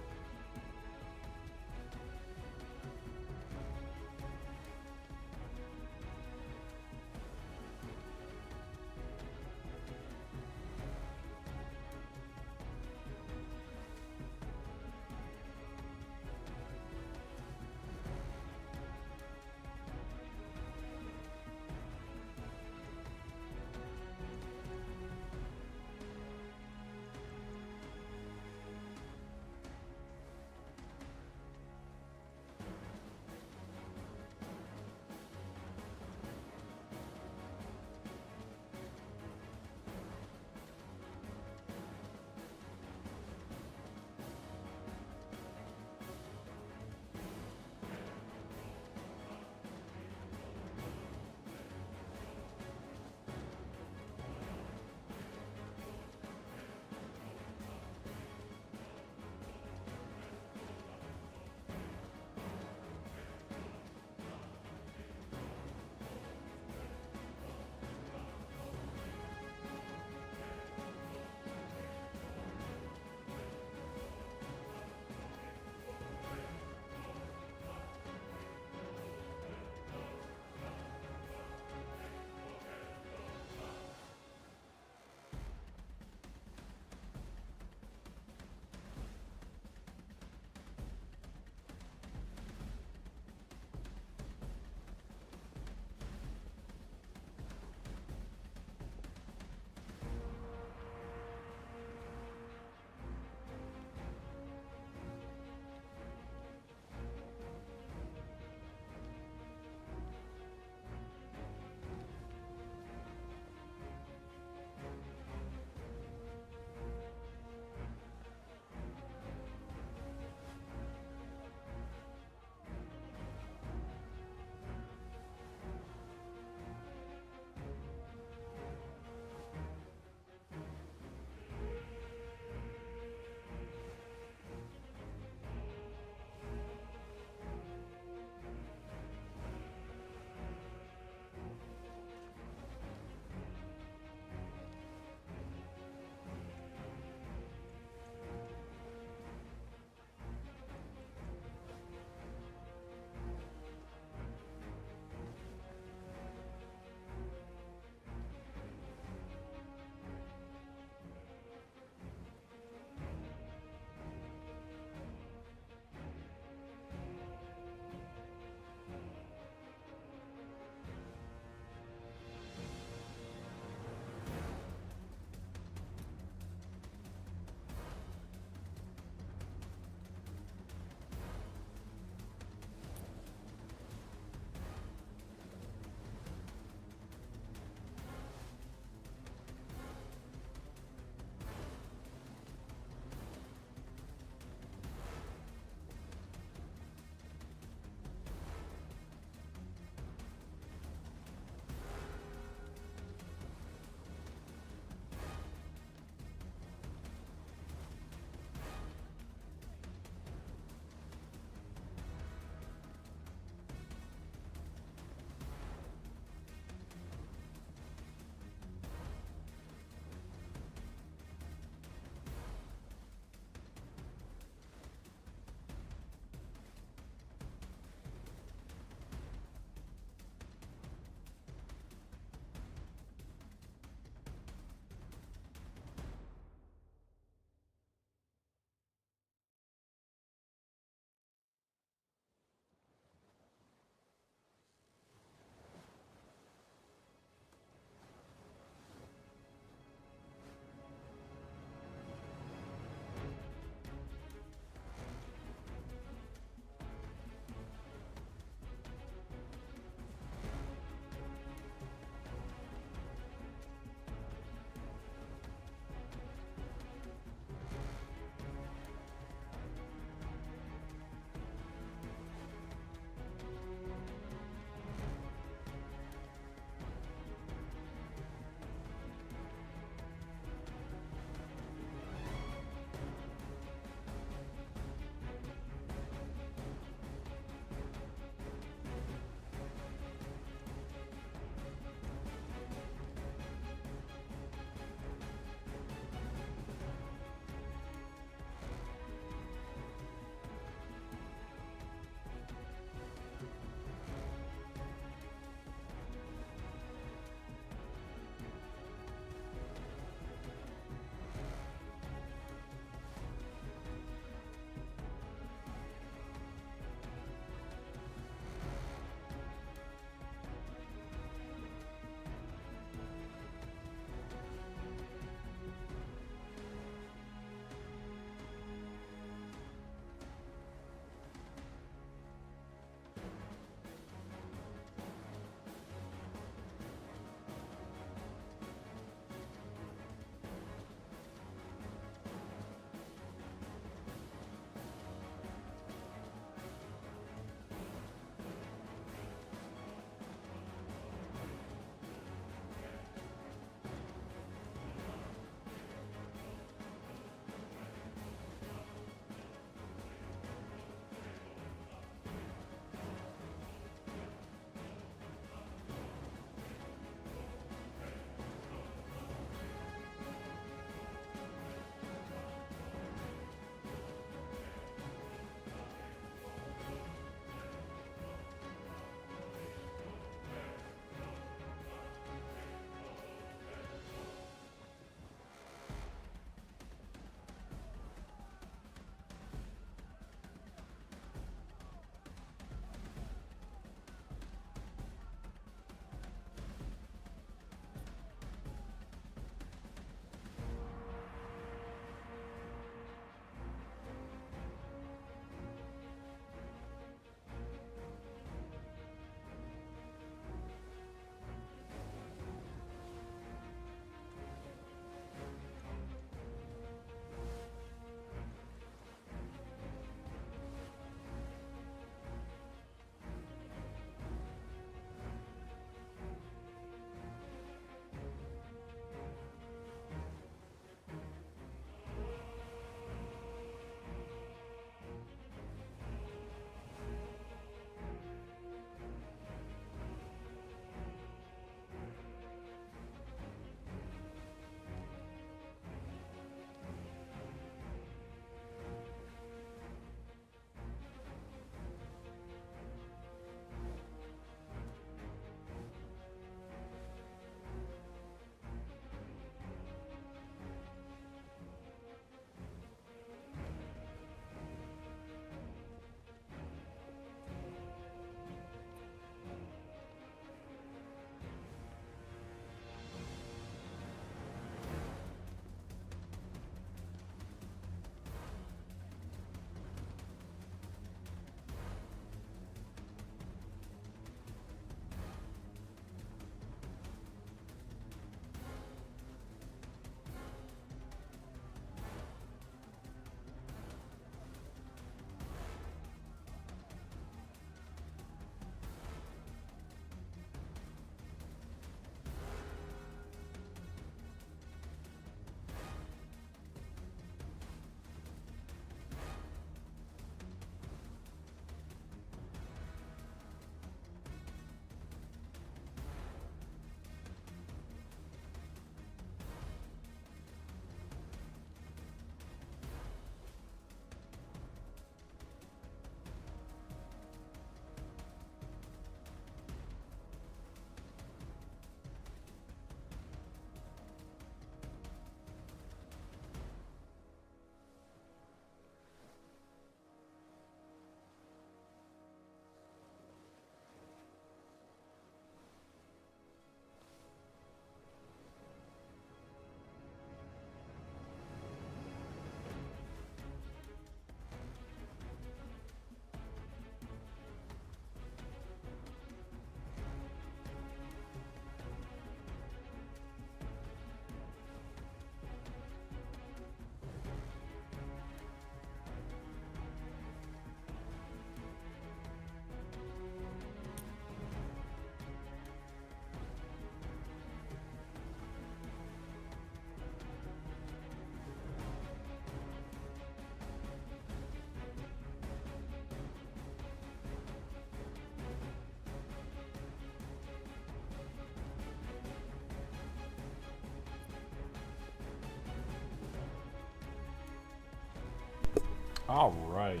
All right,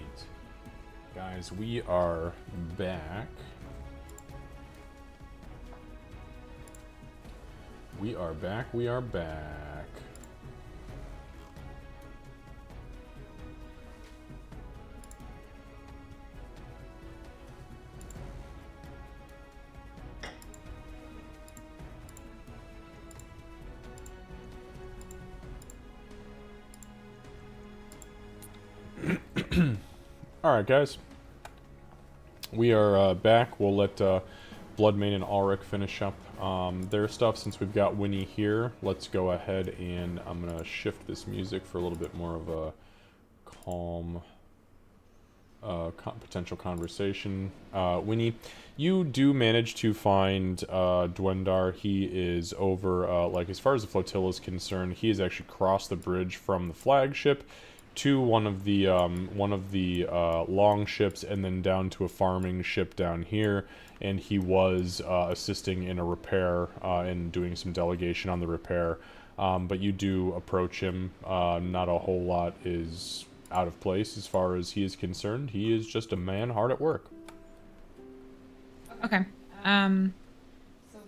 guys, we are back. We are back. We are back. All right, guys. We are back. We'll let Bloodmane and Ulrich finish up their stuff. Since we've got Winnie here, let's go ahead and I'm going to shift this music for a little bit more of a calm potential conversation. Winnie, you do manage to find Dwendar. He is over, like, as far as the flotilla is concerned, he has actually crossed the bridge from the flagship to one of the long ships, and then down to a farming ship down here. And he was assisting in a repair and doing some delegation on the repair. But you do approach him. Not a whole lot is out of place as far as he is concerned. He is just a man hard at work. Okay. So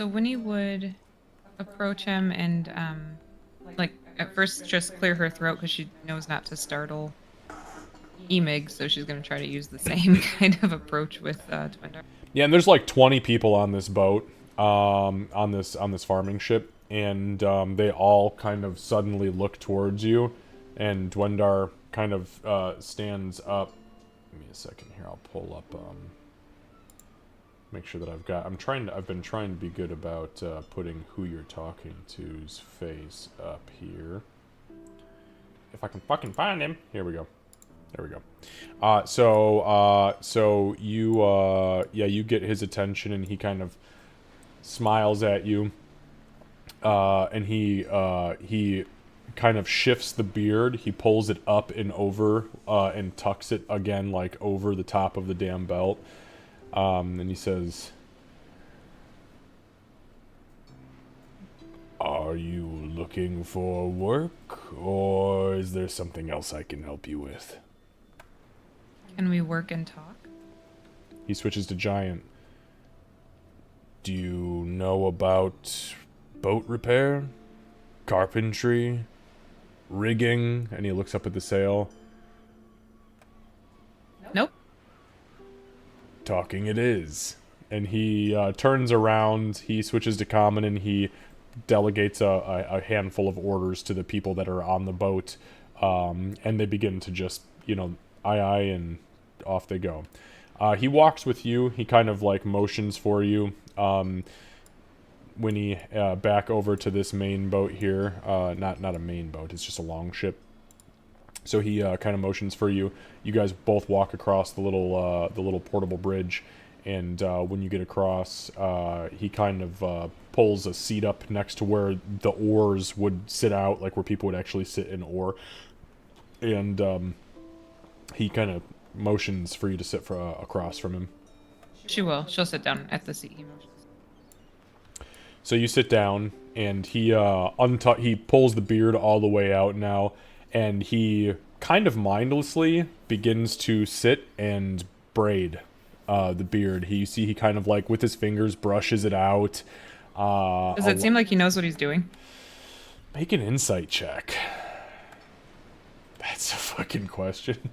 Winnie would approach him and, like, at first just clear her throat because she knows not to startle Emig, so she's going to try to use the same kind of approach with Dwendar. Yeah, and there's like 20 people on this boat, on this farming ship, and they all kind of suddenly look towards you, and Dwendar kind of stands up. Give me a second here. I'll pull up. Make sure that I've been trying to be good about putting who you're talking to's face up here. If I can fucking find him. Here we go. There we go. So you you get his attention, and he kind of smiles at you. And he kind of shifts the beard. He pulls it up and over, and tucks it again, like over the top of the damn belt. And he says, "Are you looking for work, or is there something else I can help you with?" Can we work and talk? He switches to Giant. "Do you know about boat repair, carpentry, rigging?" And he looks up at the sail. Nope. "Talking it is." And he turns around, he switches to common, and he delegates a handful of orders to the people that are on the boat. And they begin to just, aye aye, and off they go. He walks with you. He kind of like motions for you. When he back over to this main boat here, not a main boat, it's just a long ship. So he kind of motions for you. You guys both walk across the little portable bridge, and when you get across, he kind of pulls a seat up next to where the oars would sit out, like where people would actually sit in oar, and he kind of motions for you to sit across from him. She will. She'll sit down at the seat he motions. So you sit down, and he he pulls the beard all the way out now, and he kind of mindlessly begins to sit and braid the beard. He kind of like with his fingers brushes it out. Does it seem like he knows what he's doing? Make an insight check. That's a fucking question.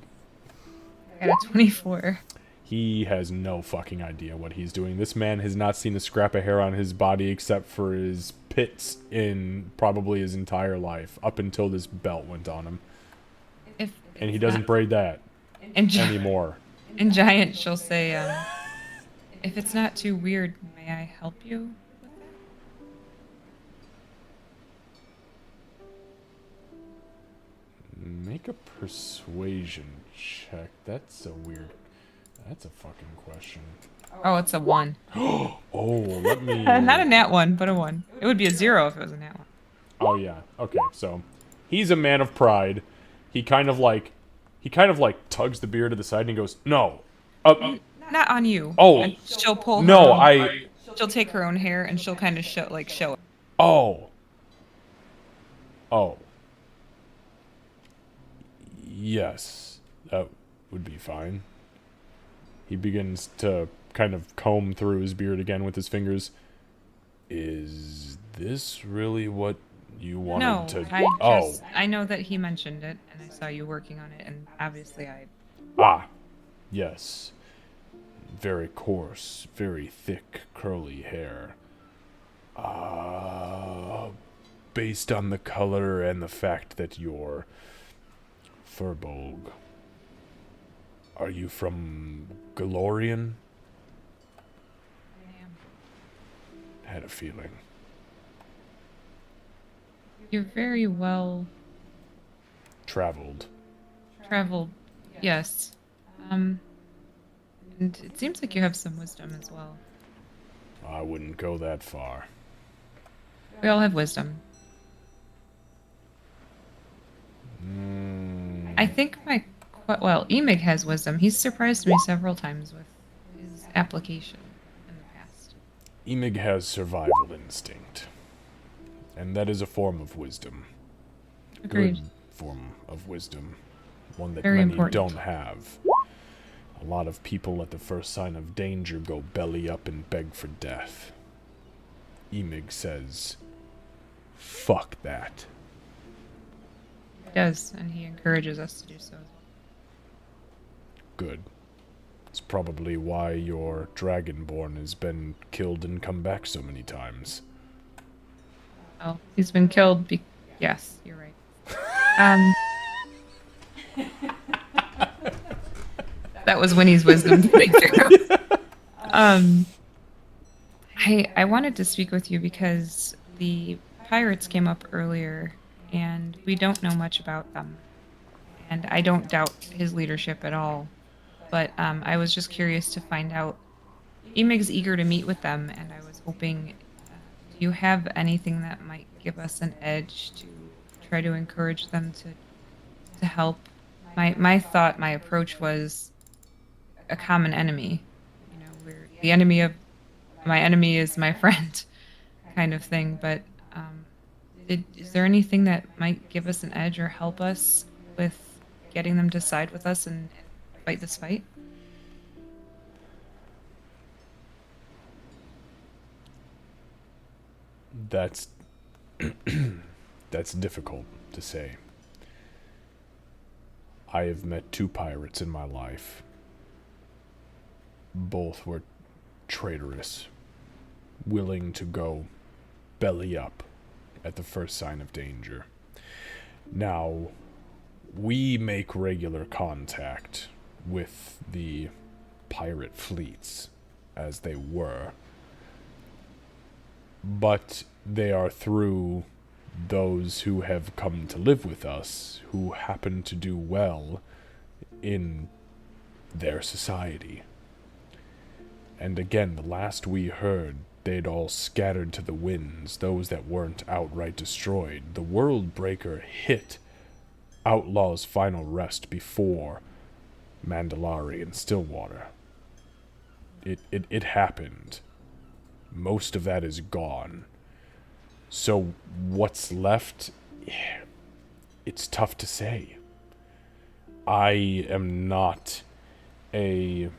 I got a 24. He has no fucking idea what he's doing. This man has not seen a scrap of hair on his body except for his pits in probably his entire life, up until this belt went on him. And he doesn't braid that anymore. In Giant, she'll say, if it's not too weird, may I help you with that? Make a persuasion check. That's a fucking question. Oh, it's a 1. Oh, let me... Not a nat 1, but a 1. It would be a 0 if it was a nat 1. Oh, yeah. Okay, so he's a man of pride. He kind of like tugs the beard to the side and he goes, "No. Not on you." Oh. And she'll pull No, she'll take her own hair and she'll kind of show it. Oh. Yes. would be fine. He begins to kind of comb through his beard again with his fingers. Is this really what you wanted No, to... I know that he mentioned it, and I saw you working on it, and obviously I. Ah, yes. Very coarse, very thick, curly hair. Based on the color and the fact that you're Furbolg, are you from Galorian? I am. Had a feeling. You're very well Traveled. traveled, yes. And it seems like you have some wisdom as well. I wouldn't go that far. We all have wisdom. I think Emig has wisdom. He's surprised me several times with his application in the past. Emig has survival instinct. And that is a form of wisdom. Agreed. Good form of wisdom. One that Very many important. don't have. A lot of people at the first sign of danger go belly up and beg for death. Emig says, fuck that. He does, and he encourages us to do so as well. Good. It's probably why your Dragonborn has been killed and come back so many times. Oh, he's been killed. Yes, you're right. Um, that was Winnie's wisdom. To make sure. I wanted to speak with you because the pirates came up earlier, and we don't know much about them. And I don't doubt his leadership at all. But I was just curious to find out. Emig's eager to meet with them, and I was hoping. Do you have anything that might give us an edge to try to encourage them to help? My approach was a common enemy. You know, we're the enemy of my enemy is my friend, kind of thing. But is there anything that might give us an edge or help us with getting them to side with us and fight this fight? That's that's difficult to say. I have met 2 pirates in my life. Both were traitorous, willing to go belly up at the first sign of danger. Now, we make regular contact with the pirate fleets, as they were, but they are through those who have come to live with us, who happen to do well in their society. And again, the last we heard, they'd all scattered to the winds, those that weren't outright destroyed. The World Breaker hit Outlaw's final rest before Mandalari and Stillwater. It happened. Most of that is gone. So what's left? It's tough to say. I am not a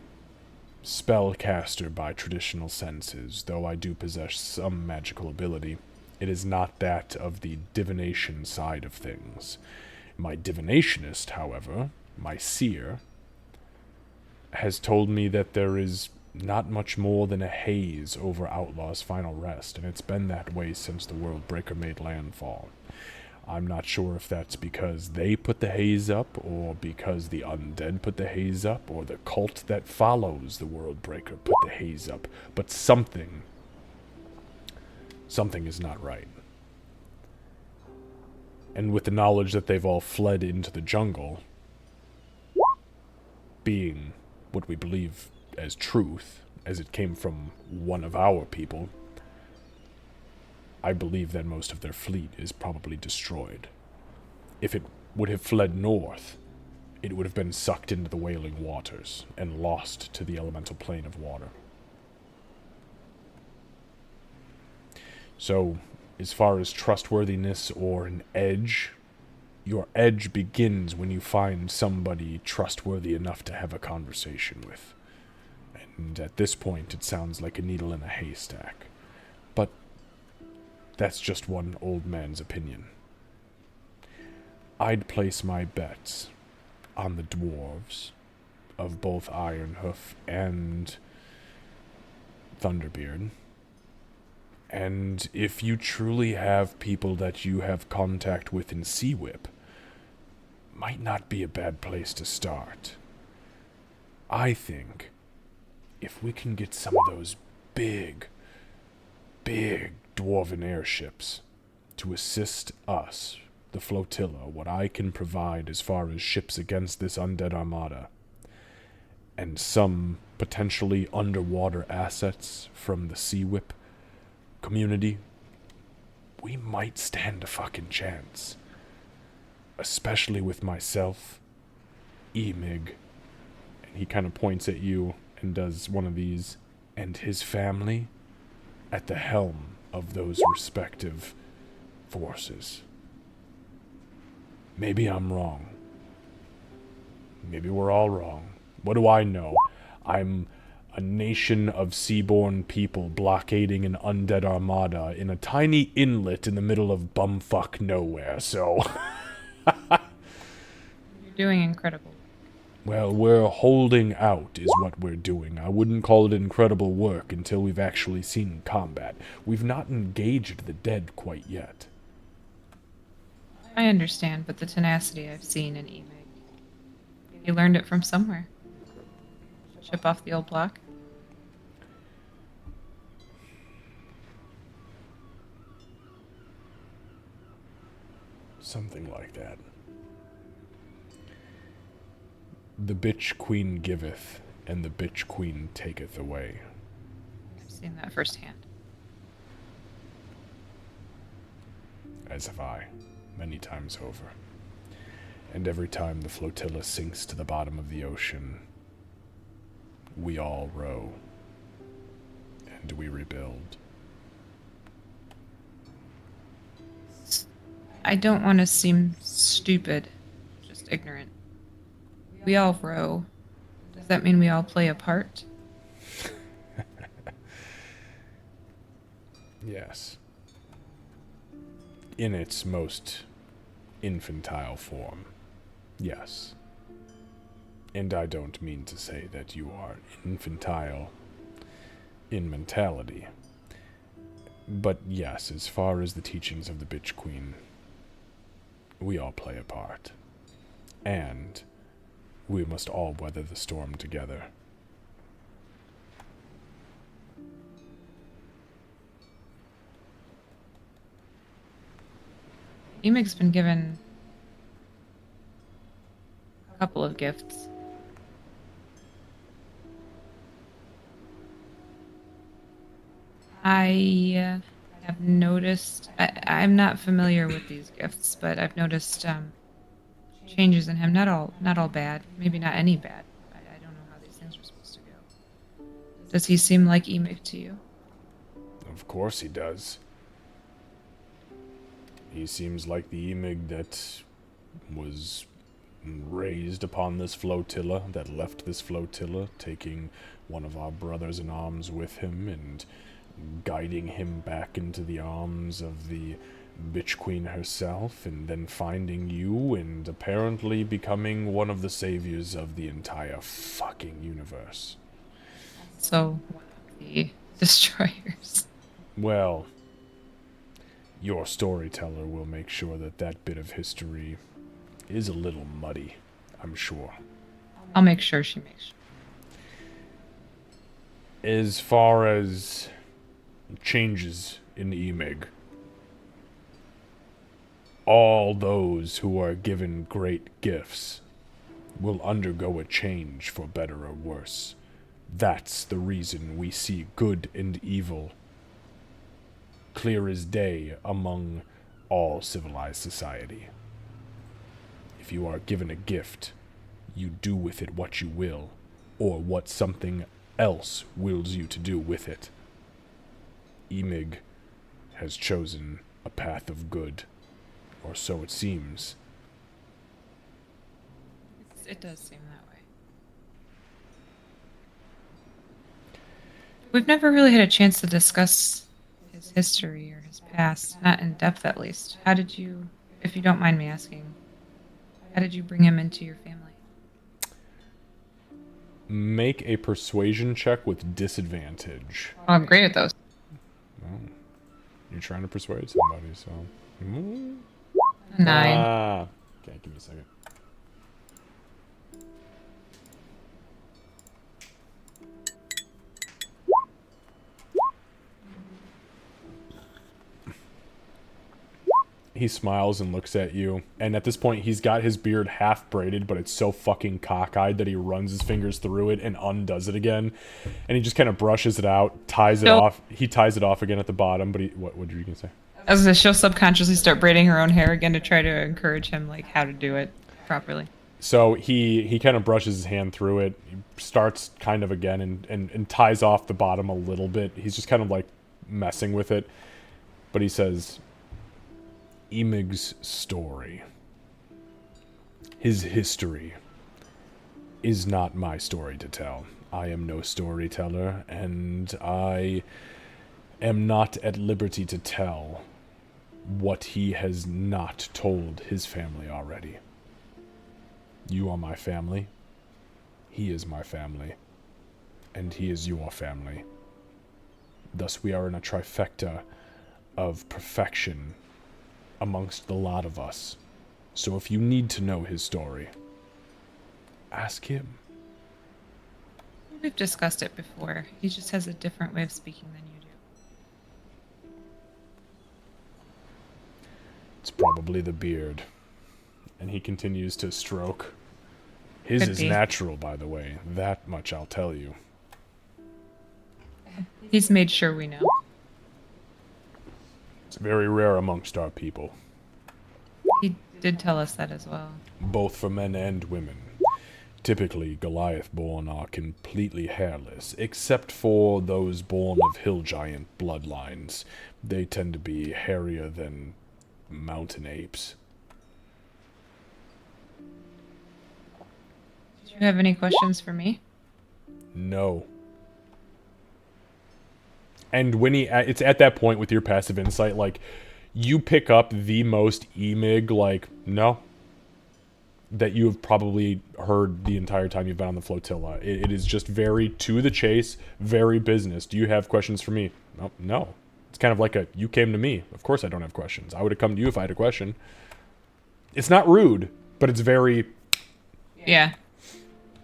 spellcaster by traditional senses, though I do possess some magical ability. It is not that of the divination side of things. My divinationist, however, my seer, has told me that there is not much more than a haze over Outlaw's final rest, and it's been that way since the World Breaker made landfall. I'm not sure if that's because they put the haze up, or because the undead put the haze up, or the cult that follows the World Breaker put the haze up, but something is not right. And with the knowledge that they've all fled into the jungle, being what we believe as truth, as it came from one of our people, I believe that most of their fleet is probably destroyed. If it would have fled north, it would have been sucked into the Wailing Waters and lost to the elemental plane of water. So, as far as trustworthiness or an edge, Your edge begins when you find somebody trustworthy enough to have a conversation with. And at this point, it sounds like a needle in a haystack. But that's just one old man's opinion. I'd place my bets on the dwarves of both Ironhoof and Thunderbeard. And if you truly have people that you have contact with in Sea Whip, might not be a bad place to start. I think if we can get some of those big dwarven airships to assist us, the flotilla, what I can provide as far as ships against this undead armada, and some potentially underwater assets from the Sea Whip community, we might stand a fucking chance. Especially with myself, Emig, and he kind of points at you and does one of these, and his family at the helm of those respective forces. Maybe I'm wrong. Maybe we're all wrong. What do I know? I'm a nation of seaborne people blockading an undead armada in a tiny inlet in the middle of bumfuck nowhere, so... You're doing incredible. Well, we're holding out is what we're doing. I wouldn't call it incredible work until we've actually seen combat. We've not engaged the dead quite yet. I understand, but the tenacity I've seen in Emig. You learned it from somewhere. Chip off the old block. Something like that. The bitch queen giveth, and the bitch queen taketh away. I've seen that firsthand. As have I, many times over. And every time the flotilla sinks to the bottom of the ocean, we all row, and we rebuild. I don't want to seem stupid, just ignorant. We all row. Does that mean we all play a part? Yes. In its most infantile form, yes. And I don't mean to say that you are infantile in mentality. But yes, as far as the teachings of the Bitch Queen, we all play a part. And we must all weather the storm together. Emig's been given a couple of gifts. I have noticed. I'm not familiar with these gifts, but I've noticed changes in him. Not all bad. Maybe not any bad. I don't know how these things are supposed to go. Does he seem like Emig to you? Of course he does. He seems like the Emig that was raised upon this flotilla, that left this flotilla, taking one of our brothers in arms with him and guiding him back into the arms of the Bitch Queen herself, and then finding you and apparently becoming one of the saviors of the entire fucking universe. So, one of the destroyers. Well, your storyteller will make sure that that bit of history is a little muddy, I'm sure. I'll make sure she makes sure. As far as changes in Emig, all those who are given great gifts will undergo a change for better or worse. That's the reason we see good and evil clear as day among all civilized society. If you are given a gift, you do with it what you will, or what something else wills you to do with it. Emig has chosen a path of good, or so it seems, It does seem that way. We've never really had a chance to discuss his history or his past, not in depth at least. How did you, if you don't mind me asking, how did you bring him into your family? Make a persuasion check with disadvantage. Oh, I'm great at those. Well, you're trying to persuade somebody, so. Mm. 9. Okay, give me a second. He smiles and looks at you, and at this point he's got his beard half braided, but it's so fucking cockeyed that he runs his fingers through it and undoes it again, and he just kind of brushes it out, ties it off. He ties it off again at the bottom, but what were you gonna say? As she'll subconsciously start braiding her own hair again to try to encourage him, like, how to do it properly. So he kind of brushes his hand through it, he starts kind of again and ties off the bottom a little bit. He's just kind of like messing with it, but he says, Emig's story, his history, is not my story to tell. I am no storyteller, and I am not at liberty to tell what he has not told his family already. You are my family, he is my family, and he is your family. Thus we are in a trifecta of perfection amongst the lot of us. So if you need to know his story, ask him. We've discussed it before. He just has a different way of speaking than you do. It's probably the beard. And he continues to stroke. His Could is be. natural, by the way. That much I'll tell you. He's made sure we know. It's very rare amongst our people, He did tell us that as well. both for men and women. Typically, Goliath-born are completely hairless, except for those born of hill giant bloodlines. They tend to be hairier than mountain apes. Do you have any questions for me? No. And when it's at that point with your passive insight, like, you pick up the most Emig, like, no, that you have probably heard the entire time you've been on the flotilla. It is just very to the chase, very business. Do you have questions for me? No. It's kind of like you came to me. Of course I don't have questions. I would have come to you if I had a question. It's not rude, but it's very, Yeah.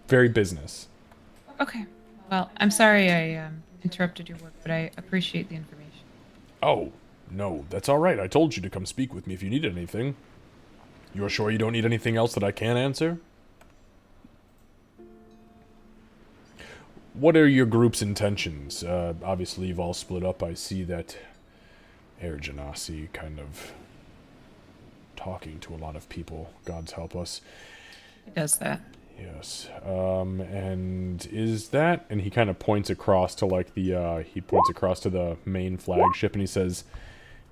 very business. Okay. Well, I'm sorry I interrupted your work, but I appreciate the information. Oh, no, that's all right. I told you to come speak with me if you needed anything. You're sure you don't need anything else that I can answer? What are your group's intentions? Obviously, you've all split up. I see that Air Genasi kind of talking to a lot of people. God's help us. He does that. Yes. And is that... And he kind of points across to, like, he points across to the main flagship, and he says,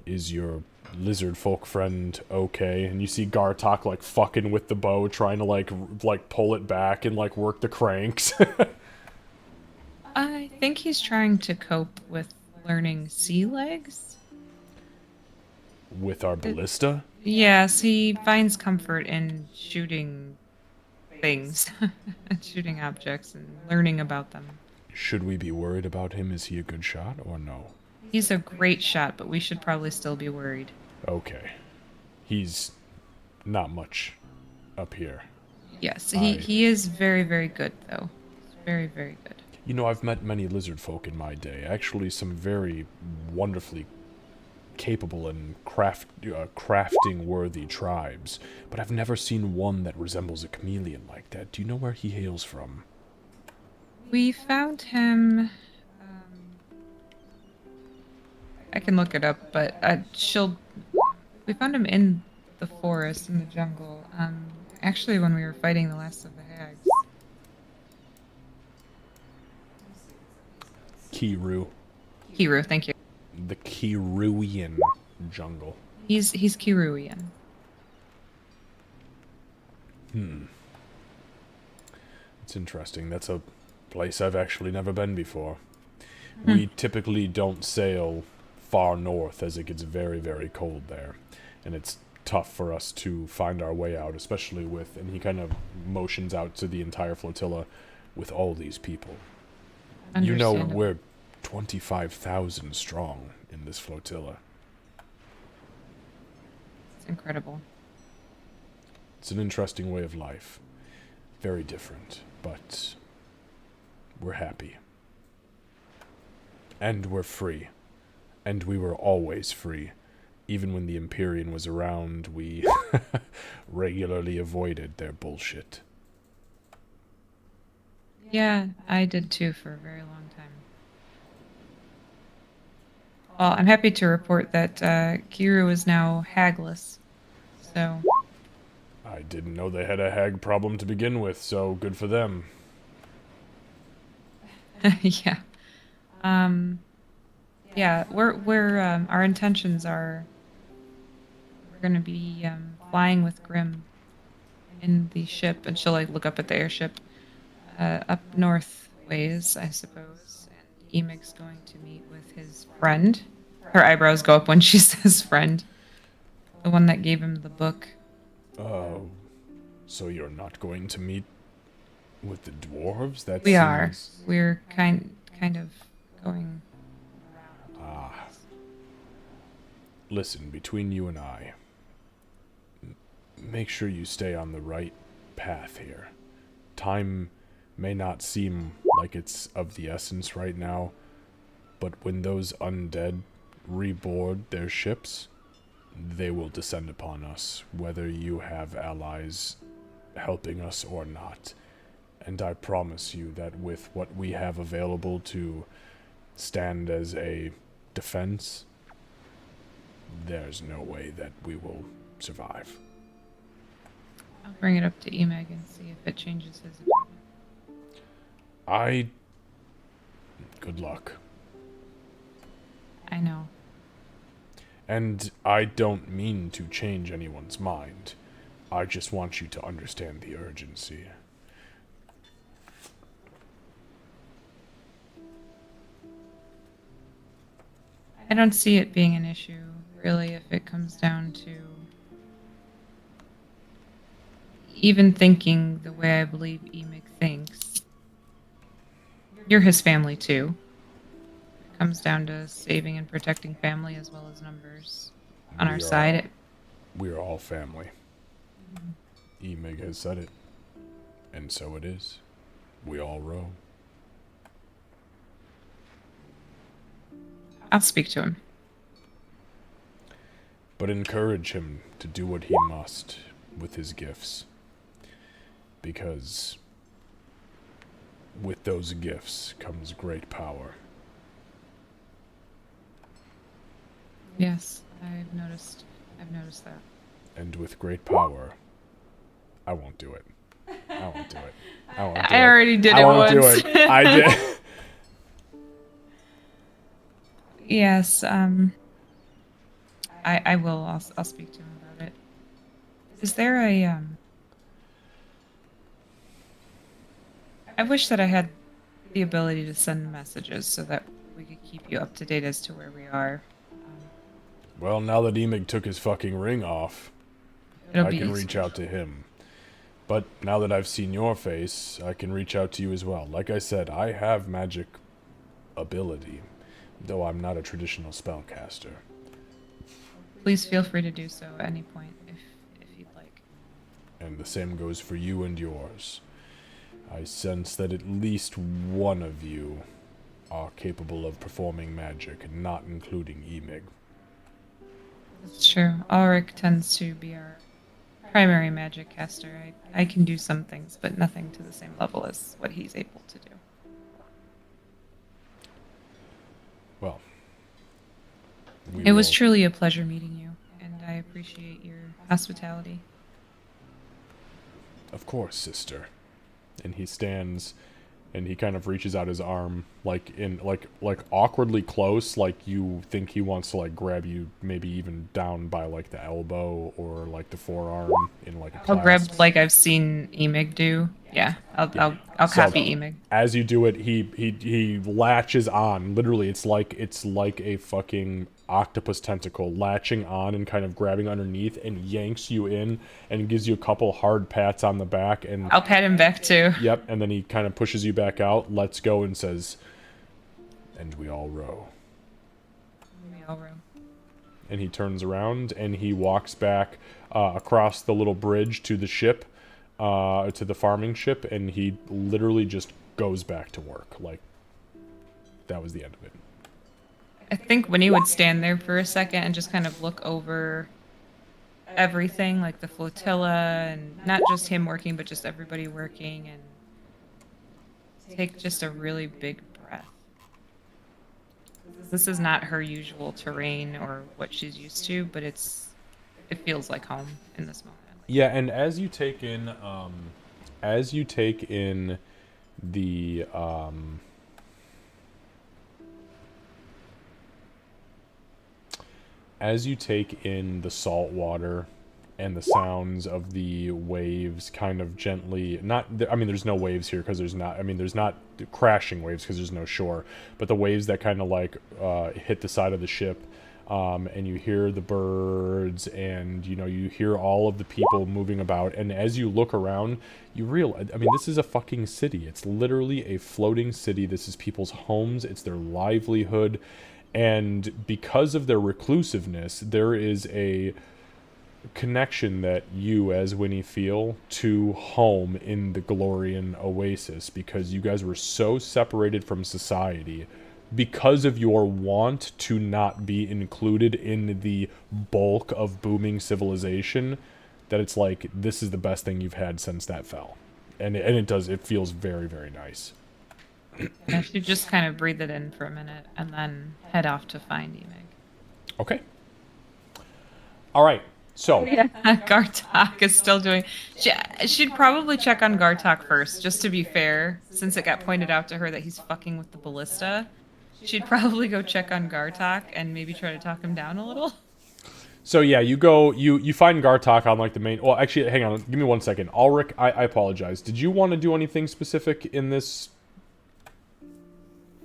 is your lizard folk friend okay? And you see Gartok, like, fucking with the bow, trying to, like pull it back and, like, work the cranks. I think he's trying to cope with learning sea legs. With our ballista? Yes, he finds comfort in shooting things, shooting objects, and learning about them. Should we be worried about him? Is he a good shot or no? He's a great shot, but we should probably still be worried. Okay. He's not much up here. Yes, he is very, very good, though. Very, very good. You know, I've met many lizard folk in my day. Actually, some very wonderfully capable and crafting-worthy tribes. But I've never seen one that resembles a chameleon like that. Do you know where he hails from? We found him... I can look it up, but we found him in the forest, in the jungle. Actually, when we were fighting the last of the hags. Kiru. Kiru, thank you. The Kiruian jungle. He's Kiruian. It's interesting. That's a place I've actually never been before. We typically don't sail far north as it gets very, very cold there. And it's tough for us to find our way out, especially with, and he kind of motions out to the entire flotilla, with all these people. You know, Understandable. we're 25,000 strong in this flotilla. It's incredible. It's an interesting way of life. Very different, but we're happy. And we're free. And we were always free. Even when the Empyrean was around, we regularly avoided their bullshit. Yeah, I did too for a very long time. Well, I'm happy to report that Kiru is now hagless. So, I didn't know they had a hag problem to begin with, so good for them. yeah. Yeah, we're our intentions are we're gonna be flying with Grim in the ship, and she'll like look up at the airship up north ways, I suppose. And Emig's going to meet with his friend. Her eyebrows go up when she says friend. The one that gave him the book. Oh, so you're not going to meet with the dwarves? That We are. seems- We're kind of going. Ah. Listen, between you and I, make sure you stay on the right path here. Time may not seem like it's of the essence right now, but when those undead reboard their ships, they will descend upon us, whether you have allies helping us or not. And I promise you that with what we have available to stand as a defense, there's no way that we will survive. I'll bring it up to Emig and see if it changes his opinion. Good luck. I know. And I don't mean to change anyone's mind. I just want you to understand the urgency. I don't see it being an issue, really, if it comes down to even thinking the way I believe Emig thinks. You're his family, too. It comes down to saving and protecting family as well as numbers. On our side, We're all family. Emig has said it. And so it is. We all row. I'll speak to him. But encourage him to do what he must with his gifts. Because with those gifts comes great power. Yes, I've noticed that. And with great power, I won't do it. I won't do it. I won't do it. I already did I it won't once. do it. I did. Yes, I will. I'll speak to him about it. Is there a I wish that I had the ability to send messages so that we could keep you up to date as to where we are. Well, now that Emig took his fucking ring off, It'll I be can easy. reach out to him. But now that I've seen your face, I can reach out to you as well. Like I said, I have magic ability, though I'm not a traditional spellcaster. Please feel free to do so at any point if you'd like. And the same goes for you and yours. I sense that at least one of you are capable of performing magic, not including Emig. It's true. Ulrich tends to be our primary magic caster. I can do some things, but nothing to the same level as what he's able to do. Well, It was will- truly a pleasure meeting you, and I appreciate your hospitality. Of course, sister. And he stands and he kind of reaches out his arm like awkwardly close, like you think he wants to like grab you maybe even down by like the elbow or like the forearm in like a I'll clasp. grab like I've seen Emig do. Yeah, I'll Yeah. I'll So, copy Emig. as you do it, he latches on. Literally, it's like a fucking octopus tentacle latching on and kind of grabbing underneath and yanks you in and gives you a couple hard pats on the back and I'll pat him back too. yep, and then he kind of pushes you back out, lets go, and says, "And we all row." We all row. And he turns around and he walks back across the little bridge to the ship, to the farming ship, and he literally just goes back to work. Like, that was the end of it. I think Winnie would stand there for a second and just kind of look over everything, like the flotilla, and not just him working, but just everybody working, and take just a really big breath. This is not her usual terrain or what she's used to, but it feels like home in this moment. Yeah, and as you take in the as you take in the salt water and the sounds of the waves kind of gently, not, I mean, there's no waves here because there's not crashing waves because there's no shore, but the waves that kind of like hit the side of the ship, and you hear the birds, and you hear all of the people moving about, and as you look around, you realize, I mean, this is a fucking city. It's literally a floating city. This is people's homes. It's their livelihood. And because of their reclusiveness, there is a connection that you as Winnie feel to home in the Glorian Oasis, because you guys were so separated from society because of your want to not be included in the bulk of booming civilization, that it's like, this is the best thing you've had since that fell. And it feels very, very nice. I should just kind of breathe it in for a minute and then head off to find Emig. Okay. All right. So, Yeah, Gartok is still doing. She'd probably check on Gartok first, just to be fair, since it got pointed out to her that he's fucking with the ballista. She'd probably go check on Gartok and maybe try to talk him down a little. So yeah, you go, you find Gartok on like the main. Well, actually, hang on, give me 1 second. Ulrich, I apologize. Did you want to do anything specific in this?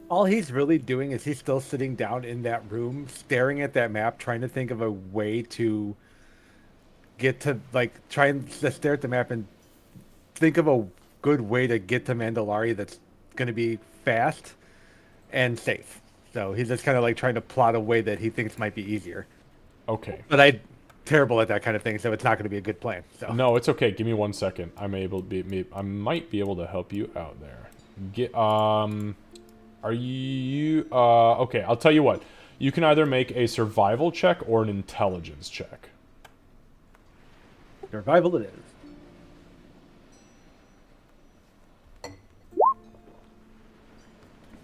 All he's really doing is he's still sitting down in that room, staring at that map, trying to think of a way to get to, like, try and just stare at the map and think of a good way to get to Mandalari that's going to be fast and safe. So he's just kind of like trying to plot a way that he thinks might be easier. Okay. But I'm terrible at that kind of thing, so it's not going to be a good plan. So No, it's okay. Give me 1 second. I might be able to help you out there. Are you okay, I'll tell you what. You can either make a survival check or an intelligence check. survival it is.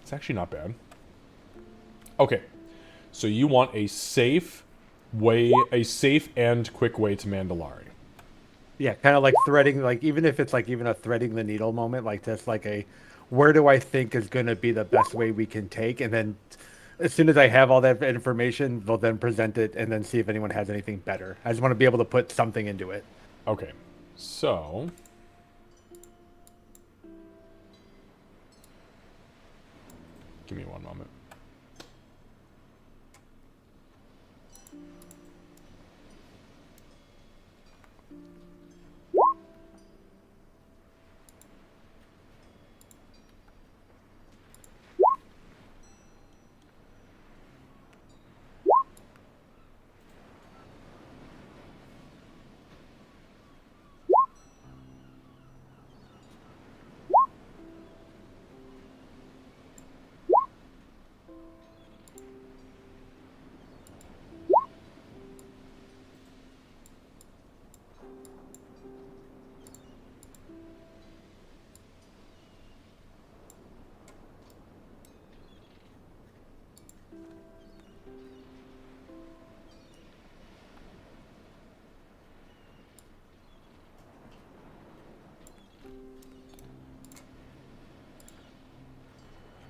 It's actually not bad. Okay. So you want a safe and quick way to Mandalari. Yeah, kind of like threading, like even if it's like even a threading the needle moment, like just like a, where do I think is going to be the best way we can take, and then as soon as I have all that information, we'll then present it and then see if anyone has anything better. I just want to be able to put something into it. Okay. So give me 1 moment.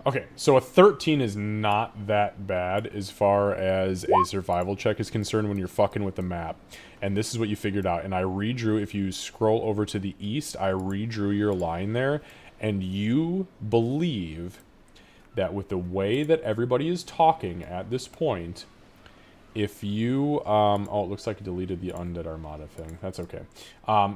Okay, so a 13 is not that bad as far as a survival check is concerned when you're fucking with the map. And this is what you figured out. And I redrew, if you scroll over to the east, I redrew your line there. And you believe that with the way that everybody is talking at this point, if you, oh, it looks like it deleted the Undead Armada thing. That's okay.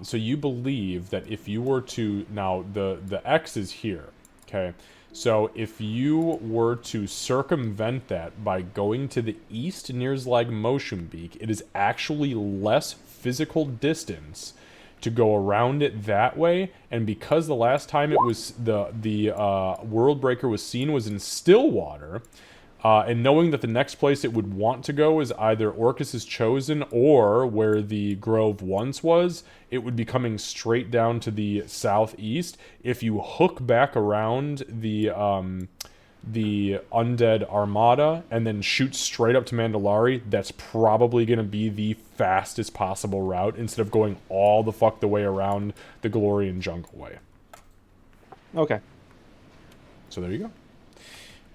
So you believe that if you were to, now the X is here, okay? So if you were to circumvent that by going to the east near Zlag Motionbeak, it is actually less physical distance to go around it that way. And because the last time it was the World Breaker was seen was in Stillwater, and knowing that the next place it would want to go is either Orcus's Chosen or where the Grove once was, it would be coming straight down to the southeast. If you hook back around the Undead Armada and then shoot straight up to Mandalari, that's probably going to be the fastest possible route instead of going all the fuck the way around the Galorian Jungle Way. Okay. So there you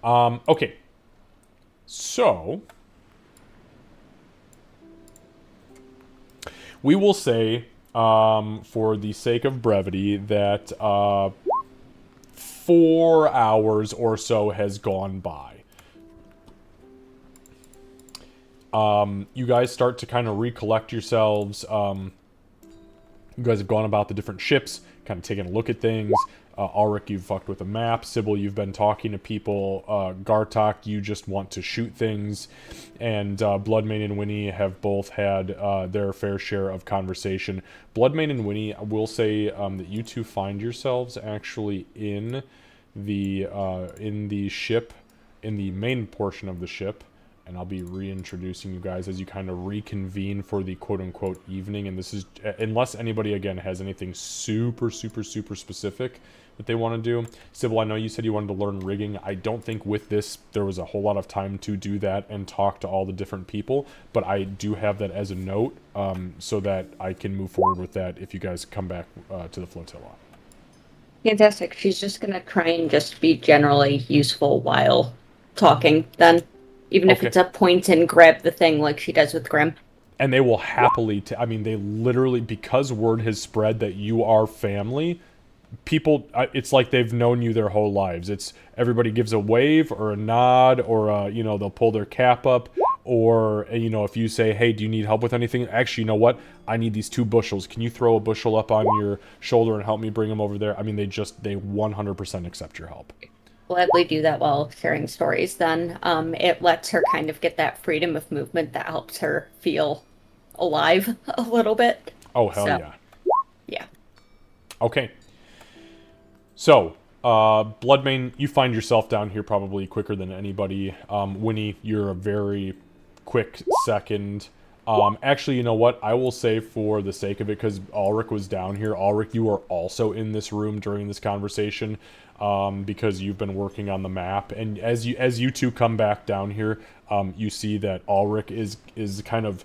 go. Okay. So, we will say, for the sake of brevity, that 4 hours or so has gone by. You guys start to kind of recollect yourselves. You guys have gone about the different ships, kind of taking a look at things. Ulrich, you've fucked with a map. Sybil, you've been talking to people. Gartok, you just want to shoot things. And Bloodmane and Winnie have both had their fair share of conversation. Bloodmane and Winnie, I will say that you two find yourselves actually in the ship, in the main portion of the ship. And I'll be reintroducing you guys as you kind of reconvene for the quote-unquote evening. And this is, unless anybody, again, has anything super specific that they want to do. Sybil, I know you said you wanted to learn rigging. I don't think with this there was a whole lot of time to do that and talk to all the different people. But I do have that as a note so that I can move forward with that if you guys come back to the flotilla. Fantastic. She's just going to try and just be generally useful while talking then. Even if it's a point and grab the thing like she does with Grim. And they will happily, I mean, they literally, because word has spread that you are family, people, it's like they've known you their whole lives. It's everybody gives a wave or a nod or, you know, they'll pull their cap up. Or, you know, if you say, hey, do you need help with anything? Actually, you know what? I need these 2 bushels. Can you throw a bushel up on your shoulder and help me bring them over there? I mean, they 100% accept your help. Gladly do that while sharing stories then. It lets her kind of get that freedom of movement that helps her feel alive a little bit. Oh, hell yeah. Yeah. Okay. So, Bloodmane, you find yourself down here probably quicker than anybody. Winnie, you're a very quick second. Actually, you know what? I will say for the sake of it, because Ulrich was down here. Ulrich, you are also in this room during this conversation. Because you've been working on the map, and as you two come back down here, you see that Ulrich is kind of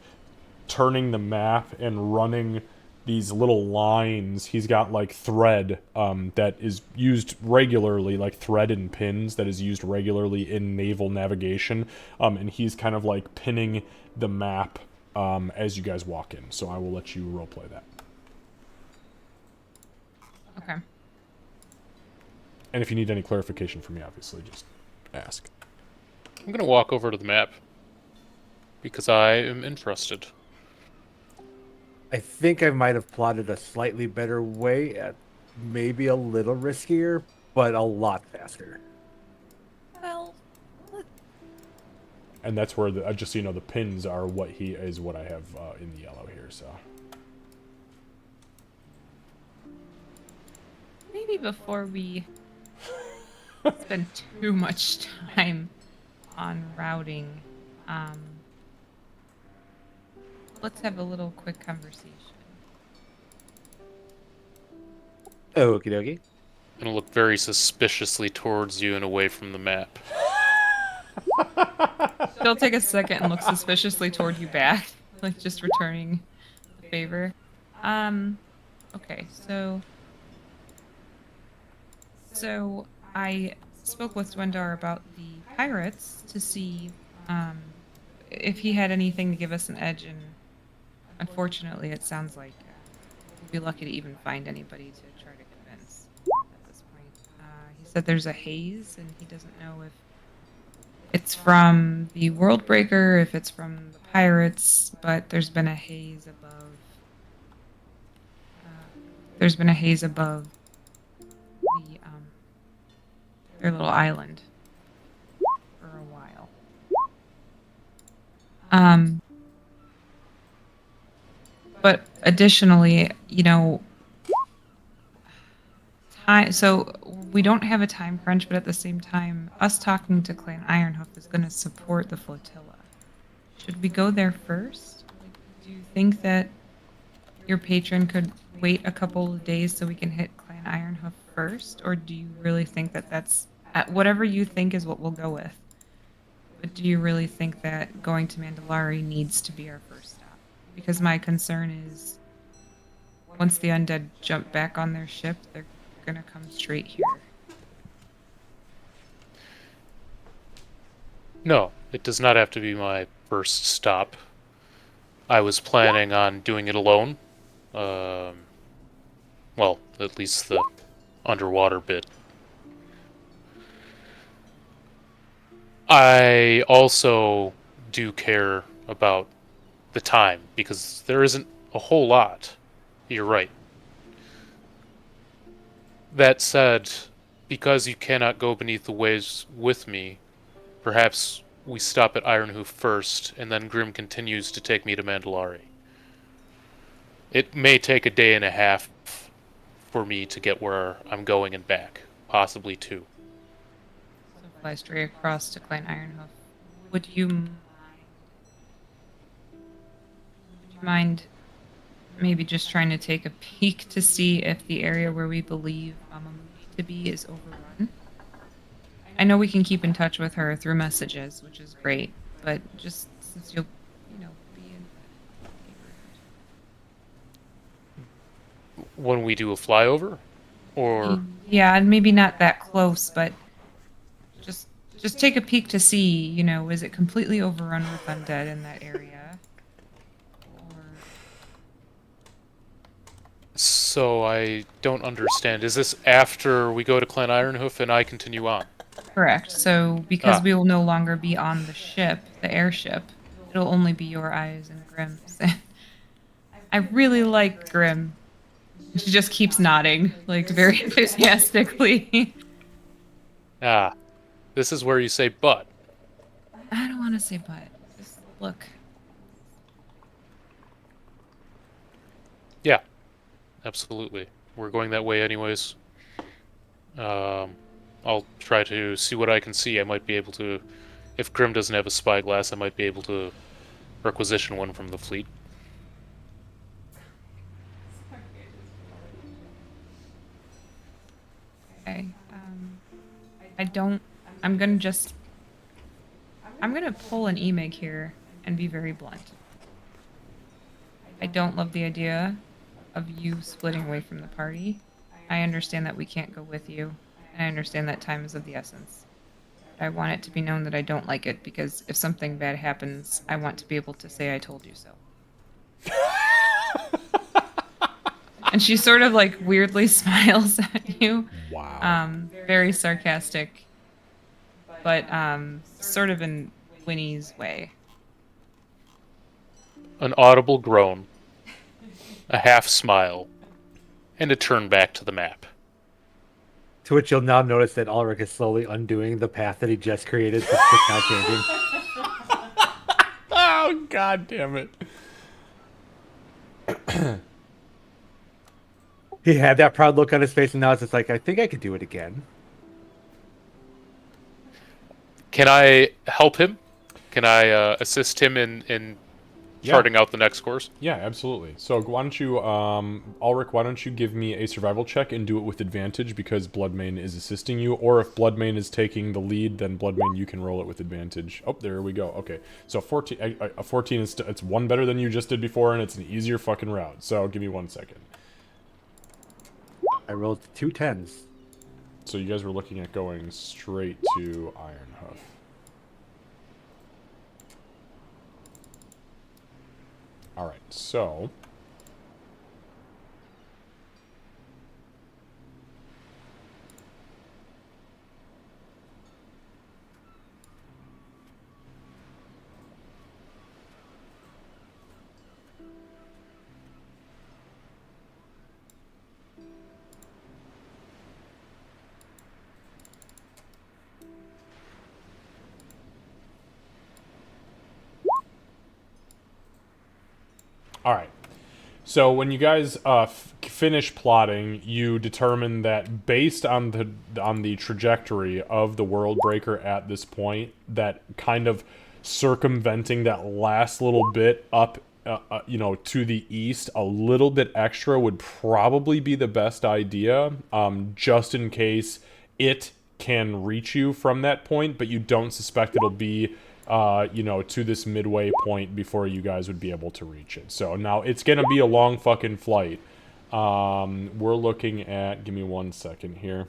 turning the map and running these little lines. He's got like thread that is used regularly, like thread and pins that is used regularly in naval navigation, and he's kind of like pinning the map as you guys walk in. So I will let you roleplay that. Okay. And if you need any clarification from me, obviously, just ask. I'm going to walk over to the map because I am interested. I think I might have plotted a slightly better way, maybe a little riskier, but a lot faster. Well, And that's where just so you know, the pins are what I have in the yellow here. So maybe before we spend too much time on routing, let's have a little quick conversation. Okie dokie. I'm going to look very suspiciously towards you and away from the map. She'll take a second and look suspiciously toward you back, like just returning the favor. Okay, so I spoke with Dwendar about the pirates to see if he had anything to give us an edge, and unfortunately, it sounds like we'll be lucky to even find anybody to try to convince at this point. He said there's a haze, and he doesn't know if it's from the World Breaker, if it's from the pirates, but there's been a haze above. There's been a haze above the their little island for a while. But additionally, time. So we don't have a time crunch, but at the same time, us talking to Clan Ironhoof is going to support the flotilla. Should we go there first? Like, do you think that your patron could wait a couple of days so we can hit Clan Ironhoof first, or do you really think that that's whatever you think is what we'll go with? But do you really think that going to Mandalari needs to be our first stop? Because my concern is once the undead jump back on their ship, they're gonna come straight here. No, it does not have to be my first stop. I was planning on doing it alone. Well, at least the underwater bit. I also do care about the time, because there isn't a whole lot. You're right. That said, because you cannot go beneath the waves with me, perhaps we stop at Ironhoof first, and then Grim continues to take me to Mandalari. It may take a day and a half for me to get where I'm going and back. Possibly two. So fly straight across to Clan Ironhoof. Would you mind maybe just trying to take a peek to see if the area where we believe Amamuni to be is overrun? I know we can keep in touch with her through messages, which is great, but just since you'll, be in the neighborhood. When we do a flyover? Or... Yeah, and maybe not that close, but just take a peek to see, is it completely overrun with undead in that area? Or So I don't understand. Is this after we go to Clan Ironhoof and I continue on? correct. So because we will no longer be on the ship, the airship, it'll only be your eyes and Grim's. I really like Grim. She just keeps nodding, like very enthusiastically. This is where you say but. I don't want to say but. Just look. Yeah, absolutely. We're going that way anyways. I'll try to see what I can see. I might be able to... If Grim doesn't have a spyglass, I might be able to requisition one from the fleet. Okay. I'm gonna pull an Emig here and be very blunt. I don't love the idea of you splitting away from the party. I understand that we can't go with you, and I understand that time is of the essence. But I want it to be known that I don't like it, because if something bad happens, I want to be able to say I told you so. And she sort of like weirdly smiles at you. Wow. Very sarcastic, but sort of in Winnie's way. An audible groan, a half smile, and a turn back to the map. To which you'll now notice that Ulrich is slowly undoing the path that he just created, so it's now changing. Oh, god damn it. He had that proud look on his face, and now it's just like, I think I could do it again. Can I help him? Can I assist him in charting out the next course? Yeah, absolutely. So why don't you, Ulrich, why don't you give me a survival check and do it with advantage, because Bloodmane is assisting you, or if Bloodmane is taking the lead, then Bloodmane, you can roll it with advantage. Oh, there we go. Okay, so 14, a 14 is, it's one better than you just did before, and it's an easier fucking route. So give me 1 second. I rolled 2 10s. So you guys were looking at going straight to Ironhoof. Alright, so... Alright. So when you guys finish plotting, you determine that based on the trajectory of the World Breaker at this point, that kind of circumventing that last little bit up, to the east, a little bit extra would probably be the best idea, just in case it can reach you from that point, but you don't suspect it'll be to this midway point before you guys would be able to reach it. So now it's gonna be a long fucking flight. We're looking at, give me 1 second here.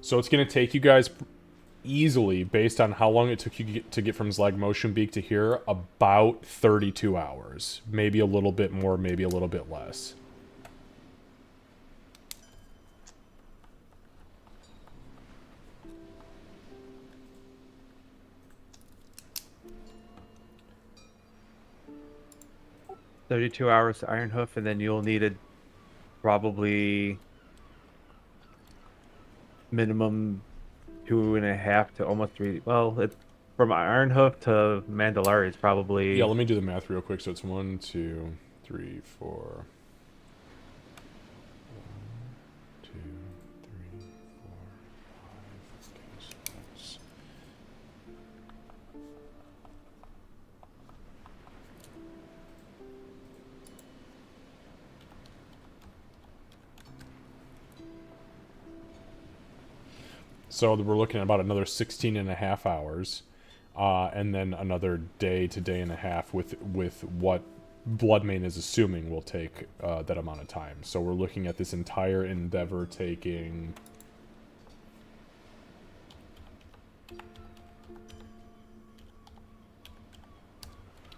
So it's going to take you guys easily, based on how long it took you to get from Zlagmotionbeak to here, about 32 hours. Maybe a little bit more, maybe a little bit less. $32 hours to Ironhoof, and then you'll need it probably minimum 2.5 to almost 3. Well, it's from Ironhoof to Mandalari is probably... Yeah, let me do the math real quick. So it's 1, 2, 3, 4. 1, 2, 3, 4, 5. Okay, so that's... So we're looking at about another 16 and a half hours, and then another day to day and a half with what Bloodmane is assuming will take that amount of time. So we're looking at this entire endeavor taking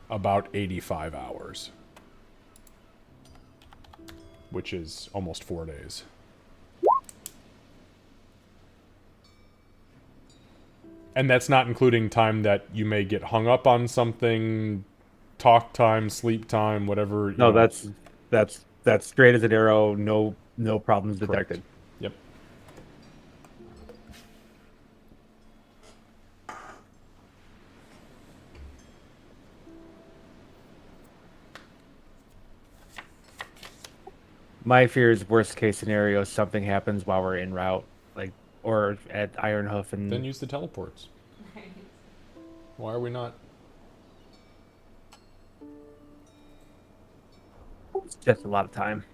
about 85 hours, which is almost 4 days. And that's not including time that you may get hung up on something, talk time, sleep time, whatever. No, that's straight as an arrow. No problems detected. Correct. Yep. My fear is worst case scenario, something happens while we're en route, or at Ironhoof, and Then use the teleports. Why are we not? it's just a lot of time.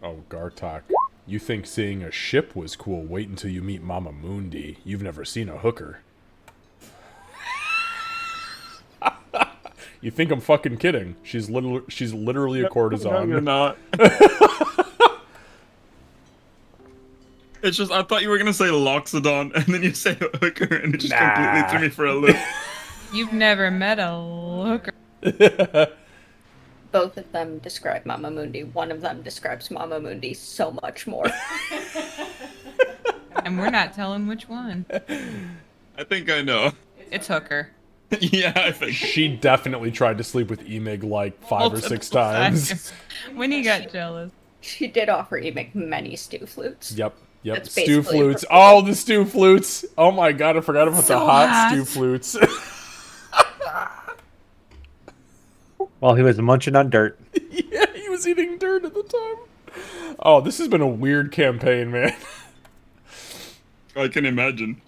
Oh, Gartok. You think seeing a ship was cool? Wait until you meet Mama Mundi. You've never seen a hooker. You think I'm fucking kidding? She's literally a courtesan. No, you're not. It's just, I thought you were gonna say Loxodon, and then you say hooker, and it just completely threw me for a loop. You've never met a hooker. Both of them describe Mama Mundi. One of them describes Mama Mundi so much more. And we're not telling which one. I think I know. It's hooker. Yeah, I think. She definitely tried to sleep with Emig like 5 or 6 Multiple times. When he got jealous. She did offer Emic many stew flutes. Yep. That's Stew basically flutes. her Oh, the stew flutes. Oh my god, I forgot about the So hot hot. stew flutes. While he was munching on dirt. Yeah, he was eating dirt at the time. Oh, this has been a weird campaign, man. I can imagine.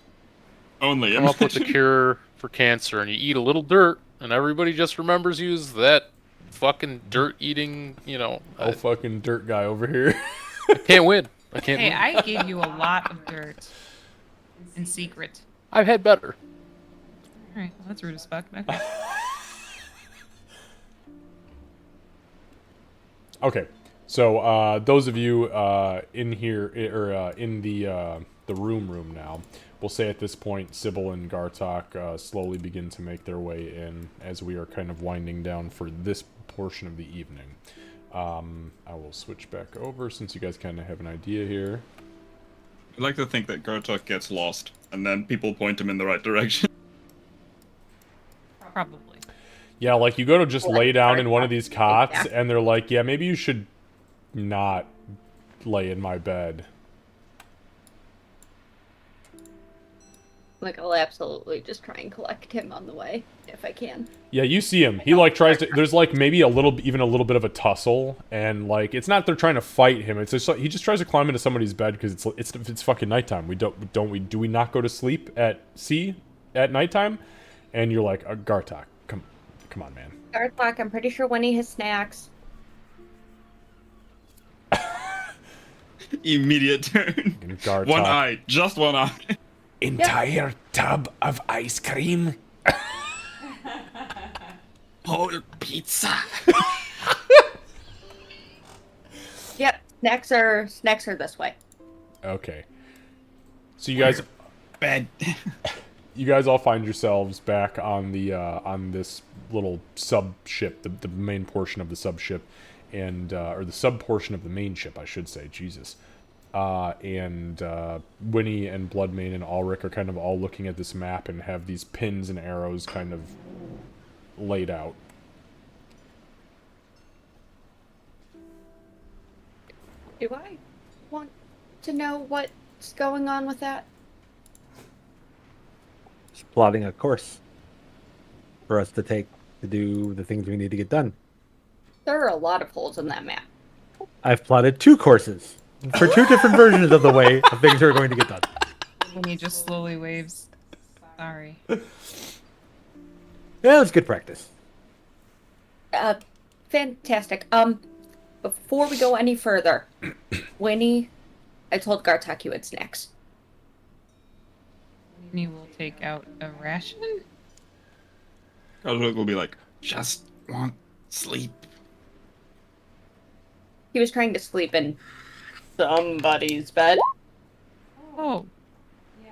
Only Come up with a cure for cancer, and you eat a little dirt, and everybody just remembers you as that fucking dirt-eating, Oh, fucking dirt guy over here. I can't win. I can't Hey, win. I gave you a lot of dirt. In secret. I've had better. Alright, well, that's rude as fuck. Okay, so those of you in here or in the room now, we'll say at this point, Sybil and Gartok slowly begin to make their way in as we are kind of winding down for this portion of the evening. I will switch back over since you guys kind of have an idea here. I like to think that Gartok gets lost, and then people point him in the right direction. Probably. Yeah, like you go to just lay down in one of these cots, and they're like, yeah, maybe you should not lay in my bed. Like, I'll absolutely just try and collect him on the way, if I can. Yeah, you see him. He, like, tries to... There's, like, maybe even a little bit of a tussle, and, like, it's not they're trying to fight him. It's just, he just tries to climb into somebody's bed because it's fucking nighttime. Do we not go to sleep at sea at nighttime? And you're like, Gartok, come on, man. Gartok, I'm pretty sure Winnie has snacks. Immediate turn. Gartok. One eye. Just one eye. Entire tub of ice cream. Whole pizza. Yep, snacks are this way. Okay. So you guys... Bed. You guys all find yourselves back on the on this little sub ship, the main portion of the sub ship, and or the sub portion of the main ship, I should say. Jesus. And Winnie and Bloodmane and Ulrich are kind of all looking at this map and have these pins and arrows kind of laid out. Do I want to know what's going on with that? Just plotting a course for us to take to do the things we need to get done. There are a lot of holes in that map. I've plotted 2 courses for 2 different versions of the way of things are going to get done. And he just slowly waves. Sorry. Yeah, it's good practice. Fantastic. Before we go any further, Winnie, I told Gartok you had snacks. He will take out a ration? Gartok will be like, just want sleep. He was trying to sleep in somebody's bed. Oh.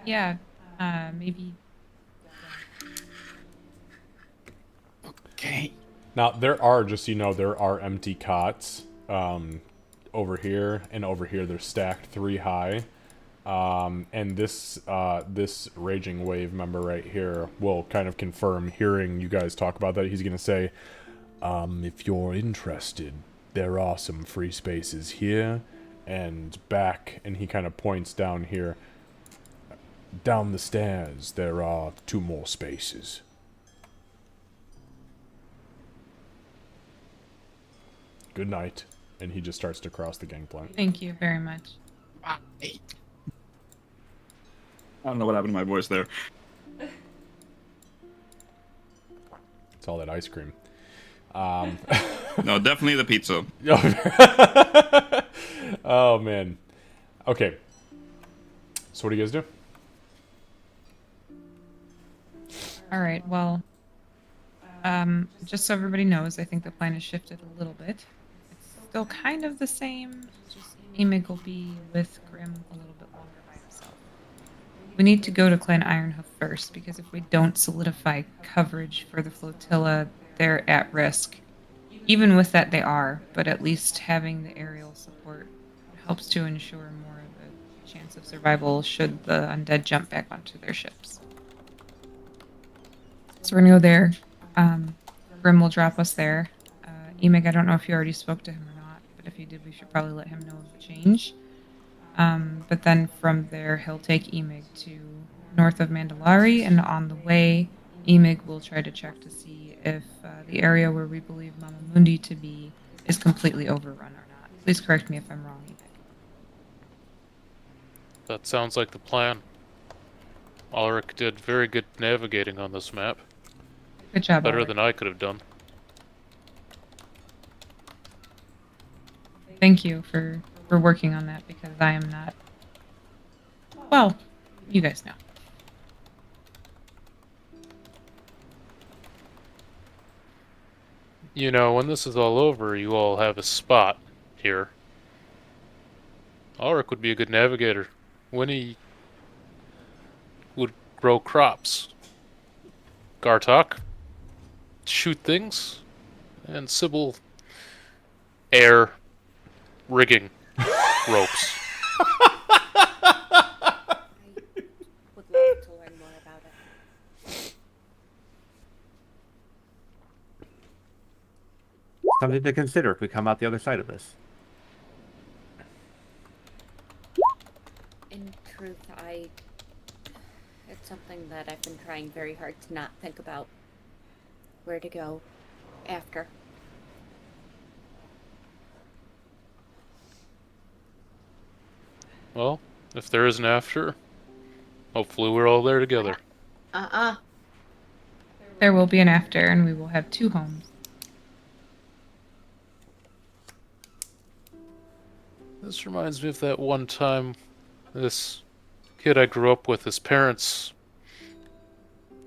Yeah. Maybe. Okay. Now, there are, just so you know, there are empty cots over here, and over here they're stacked 3 high. And this Raging Wave member right here will kind of confirm, hearing you guys talk about that. He's going to say, if you're interested, there are some free spaces here and back, and he kind of points down here. Down the stairs, there are 2 more spaces. Good night. And he just starts to cross the gangplank. Thank you very much. I don't know what happened to my voice there. It's all that ice cream. No, definitely the pizza. Oh, man. Okay. So what do you guys do? All right. Well, just so everybody knows, I think the plan has shifted a little bit. It's still kind of the same. Just Emig will be with Grim a little bit longer by himself. We need to go to Clan Ironhoof first, because if we don't solidify coverage for the flotilla, they're at risk. Even with that, they are, but at least having the aerial support helps to ensure more of a chance of survival should the undead jump back onto their ships. So we're gonna go there. Grim will drop us there. Emig, I don't know if you already spoke to him or not, but if you did, we should probably let him know of the change. But then from there, he'll take Emig to north of Mandalari, and on the way, Emig will try to check to see if the area where we believe Mama Mundi to be is completely overrun or not. Please correct me if I'm wrong, Emig. That sounds like the plan. Ulrich did very good navigating on this map. Good job, Better Ulrich. than I could have done. Thank you for working on that because I am not. Well, you guys know. You know, when this is all over, you all have a spot here. Ulrich would be a good navigator. Winnie would grow crops. Gartok shoot things. And Sybil air rigging ropes. I would love to learn more about it. Something to consider if we come out the other side of this. In truth, it's something that I've been trying very hard to not think about where to go after. Well, if there is an after, hopefully we're all there together. There will be an after, and we will have 2 homes. This reminds me of that one time this kid I grew up with, his parents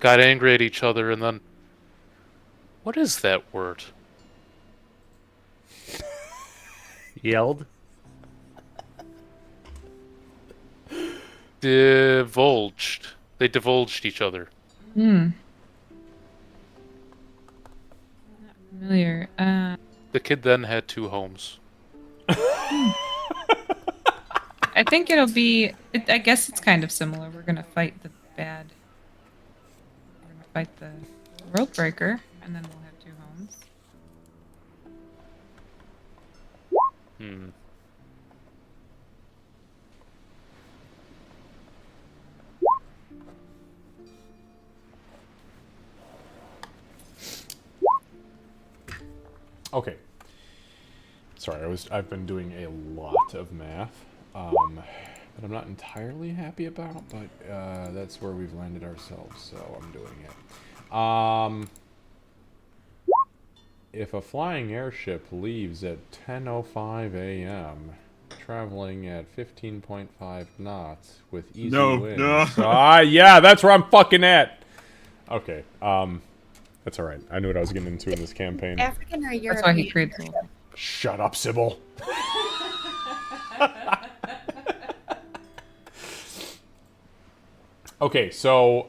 got angry at each other and then... What is that word? Yelled. Divulged. They divulged each other. Not familiar. The kid then had 2 homes. I think it'll be. I guess it's kind of similar. We're gonna fight the bad. We're gonna fight the world breaker, and then we'll have 2 homes. Hmm. Okay. Sorry, I've been doing a lot of math that I'm not entirely happy about, but that's where we've landed ourselves, so I'm doing it. If a flying airship leaves at 10:05 a.m., traveling at 15.5 knots with easy winds. No. Yeah, that's where I'm fucking at. Okay. That's all right. I knew what I was getting into in this campaign. African or European? That's why he created the whole thing. Shut up, Sybil. Okay, so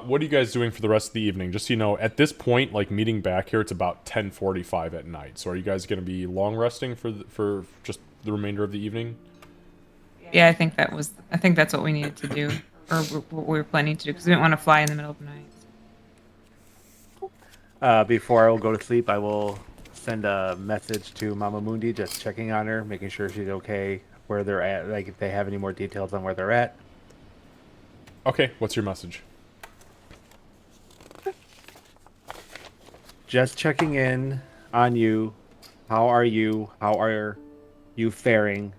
what are you guys doing for the rest of the evening? Just so you know, at this point, like meeting back here, it's about 10:45 at night. So are you guys going to be long resting for just the remainder of the evening? Yeah, I think that's what we needed to do, or what we were planning to do, because we didn't want to fly in the middle of the night. Before I will go to sleep, I will send a message to Mama Mundi, just checking on her, making sure she's okay, where they're at, like if they have any more details on where they're at. Okay, what's your message? Just checking in on you. How are you? How are you faring?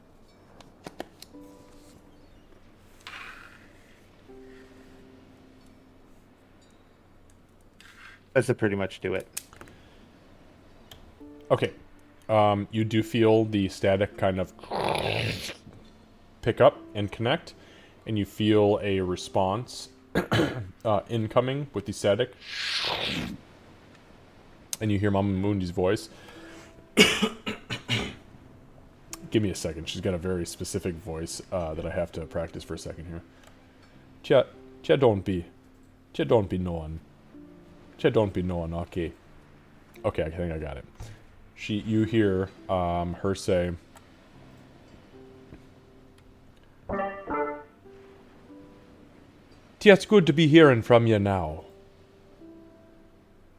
That's to pretty much do it. Okay. You do feel the static kind of pick up and connect, and you feel a response incoming with the static. And you hear Mama Mundi's voice. Give me a second. She's got a very specific voice that I have to practice for a second here. Cha don't be knowing. Cha don't be knowing, okay. Okay, I think I got it. You hear her say, "It's good to be hearing from you now.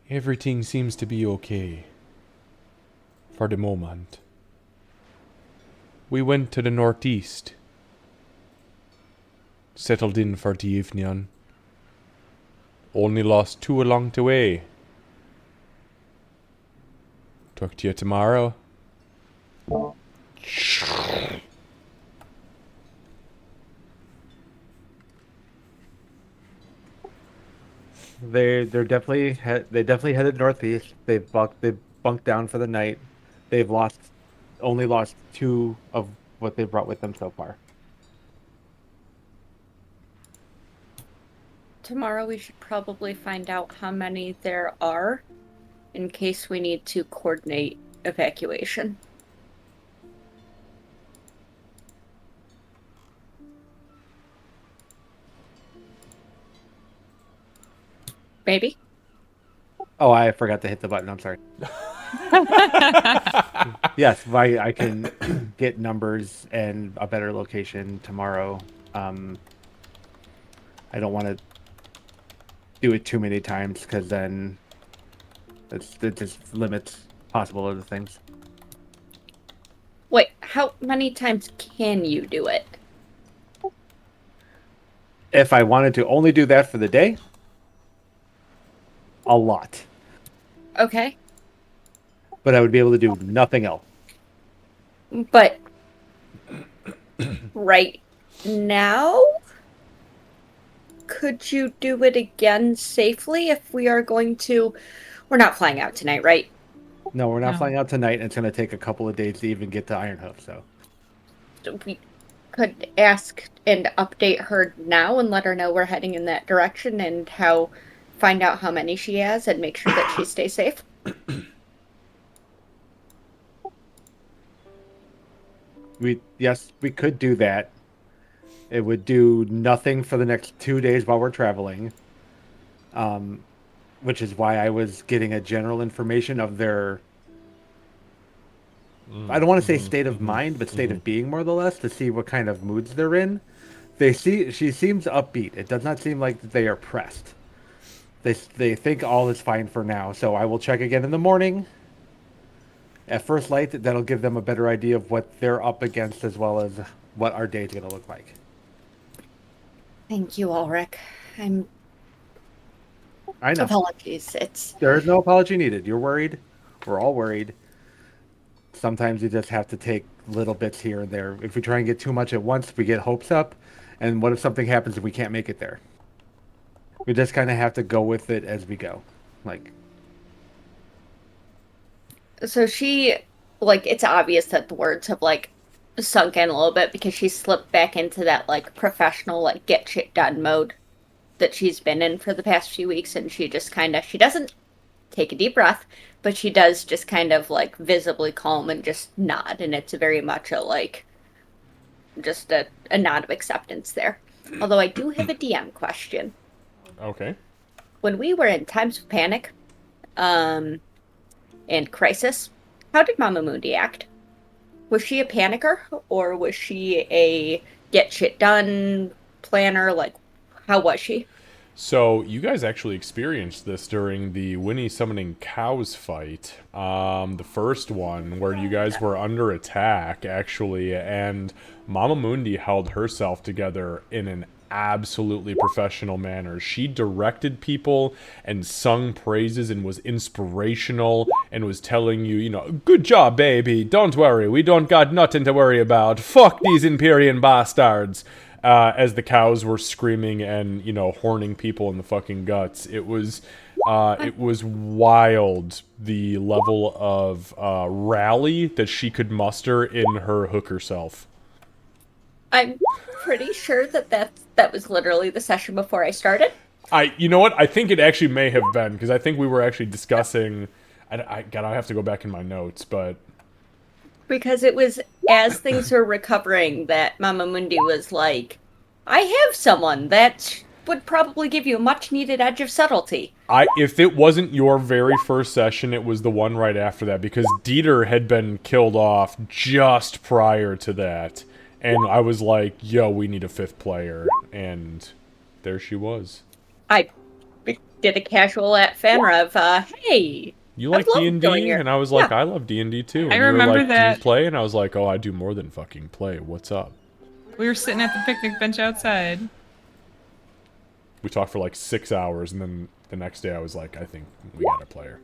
Everything seems to be okay. For the moment. We went to the northeast. Settled in for the evening. Only lost 2 along the way. Talk to you tomorrow. They're definitely they definitely headed northeast. They bunked down for the night. They've only lost 2 of what they brought with them so far. Tomorrow we should probably find out how many there are in case we need to coordinate evacuation. Maybe? Oh, I forgot to hit the button. I'm sorry. Yes, I can get numbers and a better location tomorrow. I don't want to do it too many times because then it just limits possible other things. Wait, how many times can you do it? If I wanted to only do that for the day, a lot. Okay. But I would be able to do nothing else. But right now, could you do it again safely if we are going to... We're not flying out tonight, right? No, we're not No. flying out tonight, and it's going to take a couple of days to even get to Ironhoof, so. We could ask and update her now and let her know we're heading in that direction and find out how many she has and make sure that she stays safe. Yes, we could do that. It would do nothing for the next 2 days while we're traveling. Which is why I was getting a general information of their, I don't want to say state of mind, but state of being more or less, to see what kind of moods they're in. She seems upbeat. It does not seem like they are pressed. They think all is fine for now. So I will check again in the morning. At first light, that'll give them a better idea of what they're up against as well as what our day is going to look like. Thank you, Ulrich. I know. Apologies. There is no apology needed. You're worried. We're all worried. Sometimes you just have to take little bits here and there. If we try and get too much at once, we get hopes up. And what if something happens and we can't make it there? We just kind of have to go with it as we go. So she, it's obvious that the words have, sunk in a little bit because she slipped back into that, professional, get shit done mode that she's been in for the past few weeks, and she just she doesn't take a deep breath, but she does just visibly calm and just nod, and it's very much just a nod of acceptance there. Although I do have a DM question. Okay. When we were in times of panic, and crisis, how did Mama Mundi act? Was she a panicker, or was she a get shit done planner? How was she? So you guys actually experienced this during the Winnie summoning cows fight, the first one where you guys were under attack actually, and Mama Mundi held herself together in an absolutely professional manner. She directed people and sung praises and was inspirational and was telling you, good job, baby. Don't worry, we don't got nothing to worry about. Fuck these Empyrean bastards. As the cows were screaming and, horning people in the fucking guts. It was wild, the level of rally that she could muster in her hooker self. I'm pretty sure that was literally the session before I started. You know what? I think it actually may have been, because I think we were actually discussing... I have to go back in my notes, but... Because it was as things were recovering that Mama Mundi was like, I have someone that would probably give you a much needed edge of subtlety. If it wasn't your very first session, it was the one right after that, because Dieter had been killed off just prior to that. And I was like, yo, we need a 5th player. And there she was. I did a casual at Fanra of, hey... You like D&D? And I was like, yeah. I love D&D too. And I remember you were like, that. Do you play? And I was like, oh, I do more than fucking play. What's up? We were sitting at the picnic bench outside. We talked for like 6 hours, and then the next day I was like, I think we got a player.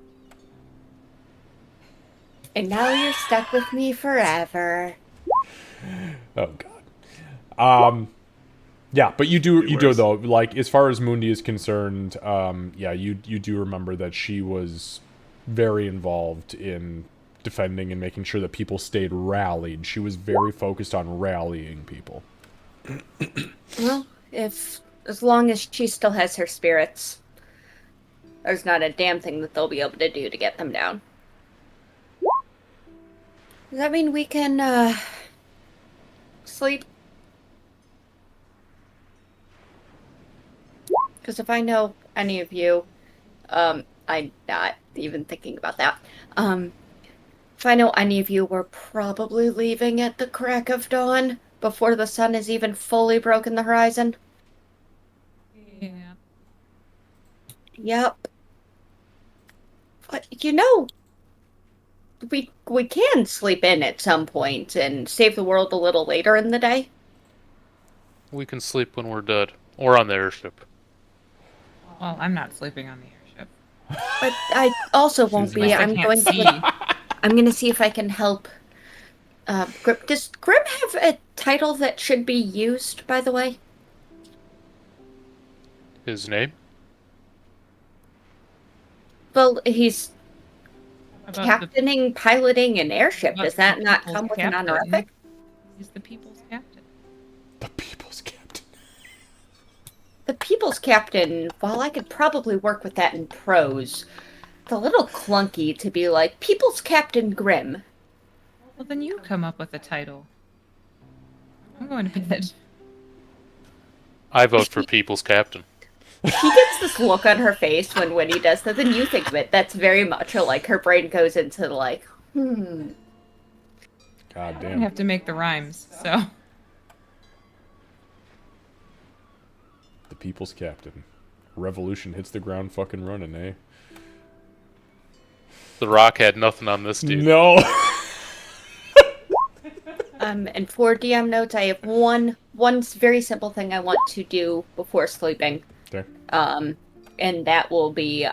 And now you're stuck with me forever. Oh god. Yeah, but you do though. Like as far as Mundi is concerned, yeah, you do remember that she was very involved in defending and making sure that people stayed rallied. She was very focused on rallying people. Well, as long as she still has her spirits, there's not a damn thing that they'll be able to do to get them down. Does that mean we can, sleep? Because if I know any of you, I'm not even thinking about that. If I know any of you were probably leaving at the crack of dawn before the sun has even fully broken the horizon. Yeah. Yep. But we can sleep in at some point and save the world a little later in the day. We can sleep when we're dead. Or on the airship. Well, I'm not sleeping on the airship. But I also won't be. I can't see. I'm going to see if I can help. Grim, does Grim have a title that should be used, by the way? His name? Well, he's About captaining, piloting an airship. about Does that the not people's come with an captain. honorific? He's the people's captain. The people's captain. The people's captain, while I could probably work with that in prose, it's a little clunky to be like, People's Captain Grim. Well, then you come up with a title. I'm going to bed. I vote for People's Captain. She gets this look on her face when Winnie does that, and you think of it. That's very much like her brain goes into like, God I damn. have to make the rhymes, so. The people's captain. Revolution hits the ground fucking running, eh? The Rock had nothing on this dude. No. And for DM notes, I have one very simple thing I want to do before sleeping. Okay. And that will be,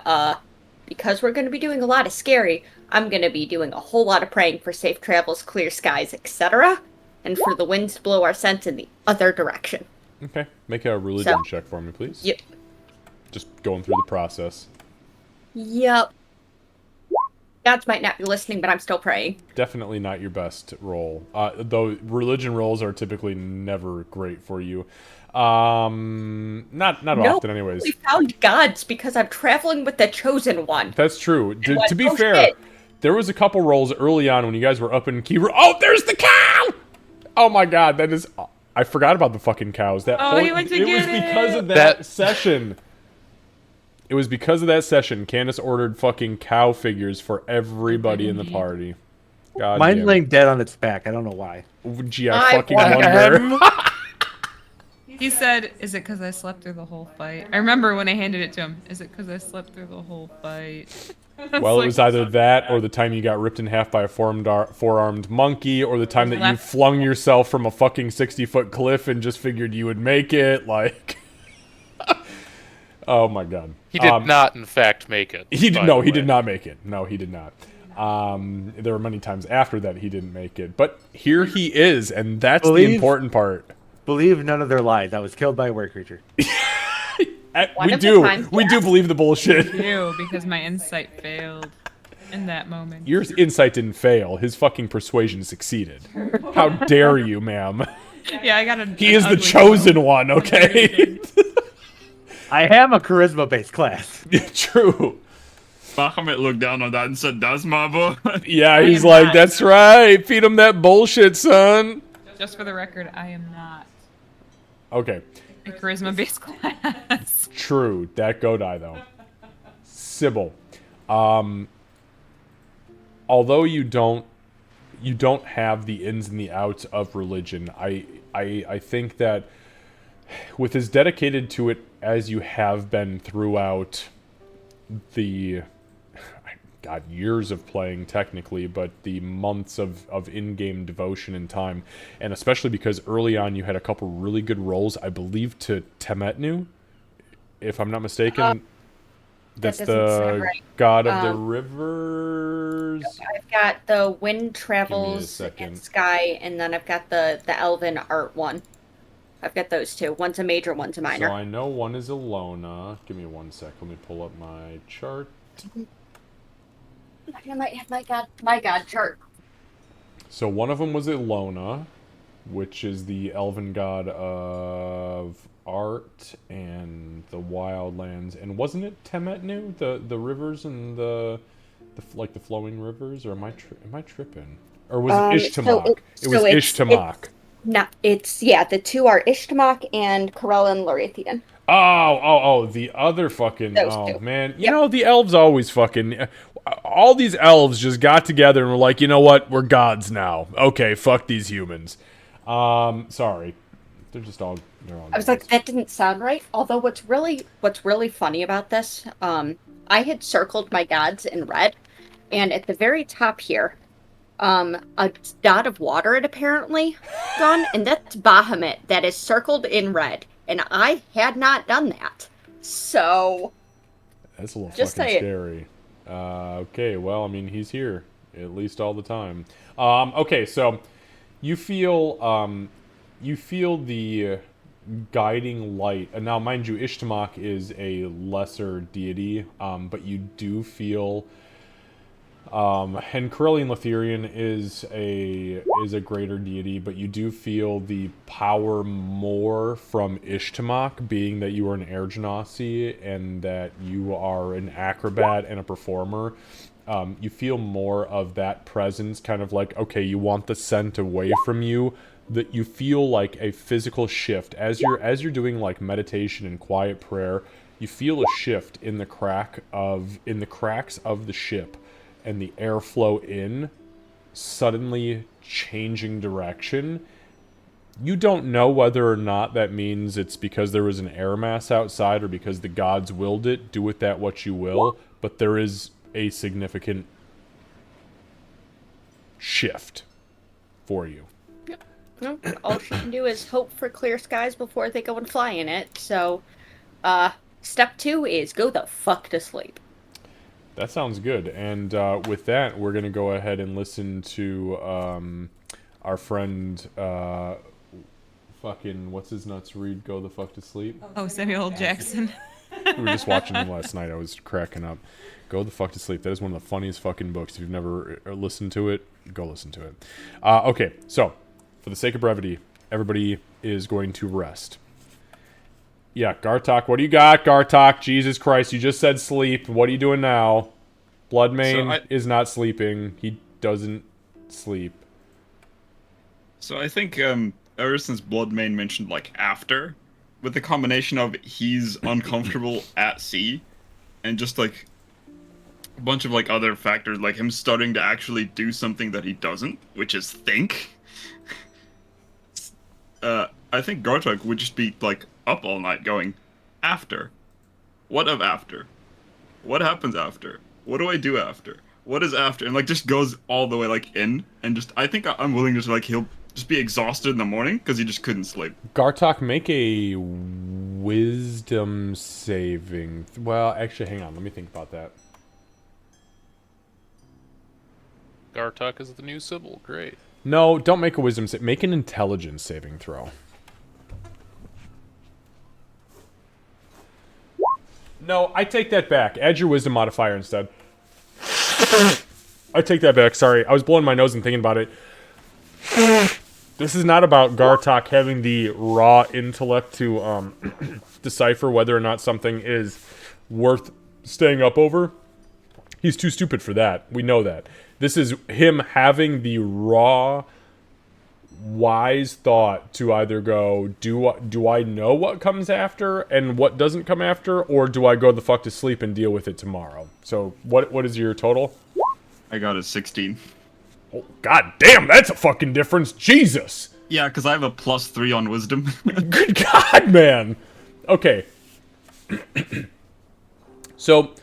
because we're going to be doing a lot of scary, I'm going to be doing a whole lot of praying for safe travels, clear skies, etc. And for the winds to blow our scent in the other direction. Okay. Make a religion check for me, please. Yep. Just going through the process. Yep. Gods might not be listening, but I'm still praying. Definitely not your best roll. Though religion rolls are typically never great for you. Not often, anyways. We found gods because I'm traveling with the chosen one. That's true. To be Oh, fair, shit. there was a couple rolls early on when you guys were up in Key. Oh, there's the cow! Oh my god, that is. I forgot about the fucking cows. That Oh, he went to it was get because it! of that session. It was because of that session. Candace ordered fucking cow figures for everybody in the party. God Mine damn. laying dead on its back. I don't know why. Gee, I fucking want wonder. He said, is it because I slept through the whole fight? I remember when I handed it to him. Is it because I slept through the whole fight? Well, it was either that or the time you got ripped in half by a four-armed monkey, or the time that you flung yourself from a fucking 60-foot cliff and just figured you would make it. Like, oh my god. He did not, in fact, make it. He by did, the no, he way. did not make it. No, he did not. There were many times after that he didn't make it, but here he is, and that's the important part. Believe none of their lies. I was killed by a were creature. One We of the do, times, we do yes. believe the bullshit. Ew, because my insight failed in that moment. Your insight didn't fail. His fucking persuasion succeeded. How dare you, ma'am? Yeah, I got a. He is the chosen one, okay? I am a charisma-based class. True. Bahamut looked down on that and said, "That's my boy." Yeah, he's am like, not. that's right. Feed him that bullshit, son. Just for the record, I am not Okay. a charisma-based class. True. That go die, though. Sybil. Although you don't have the ins and the outs of religion, I think that with as dedicated to it as you have been throughout the years of playing technically, but the months of in-game devotion and time, and especially because early on you had a couple really good rolls, I believe, to Temetnu, if I'm not mistaken. That's that doesn't sound the right. god of the rivers. I've got the wind Give me a travels second. and sky, and then I've got the elven art one. I've got those two. One's a major, one's a So minor. I know one is Alona. Give me 1 sec. Let me pull up my chart. I might have my god chart. So one of them was Ilona, which is the elven god of art and the wildlands. And wasn't it Temetnu, the rivers and the like the flowing rivers? Or am I tripping? Or was it Ishtamok? It was Ishtamok. No, the two are Ishtamok and Corella and Lorathian. Oh, the other fucking, Those oh two. man. You Yep. know, the elves always fucking, all these elves just got together and were like, you know what, we're gods now. Okay, fuck these humans. Sorry. They're all I was gods. like, that didn't sound right. Although what's really funny about this, I had circled my gods in red, and at the very top here, a dot of water had apparently gone, and that's Bahamut that is circled in red, and I had not done that. So That's a little just fucking saying. scary. Okay, well, I mean, he's here, at least all the time. Okay, so you feel the guiding light. And now, mind you, Ishtamok is a lesser deity, but you do feel, and Corellian Letherian is a greater deity, but you do feel the power more from Ishtamok, being that you are an air genasi and that you are an acrobat and a performer. You feel more of that presence, kind of like, okay, you want the scent away from you. That you feel like a physical shift as you're doing like meditation and quiet prayer. You feel a shift in the cracks of the ship, and the airflow in suddenly changing direction. You don't know whether or not that means it's because there was an air mass outside or because the gods willed it. Do with that what you will, but there is a significant shift for you. No, all she can do is hope for clear skies before they go and fly in it. So, step 2 is go the fuck to sleep. That sounds good. And with that, we're going to go ahead and listen to our friend, fucking, what's his nuts, read Go the Fuck to Sleep? Oh, Samuel L. Jackson. We were just watching him last night. I was cracking up. Go the Fuck to Sleep. That is one of the funniest fucking books. If you've never listened to it, go listen to it. Okay, so, for the sake of brevity, everybody is going to rest. Yeah, Gartok, what do you got, Gartok? Jesus Christ, you just said sleep. What are you doing now? Bloodmane is not sleeping. He doesn't sleep. So I think ever since Bloodmane mentioned like after, with the combination of he's uncomfortable at sea, and just like a bunch of like other factors, like him starting to actually do something that he doesn't, which is think. I think Gartok would just be like up all night going, after. What of after? What happens after? What do I do after? What is after? And like just goes all the way like in, and just I think I'm willing to like he'll just be exhausted in the morning because he just couldn't sleep. Gartok, make a wisdom saving. Well, actually, hang on. Let me think about that. Gartok is the new Sybil. Great. No, don't make a wisdom save. Make an intelligence saving throw. No, I take that back. Add your wisdom modifier instead. I take that back. Sorry, I was blowing my nose and thinking about it. This is not about Gartok having the raw intellect to decipher whether or not something is worth staying up over. He's too stupid for that. We know that. This is him having the raw, wise thought to either go, do I know what comes after and what doesn't come after, or do I go the fuck to sleep and deal with it tomorrow? So what is your total? I got a 16. Oh, god damn, that's a fucking difference. Jesus. Yeah, because I have a +3 on wisdom. Good god, man. Okay. So,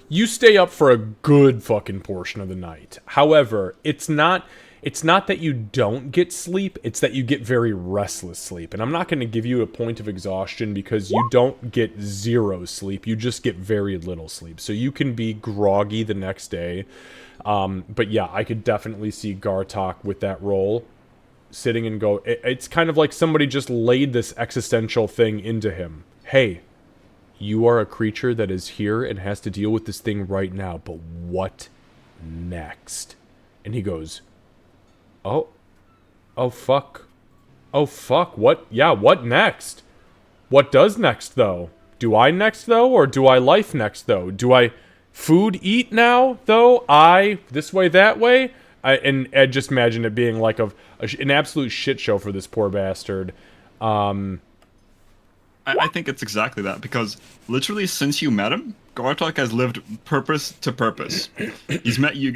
you stay up for a good fucking portion of the night. However, it's not it's not that you don't get sleep, it's that you get very restless sleep. And I'm not going to give you a point of exhaustion because you don't get 0 sleep. You just get very little sleep. So you can be groggy the next day. But yeah, I could definitely see Gartok with that role sitting and go, it's kind of like somebody just laid this existential thing into him. Hey, you are a creature that is here and has to deal with this thing right now, but what next? And he goes, oh fuck, what? Yeah, what next? What does next, though? Do I next, though, or do I life next, though? Do I food eat now, though? I this way, that way? And I just imagine it being like an absolute shit show for this poor bastard. I think it's exactly that, because literally since you met him, Gartok has lived purpose to purpose. He's met you.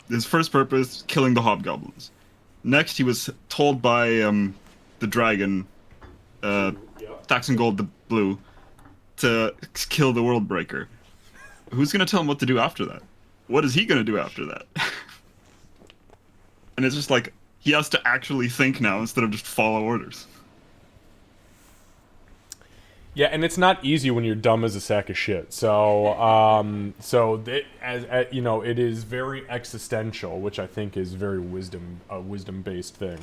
His first purpose, killing the hobgoblins. Next, he was told by the dragon, Saxon Gold the Blue, to kill the World Breaker. Who's gonna tell him what to do after that? What is he gonna do after that? And it's just like he has to actually think now instead of just follow orders. Yeah, and it's not easy when you're dumb as a sack of shit. So, as you know, it is very existential, which I think is very wisdom-based thing.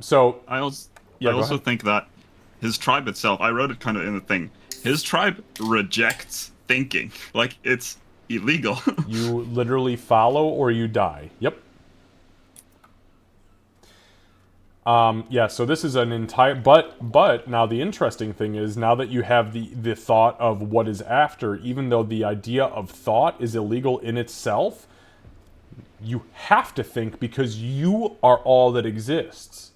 So I also think that his tribe itself, I wrote it kind of in the thing. His tribe rejects thinking, like it's illegal. You literally follow or you die. Yep. Yeah, so this is an entire... But now the interesting thing is, now that you have the thought of what is after, even though the idea of thought is illegal in itself, you have to think because you are all that exists.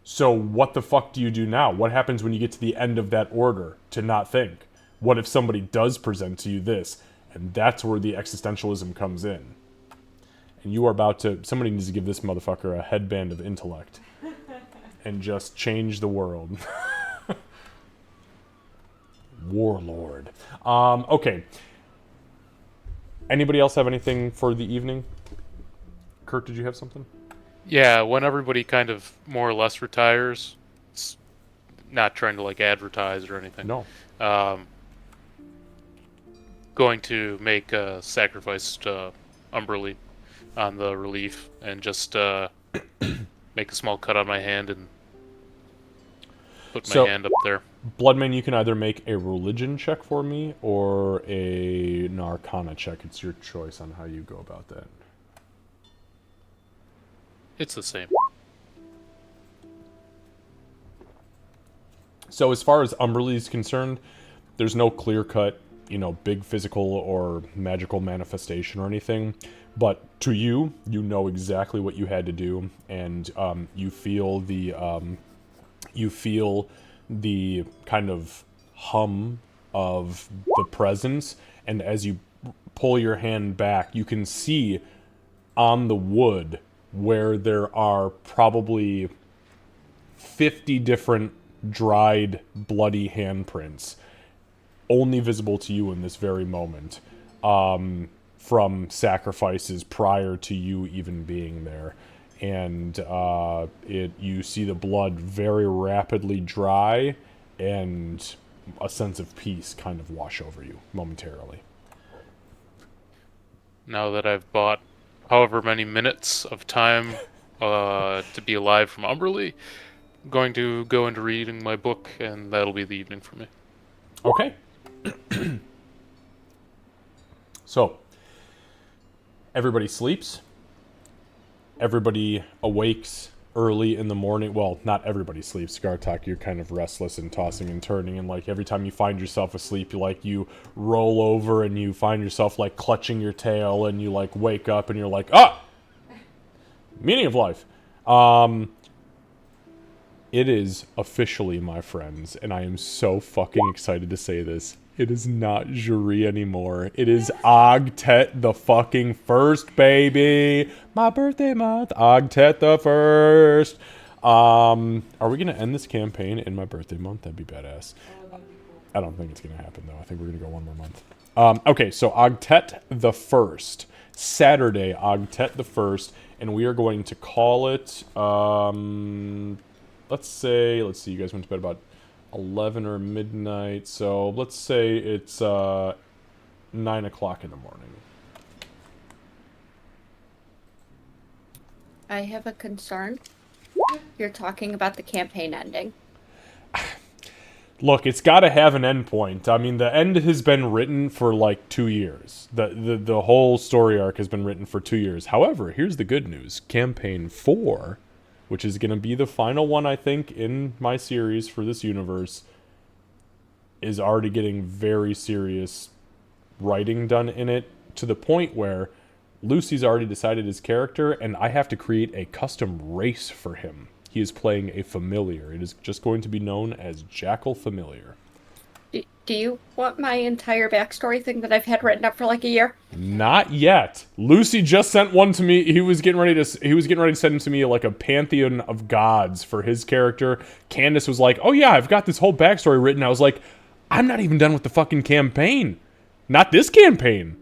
So what the fuck do you do now? What happens when you get to the end of that order to not think? What if somebody does present to you this? And that's where the existentialism comes in. And you are about to... Somebody needs to give this motherfucker a headband of intellect. And just change the world. Warlord. Okay. Anybody else have anything for the evening? Kirk, did you have something? Yeah, when everybody kind of more or less retires, it's not trying to like advertise or anything. No. Going to make a sacrifice to Umberly on the relief and just make a small cut on my hand and put my hand up there. Bloodman, you can either make a religion check for me or an arcana check. It's your choice on how you go about that. It's the same. So as far as Umberly is concerned, there's no clear-cut, big physical or magical manifestation or anything. But to you, you know exactly what you had to do, and you feel the kind of hum of the presence, and as you pull your hand back, you can see on the wood where there are probably 50 different dried, bloody handprints, only visible to you in this very moment, from sacrifices prior to you even being there. And you see the blood very rapidly dry, and a sense of peace kind of wash over you momentarily. Now that I've bought however many minutes of time to be alive from Umberly, I'm going to go into reading my book, and that'll be the evening for me. Okay. So, everybody sleeps. Everybody awakes early in the morning. Well, not everybody sleeps. Gartok, you're kind of restless and tossing and turning, and like every time you find yourself asleep, you roll over and you find yourself like clutching your tail, and you like wake up and you're like, meaning of life. It is officially, my friends, and I am so fucking excited to say this. It is not Jury anymore. It is Ogtet the fucking first, baby. My birthday month, Ogtet the first. Are we gonna end this campaign in my birthday month? That'd be badass. I don't think it's gonna happen though. I think we're gonna go one more month. Okay, so Ogtet the first Saturday, Ogtet the 1st, and we are going to call it, let's see, you guys went to bed about 11 or midnight, so let's say it's 9 o'clock in the morning. I have a concern. You're talking about the campaign ending. Look, it's got to have an end point. I mean, the end has been written for like 2 years. The whole story arc has been written for 2 years. However, here's the good news. Campaign 4, which is going to be the final one, I think, in my series for this universe, is already getting very serious writing done in it, to the point where Lucy's already decided his character, and I have to create a custom race for him. He is playing a familiar. It is just going to be known as Jackal Familiar. Do you want my entire backstory thing that I've had written up for like a year? Not yet. Lucy just sent one to me. He was getting ready to send it to me like a pantheon of gods for his character. Candace was like, "Oh yeah, I've got this whole backstory written." I was like, "I'm not even done with the fucking campaign. Not this campaign."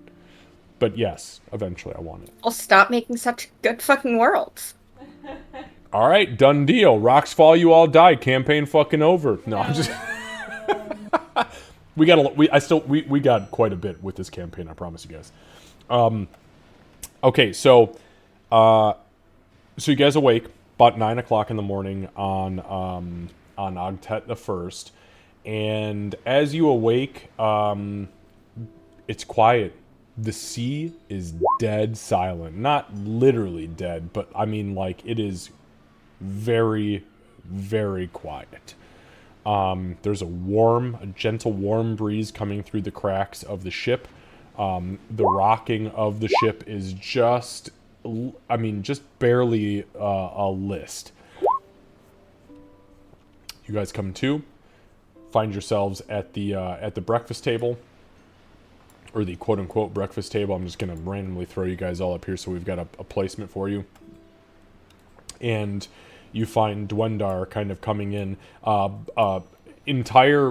But yes, eventually I want it. I'll stop making such good fucking worlds. All right, done deal. Rocks fall, you all die. Campaign fucking over. No, I'm just. We got quite a bit with this campaign. I promise you guys. Okay, so you guys awake about 9 o'clock in the morning on Ogtet the 1st, and as you awake, it's quiet. The sea is dead silent. Not literally dead, but I mean, like, it is very, very quiet. There's a gentle warm breeze coming through the cracks of the ship. The rocking of the ship is just barely a list. You guys come to, find yourselves at the breakfast table, or the quote-unquote breakfast table. I'm just going to randomly throw you guys all up here so we've got a placement for you. And you find Dwendar kind of coming in. Entire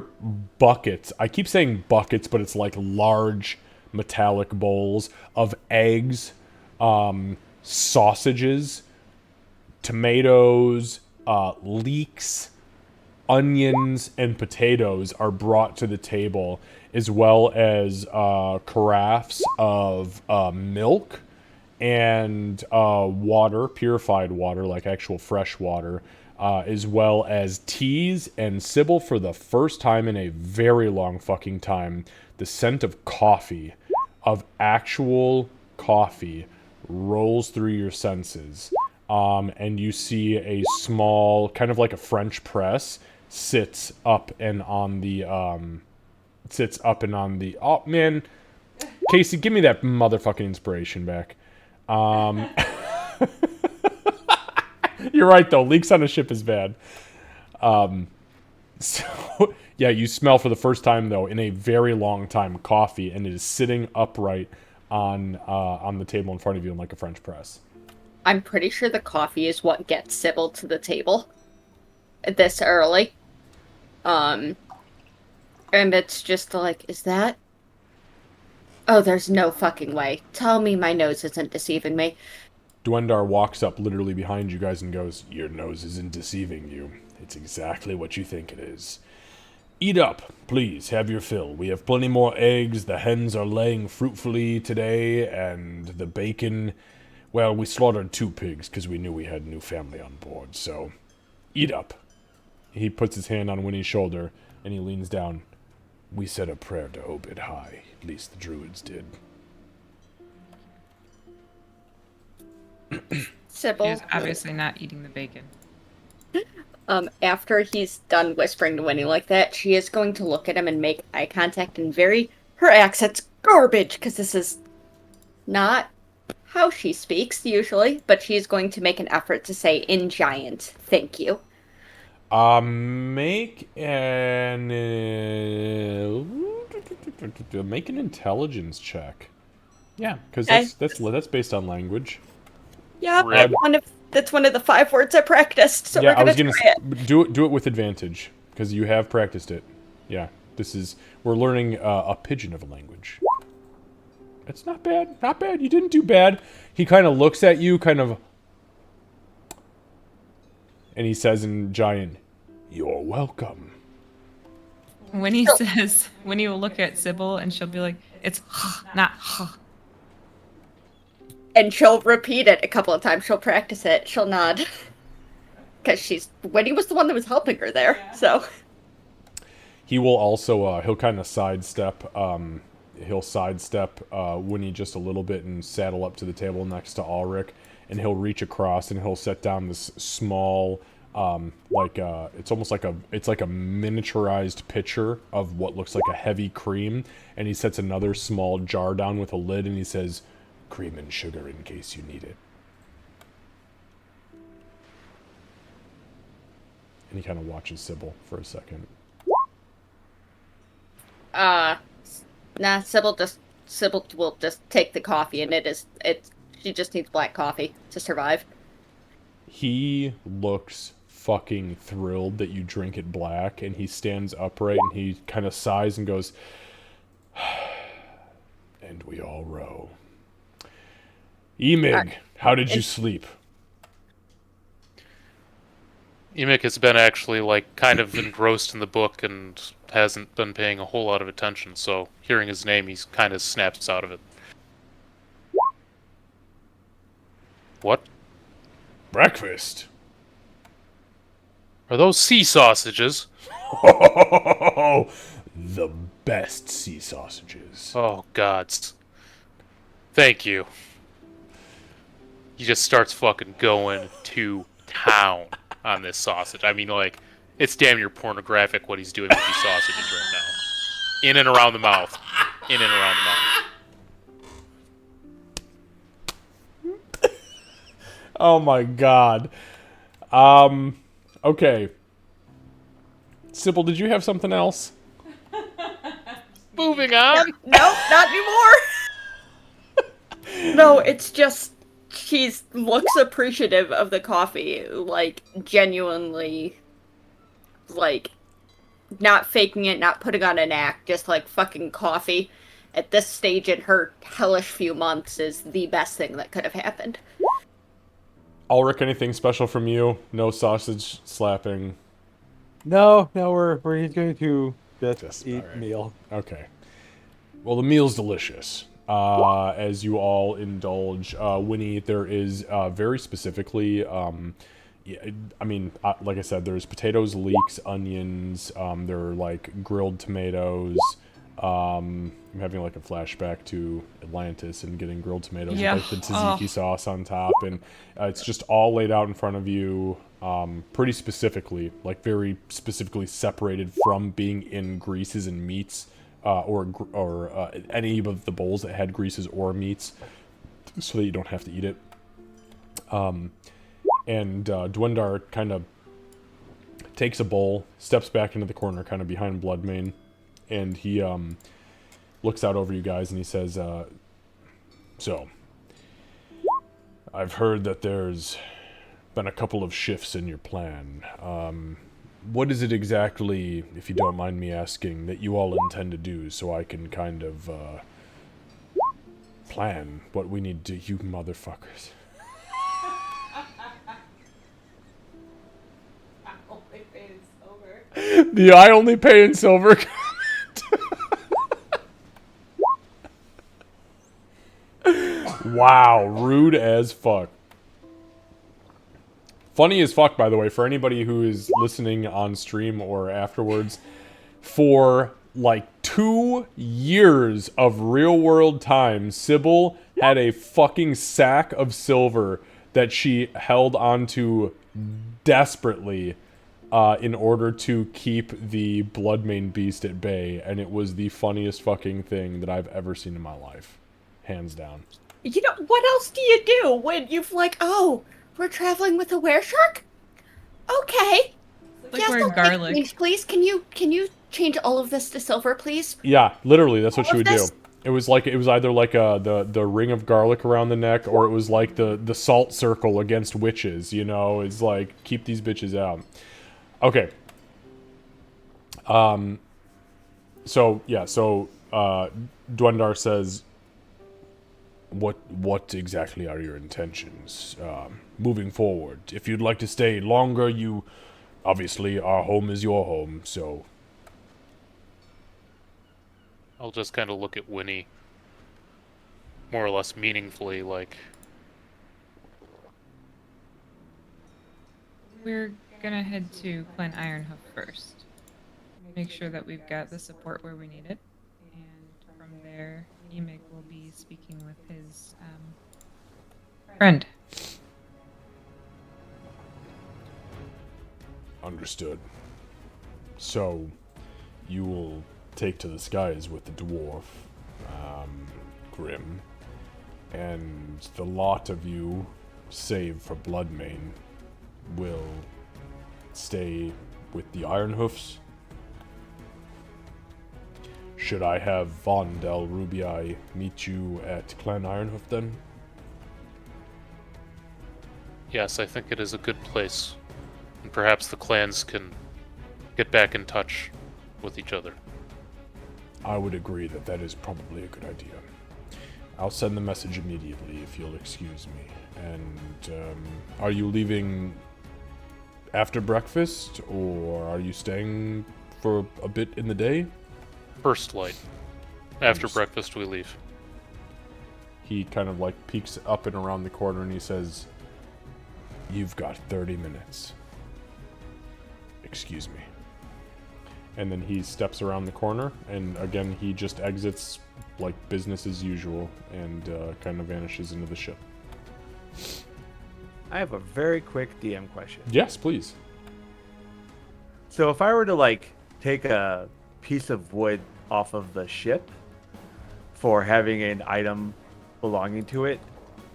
buckets. I keep saying buckets, but it's like large metallic bowls of eggs, sausages, tomatoes, leeks, onions, and potatoes are brought to the table, as well as carafes of milk and water, purified water, like actual fresh water, as well as teas. And Sybil, for the first time in a very long fucking time, the scent of coffee, of actual coffee, rolls through your senses. And you see a small, kind of like a French press, sits up and on the, oh man, Casey, give me that motherfucking inspiration back. You're right though, leaks on a ship is bad. So yeah, you smell for the first time though in a very long time coffee, and it is sitting upright on the table in front of you in like a French press. I'm pretty sure the coffee is what gets Sybil to the table this early. And it's just like, is that? Oh, there's no fucking way. Tell me my nose isn't deceiving me. Dwendar walks up literally behind you guys and goes, "Your nose isn't deceiving you. It's exactly what you think it is. Eat up, please, have your fill. We have plenty more eggs, the hens are laying fruitfully today, and the bacon, well, we slaughtered 2 pigs because we knew we had a new family on board, so eat up." He puts his hand on Winnie's shoulder, and he leans down. "We said a prayer to Obed High, at least the druids did." Sybil. She's obviously not eating the bacon. After he's done whispering to Winnie like that, she is going to look at him and make eye contact, and her accent's garbage, because this is not how she speaks usually, but she's going to make an effort to say in giant, "Thank you." Make an intelligence check. Yeah, because that's based on language. Yeah, that's one of the 5 words I practiced, so yeah, we're gonna try it. Do it with advantage because you have practiced it. Yeah, we're learning a pidgin of a language. It's not bad. Not bad. You didn't do bad. He kind of looks at you, kind of... And he says in Giant, "You're welcome." When he says, when he will look at Sybil and she'll be like, it's not And she'll repeat it a couple of times. She'll practice it. She'll nod. Because Winnie was the one that was helping her there, so... He will also, he'll kind of sidestep, Winnie just a little bit and saddle up to the table next to Ulrich, and he'll reach across and he'll set down this small, it's almost like it's like a miniaturized pitcher of what looks like a heavy cream, and he sets another small jar down with a lid, and he says, "Cream and sugar in case you need it." And he kind of watches Sybil for a second. Sybil will just take the coffee, and she just needs black coffee to survive. He looks fucking thrilled that you drink it black, and he stands upright and he kind of sighs and goes, "And we all row." Emig, how did you sleep? Emic has been actually, like, kind of engrossed in the book and hasn't been paying a whole lot of attention, so hearing his name, he's kind of snaps out of it. What? Breakfast. Are those sea sausages? Oh, the best sea sausages. Oh, gods. Thank you. He just starts fucking going to town on this sausage. I mean, like, it's damn near pornographic what he's doing with these sausages right now. In and around the mouth. In and around the mouth. Oh my god. Okay. Sybil, did you have something else? Moving on. No, not anymore! No, it's just... She looks appreciative of the coffee, like, genuinely, like, not faking it, not putting on an act, just, like, fucking coffee. At this stage in her hellish few months is the best thing that could have happened. Ulrich, anything special from you? No sausage slapping? No, he's going to just eat alright. meal. Okay. Well, the meal's delicious. As you all indulge, Winnie, there is very specifically, yeah, I mean, like I said, there's potatoes, leeks, onions. There are like grilled tomatoes. I'm having like a flashback to Atlantis and getting grilled tomatoes Yeah. with like the tzatziki sauce on top, and it's just all laid out in front of you, pretty specifically, like very specifically separated from being in greases and meats. Or any of the bowls that had greases or meats, so that you don't have to eat it. And Dwendar kind of takes a bowl, steps back into the corner, kind of behind Bloodmane, and he looks out over you guys and he says, "So, I've heard that there's been a couple of shifts in your plan. What is it exactly, if you don't mind me asking, that you all intend to do, so I can kind of, plan what we need to do, you motherfuckers?" The "I only pay in silver" comment. Wow, rude as fuck. Funny as fuck, by the way, for anybody who is listening on stream or afterwards. For like 2 years of real world time, Sybil had a fucking sack of silver that she held onto desperately in order to keep the Bloodmane beast at bay, and it was the funniest fucking thing that I've ever seen in my life. Hands down. You know, what else do you do when you've like, oh, we're traveling with a wereshark? Okay. Like Yes, wearing I'll take garlic. change, please. Can you change all of this to silver, please? Yeah, literally, that's what All she of would do. this? It was either like the ring of garlic around the neck, or it was like the salt circle against witches. You know, it's like, keep these bitches out. Okay. So Dwendar says, What exactly are your intentions moving forward? If you'd like to stay longer, you obviously our home is your home. So I'll just kind of look at Winnie, more or less meaningfully, like, We're gonna head to Clan Ironhoof first. Make sure that we've got the support where we need it. And from there, Emig will be speaking with his friend. understood. So you will take to the skies with the dwarf, Grim, and the lot of you, save for Bloodmane, will stay with the Ironhoofs. Should I have Von del Rubii meet you at Clan Ironhoof then? yes, I think it is a good place. And perhaps the clans can get back in touch with each other. I would agree that that is probably a good idea. I'll send the message immediately if you'll excuse me. And are you leaving after breakfast, or are you staying for a bit in the day? First light. After Understood. breakfast, we leave. He kind of like peeks up and around the corner and he says, "You've got 30 minutes. Excuse me." And then he steps around the corner, and again, he just exits like business as usual and kind of vanishes into the ship. I have a very quick DM question. Yes, please. So if I were to like take a piece of wood off of the ship for having an item belonging to it,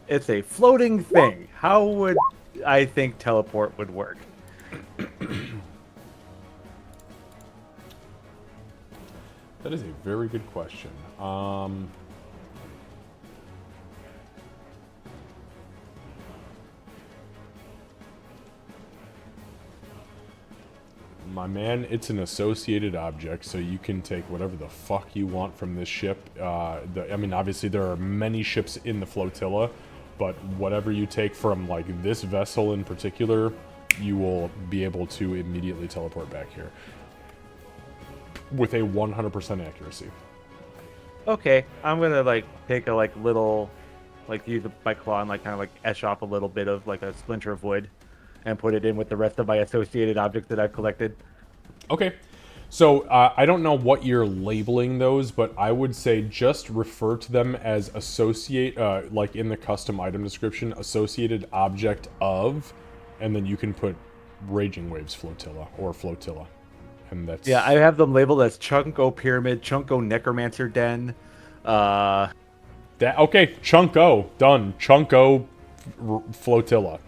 it's a floating thing. How would I think teleport would work? That is a very good question. My man, it's an associated object, so you can take whatever the fuck you want from this ship. I mean, obviously there are many ships in the flotilla, but whatever you take from like this vessel in particular, you will be able to immediately teleport back here with a 100% accuracy. Okay, I'm gonna like take a like little, like use my claw and like kind of like etch off a little bit of like a splinter of wood, and put it in with the rest of my associated objects that I've collected. Okay. So I don't know what you're labeling those, but I would say just refer to them as associate, like in the custom item description, associated object of, and then you can put Raging Waves Flotilla or Flotilla. And that's... Yeah, I have them labeled as Chunko Pyramid, Chunko Necromancer Den. Okay, Chunko. Done. Chunko Flotilla.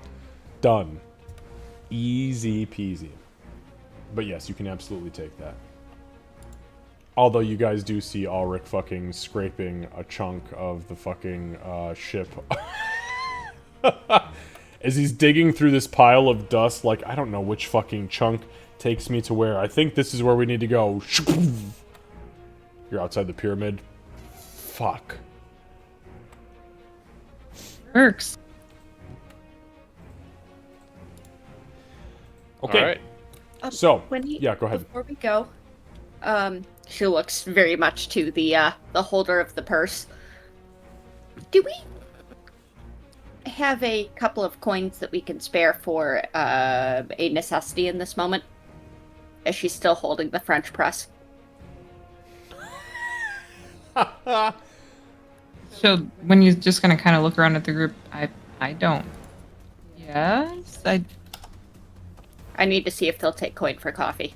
Done. Easy peasy. But yes, you can absolutely take that. Although you guys do see Ulrich fucking scraping a chunk of the fucking ship. As he's digging through this pile of dust, like, I don't know which fucking chunk takes me to where. I think this is where we need to go. You're outside the pyramid. Fuck. Works. Okay. All right. So, Wendy, yeah, go ahead. Before we go, she looks very much to the holder of the purse. Do we have a couple of coins that we can spare for a necessity in this moment? As she's still holding the French press. So when you're just gonna kind of look around at the group, I don't. Yes, I need to see if they'll take coin for coffee.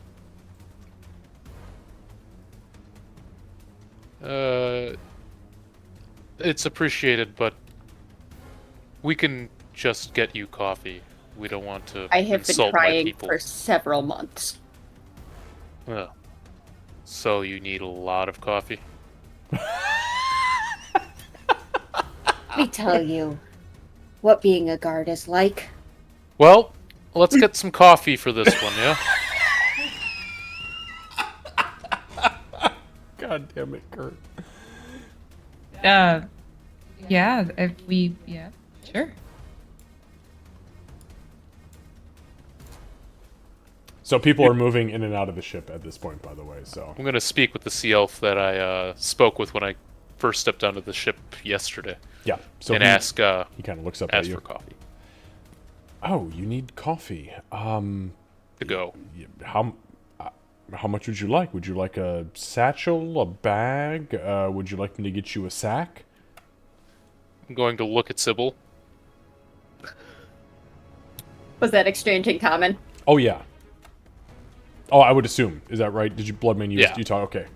It's appreciated, but we can just get you coffee. We don't want to I have been insult my trying people. for several months. Oh. So you need a lot of coffee? Let me tell you what being a guard is like. Well, let's get some coffee for this one, yeah? God damn it, Kurt. Yeah, if we, yeah, sure. So people are moving in and out of the ship at this point, by the way. So I'm gonna speak with the sea elf that I spoke with when I first stepped onto the ship yesterday, yeah. So and he, ask he kind of looks up at ask you. for coffee Oh, you need coffee. to go. How much would you like? Would you like a satchel, a bag? Would you like me to get you a sack? I'm going to look at Sybil. Was that exchange in common? Oh yeah. Oh, I would assume. Is that right? Did you Bloodman use Yeah. you talk? Okay.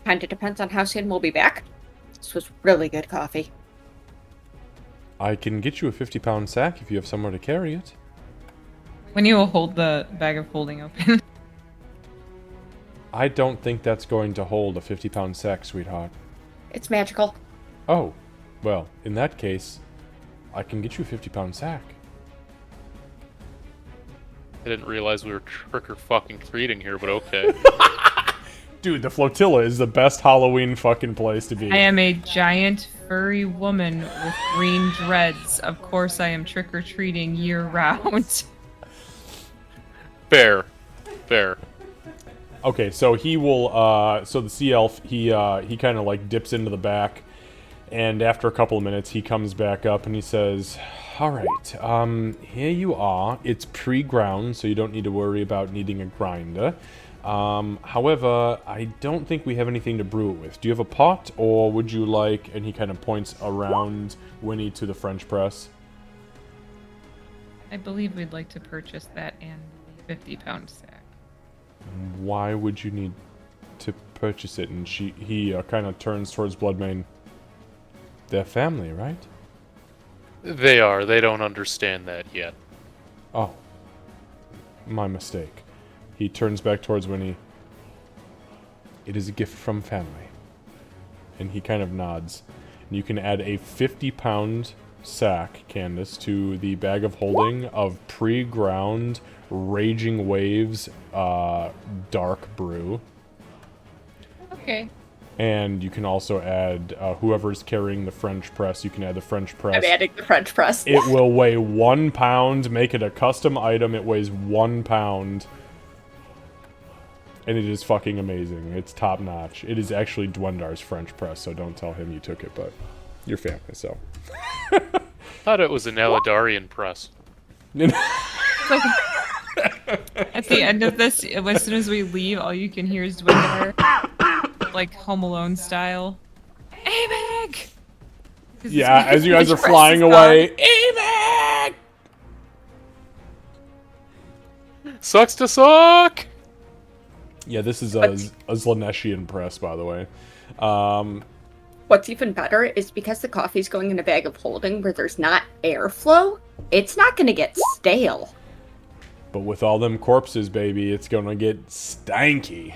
Kind of depends on how soon we'll be back. This was really good coffee. I can get you a 50-pound sack if you have somewhere to carry it. When you will hold the bag of holding open. I don't think that's going to hold a 50-pound sack, sweetheart. It's magical. Oh, well, in that case, I can get you a 50-pound sack. I didn't realize we were trick or fucking treating here, but okay. Dude, the flotilla is the best Halloween fucking place to be. I am a giant furry woman with green dreads. Of course I am trick-or-treating year-round. Fair. Fair. Okay, so he will, so the sea elf, he kind of like dips into the back, and after a couple of minutes, he comes back up and he says, all right, here you are. It's pre-ground, so you don't need to worry about needing a grinder. However, I don't think we have anything to brew it with. Do you have a pot, or would you like, and he kind of points around Winnie to the French press. I believe we'd like to purchase that and the 50-pound sack. Why would you need to purchase it? And he kind of turns towards Bloodmane. They're family, right? They are. They don't understand that yet. Oh. My mistake. He turns back towards Winnie. It is a gift from family. And he kind of nods. And you can add a 50-pound sack, Candace, to the bag of holding of pre-ground Raging Waves dark brew. Okay. And you can also add, whoever's carrying the French press, you can add the French press. I'm adding the French press. It will weigh 1 pound, make it a custom item. It weighs 1 pound. And it is fucking amazing. It's top notch. It is actually Dwendar's French press, so don't tell him you took it, but your family, so. Thought it was an Eladarian press. At the end of this, as soon as we leave, all you can hear is Dwendar, like Home Alone style. Amig! Yeah, as you guys are French press flying is away. gone. Emac! Sucks to suck! Yeah, this is a Slaneshian press, by the way. What's even better is because the coffee's going in a bag of holding where there's not airflow, it's not going to get stale. But with all them corpses, baby, it's gonna get stanky.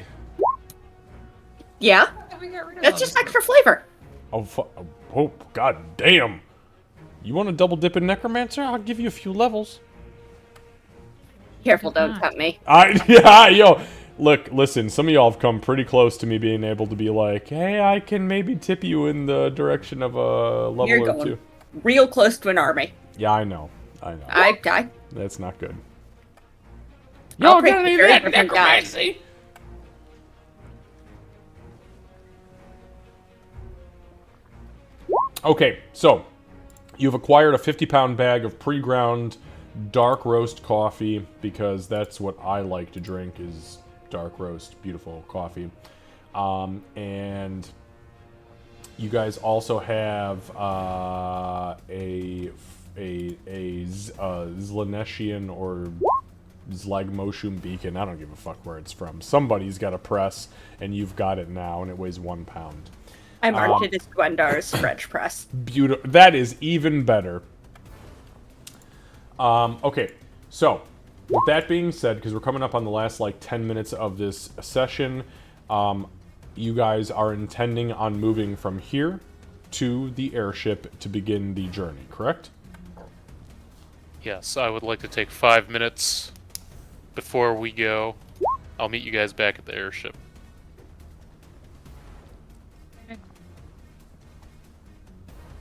Yeah, We got rid of that's all just this. extra flavor. Oh, god damn. You want to double dip in Necromancer? I'll give you a few levels. Careful, Good don't luck. tempt me. Yeah, yo. Look, listen, some of y'all have come pretty close to me being able to be like, hey, I can maybe tip you in the direction of a level You're or going two. real close to an army. Yeah, I know. I That's not good. I'll Y'all pray got for any of your that African gods. necromancy? Okay, so you've acquired a 50-pound bag of pre-ground dark roast coffee because that's what I like to drink is dark roast, beautiful coffee. And you guys also have a Slaneshian or Zlagmoshum beacon. I don't give a fuck where it's from. Somebody's got a press, and you've got it now, and it weighs 1 pound. I marked it as Dwendar's French press. Beautiful. That is even better. Okay, so with that being said, because we're coming up on the last like 10 minutes of this session, you guys are intending on moving from here to the airship to begin the journey, correct? Yes, I would like to take 5 minutes before we go. I'll meet you guys back at the airship.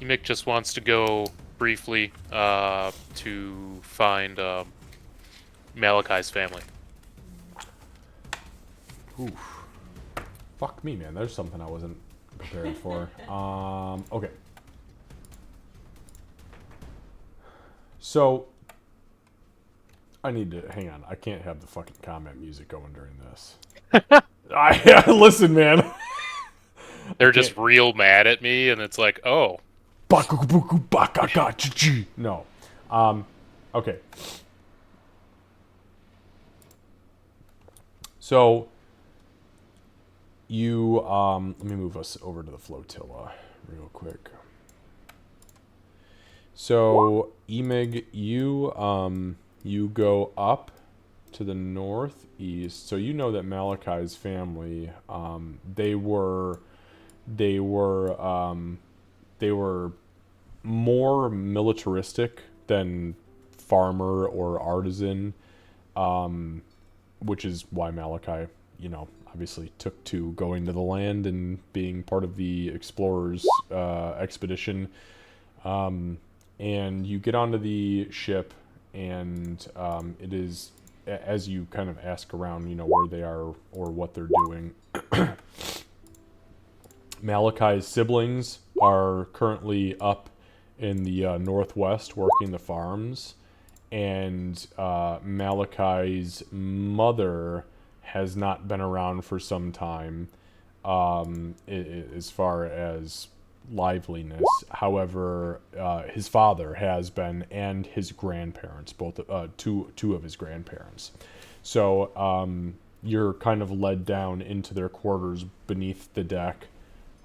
Mick just wants to go briefly to find Malachi's family. Oof. Fuck me, man. There's something I wasn't prepared for. Okay. So, I need to hang on. I can't have the fucking comment music going during this. Listen, man. They're just real mad at me, and it's like, oh, no. Okay. So you let me move us over to the flotilla real quick. So Emig, you go up to the northeast. So you know that Malachi's family, they were more militaristic than farmer or artisan, which is why Malachi, obviously took to going to the land and being part of the explorers expedition. And you get onto the ship, and it is, as you kind of ask around, where they are or what they're doing. Malachi's siblings are currently up in the northwest working the farms, and Malachi's mother has not been around for some time as far as liveliness. However, his father has been, and his grandparents, both two of his grandparents. So you're kind of led down into their quarters beneath the deck,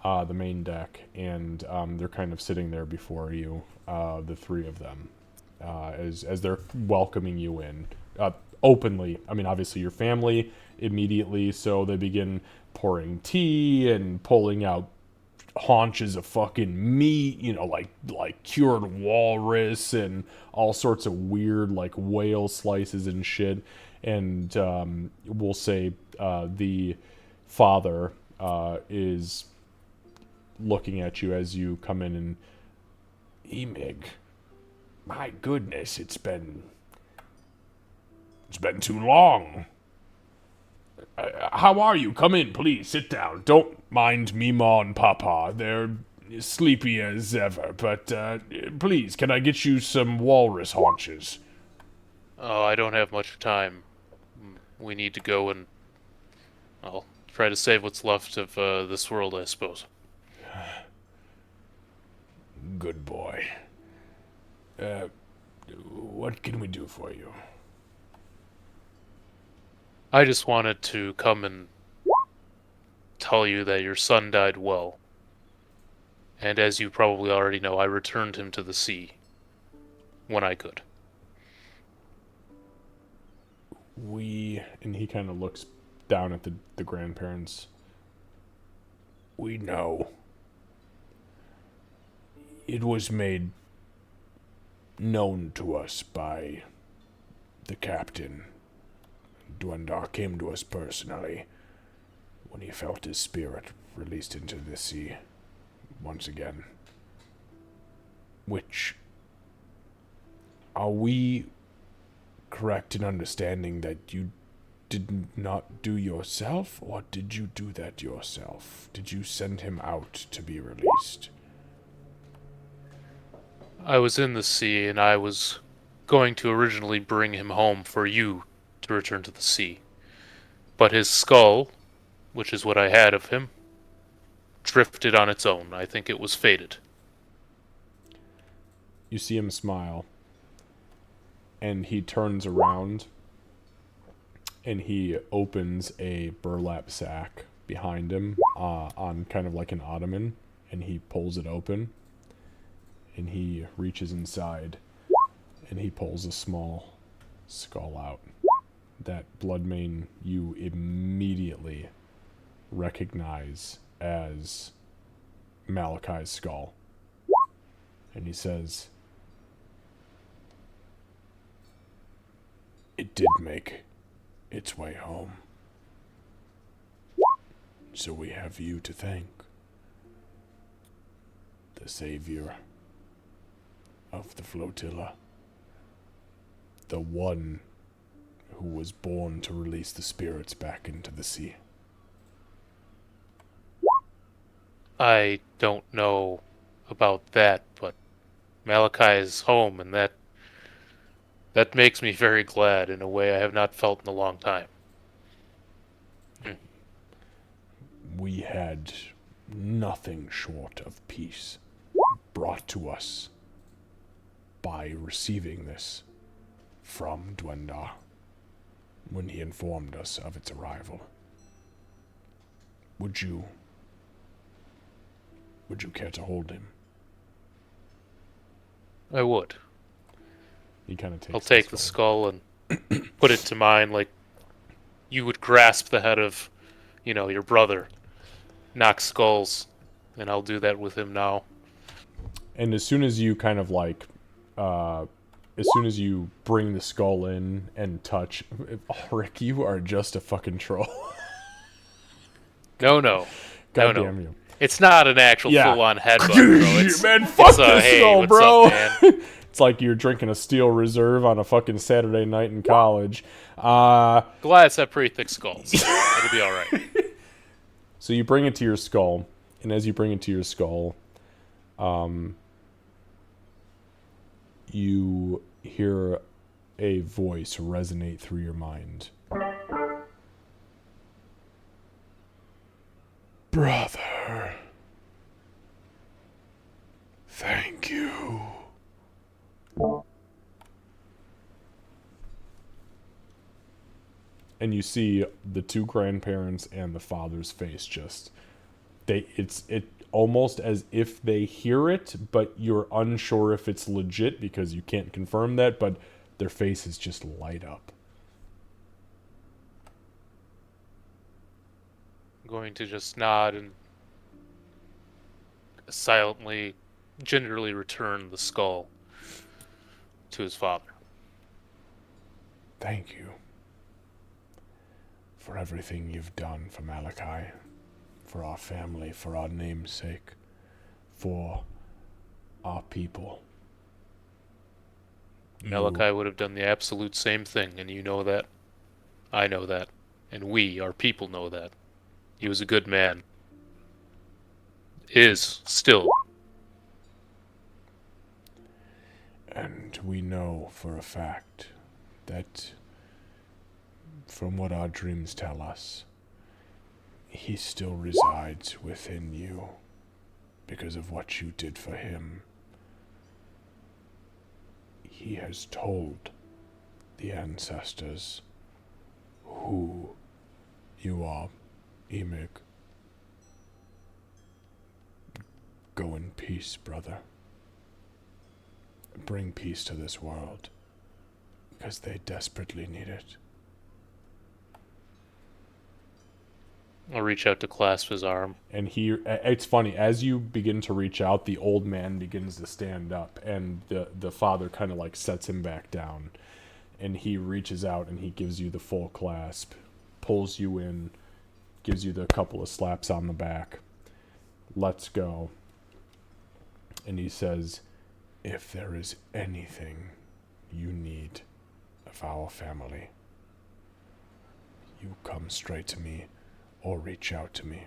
the main deck, and they're kind of sitting there before you, the three of them, as they're welcoming you in openly. I mean, obviously your family immediately, so they begin pouring tea and pulling out haunches of fucking meat, like cured walrus and all sorts of weird like whale slices and shit. And we'll say the father is looking at you as you come in, and Emig, my goodness, it's been too long. How are you? Come in, please. Sit down. Don't mind Mima and Papa. They're sleepy as ever. But please, can I get you some walrus haunches? Oh, I don't have much time. We need to go and I'll try to save what's left of this world, I suppose. Good boy. What can we do for you? I just wanted to come and tell you that your son died well. And as you probably already know, I returned him to the sea when I could. And he kind of looks down at the grandparents. We know. It was made known to us by the captain. Dwendar came to us personally when he felt his spirit released into the sea once again. Which, are we correct in understanding that you did not do yourself, or did you do that yourself? Did you send him out to be released? I was in the sea, and I was going to originally bring him home for you to return to the sea. But his skull, which is what I had of him, drifted on its own. I think it was fated. You see him smile, and he turns around, and he opens a burlap sack behind him on kind of like an ottoman, and he pulls it open, and he reaches inside, and he pulls a small skull out. That Bloodmane you immediately recognize as Malachi's skull. And he says, it did make its way home. So we have you to thank. The savior of the flotilla. The one who was born to release the spirits back into the sea. I don't know about that, but Malachi is home, and that makes me very glad in a way I have not felt in a long time. We had nothing short of peace brought to us by receiving this from Dwendar when he informed us of its arrival. Would you care to hold him? I would. He kind of takes. I'll take the skull and put it to mine, like you would grasp the head of, your brother, knock skulls, and I'll do that with him now. And as soon as you kind of like, as soon as you bring the skull in and touch, Rick, you are just a fucking troll. No. God No. damn you. It's not an actual full-on headbutt, bro. It's, Man, fuck this hey, skull, what's bro. up, man? It's like you're drinking a Steel Reserve on a fucking Saturday night in college. Goliaths have pretty thick skulls. It'll be all right. So you bring it to your skull, and as you bring it to your skull, you hear a voice resonate through your mind. Brother, thank you. And you see the two grandparents and the father's face just it's almost as if they hear it, but you're unsure if it's legit because you can't confirm that, but their faces just light up. I'm going to just nod and silently, gingerly return the skull to his father. Thank you for everything you've done for Malachi, for our family, for our namesake, for our people. Malachi would have done the absolute same thing, and you know that. I know that. And we, our people, know that. He was a good man. Is still. And we know for a fact that, from what our dreams tell us, he still resides within you because of what you did for him. He has told the ancestors who you are, Emig. Go in peace, brother. Bring peace to this world, because they desperately need it. I'll reach out to clasp his arm. And it's funny, as you begin to reach out, the old man begins to stand up, and the father kind of like sets him back down. And he reaches out and he gives you the full clasp, pulls you in, gives you the couple of slaps on the back. Let's go. And he says, if there is anything you need of our family, you come straight to me or reach out to me,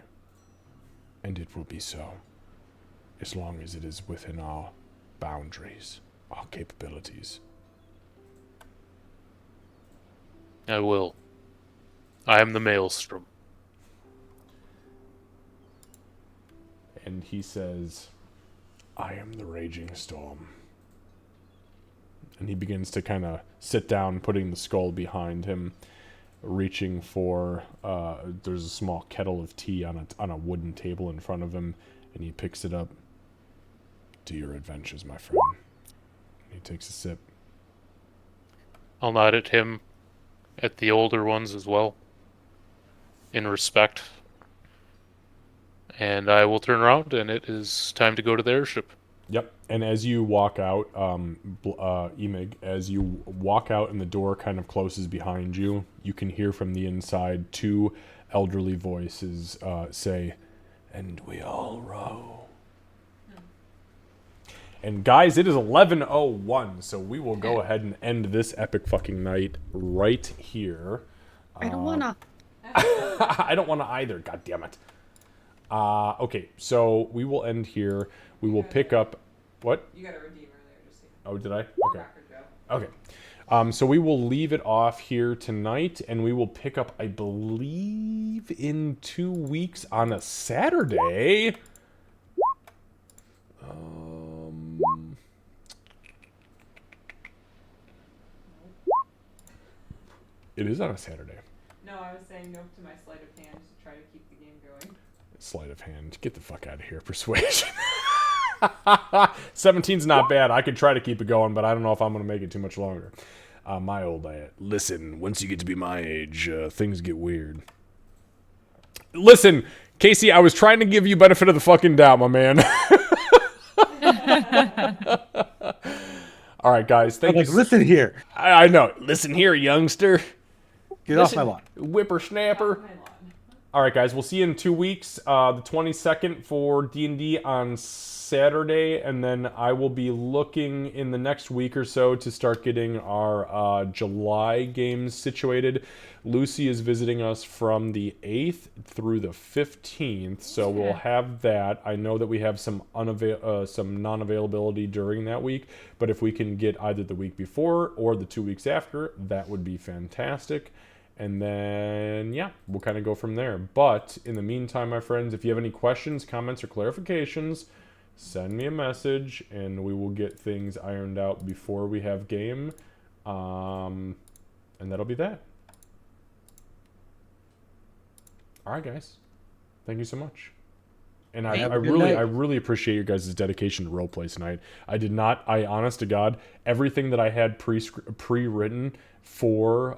and it will be so, as long as it is within our boundaries, our capabilities. I will. I am the maelstrom. And he says, I am the raging storm. And he begins to kind of sit down, putting the skull behind him, reaching for, there's a small kettle of tea on a wooden table in front of him, and he picks it up. To your adventures, my friend. He takes a sip. I'll nod at him, at the older ones as well, in respect. And I will turn around, and it is time to go to the airship. Yep. And as you walk out, Emig, as you walk out and the door kind of closes behind you, you can hear from the inside two elderly voices say, and we all row. And guys, it is 11:01, so we will go ahead and end this epic fucking night right here. I don't wanna. I don't want to either. God damn it. Okay, so we will end here. We will pick up. What? You got a redeem earlier, just Oh, did I? Okay. Okay. So we will leave it off here tonight, and we will pick up, I believe, in 2 weeks on a Saturday. It is on a Saturday. No, I was saying nope to my sleight of hand to try to keep the game going. Sleight of hand. Get the fuck out of here. Persuasion. 17's not bad. I could try to keep it going, but I don't know if I'm going to make it too much longer. My old listen, once you get to be my age, things get weird. Listen, Casey, I was trying to give you benefit of the fucking doubt, my man. All right, guys. Thank you. Listen here. I know. Listen here, youngster. Get off my lawn. Whippersnapper. All right, guys. We'll see you in 2 weeks. The 22nd for D&D on Saturday, and then I will be looking in the next week or so to start getting our July games situated. Lucy is visiting us from the 8th through the 15th, so we'll have that. I know that we have some non-availability during that week, but if we can get either the week before or the 2 weeks after, that would be fantastic. And then, yeah, we'll kind of go from there. But in the meantime, my friends, if you have any questions, comments, or clarifications, send me a message, and we will get things ironed out before we have game. And that'll be that. All right, guys. Thank you so much. And I really appreciate your guys' dedication to roleplay tonight. I honest to God, everything that I had pre-written for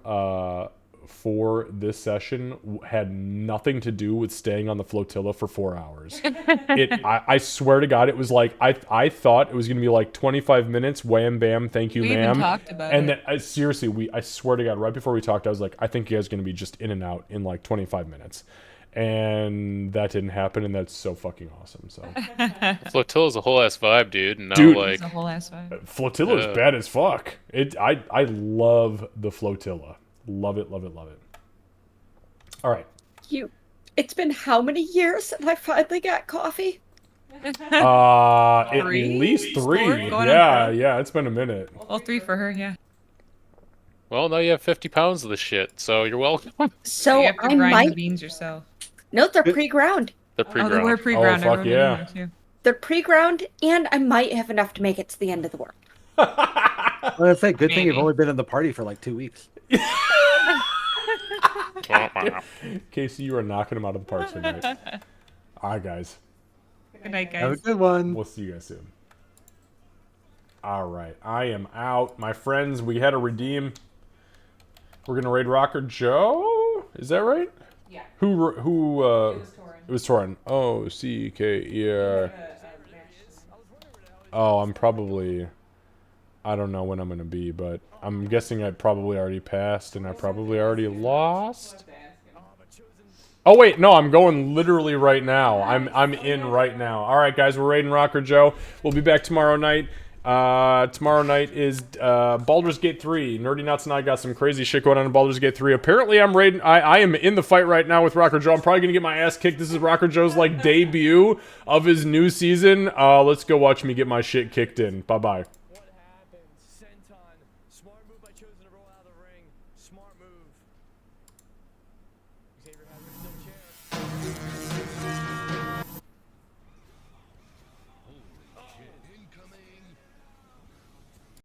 this session had nothing to do with staying on the flotilla for 4 hours. I swear to God, it was like, I thought it was going to be like 25 minutes, wham, bam, thank you, we ma'am. Even talked about and it. then, seriously, I swear to God, right before we talked, I was like, I think you guys are going to be just in and out in like 25 minutes. And that didn't happen, and that's so fucking awesome. So Flotilla's a whole ass vibe, dude. And now, Dude, like, It's a whole ass vibe. Flotilla's bad as fuck. I love the flotilla. Love it, love it, love it. All right. It's been how many years since I finally got coffee? At Three? least 3. Going on Yeah, it's been a minute. Well, 3 for her, yeah. well, now you have 50 pounds of the shit, so you're welcome. So you have to I grind the might. beans yourself. No, they're pre-ground. They're Oh, they were pre-ground. pre-ground. Oh, I fuck remember yeah. that too. They're pre-ground, and I might have enough to make it to the end of the world. Well, that's good thing you've Maybe. only been in the party for like 2 weeks. Casey, you are knocking them out of the park tonight. All right, guys. Good night, Have a guys. good one. We'll see you guys soon. All right, I am out. My friends, we had a redeem. We're going to raid Rocker Joe? Is that right? Yeah. Who It was Torin. It was Torin. Oh, C-K-E-R. Oh, I'm probably... I don't know when I'm going to be, but I'm guessing I probably already passed and I probably already lost. Oh, wait, no, I'm going literally right now. I'm in right now. All right, guys, we're raiding Rocker Joe. We'll be back tomorrow night. Tomorrow night is Baldur's Gate 3. Nerdy Nuts and I got some crazy shit going on in Baldur's Gate 3. Apparently, I'm raiding. I am in the fight right now with Rocker Joe. I'm probably gonna get my ass kicked. This is Rocker Joe's like debut of his new season. Let's go watch me get my shit kicked in. Bye bye.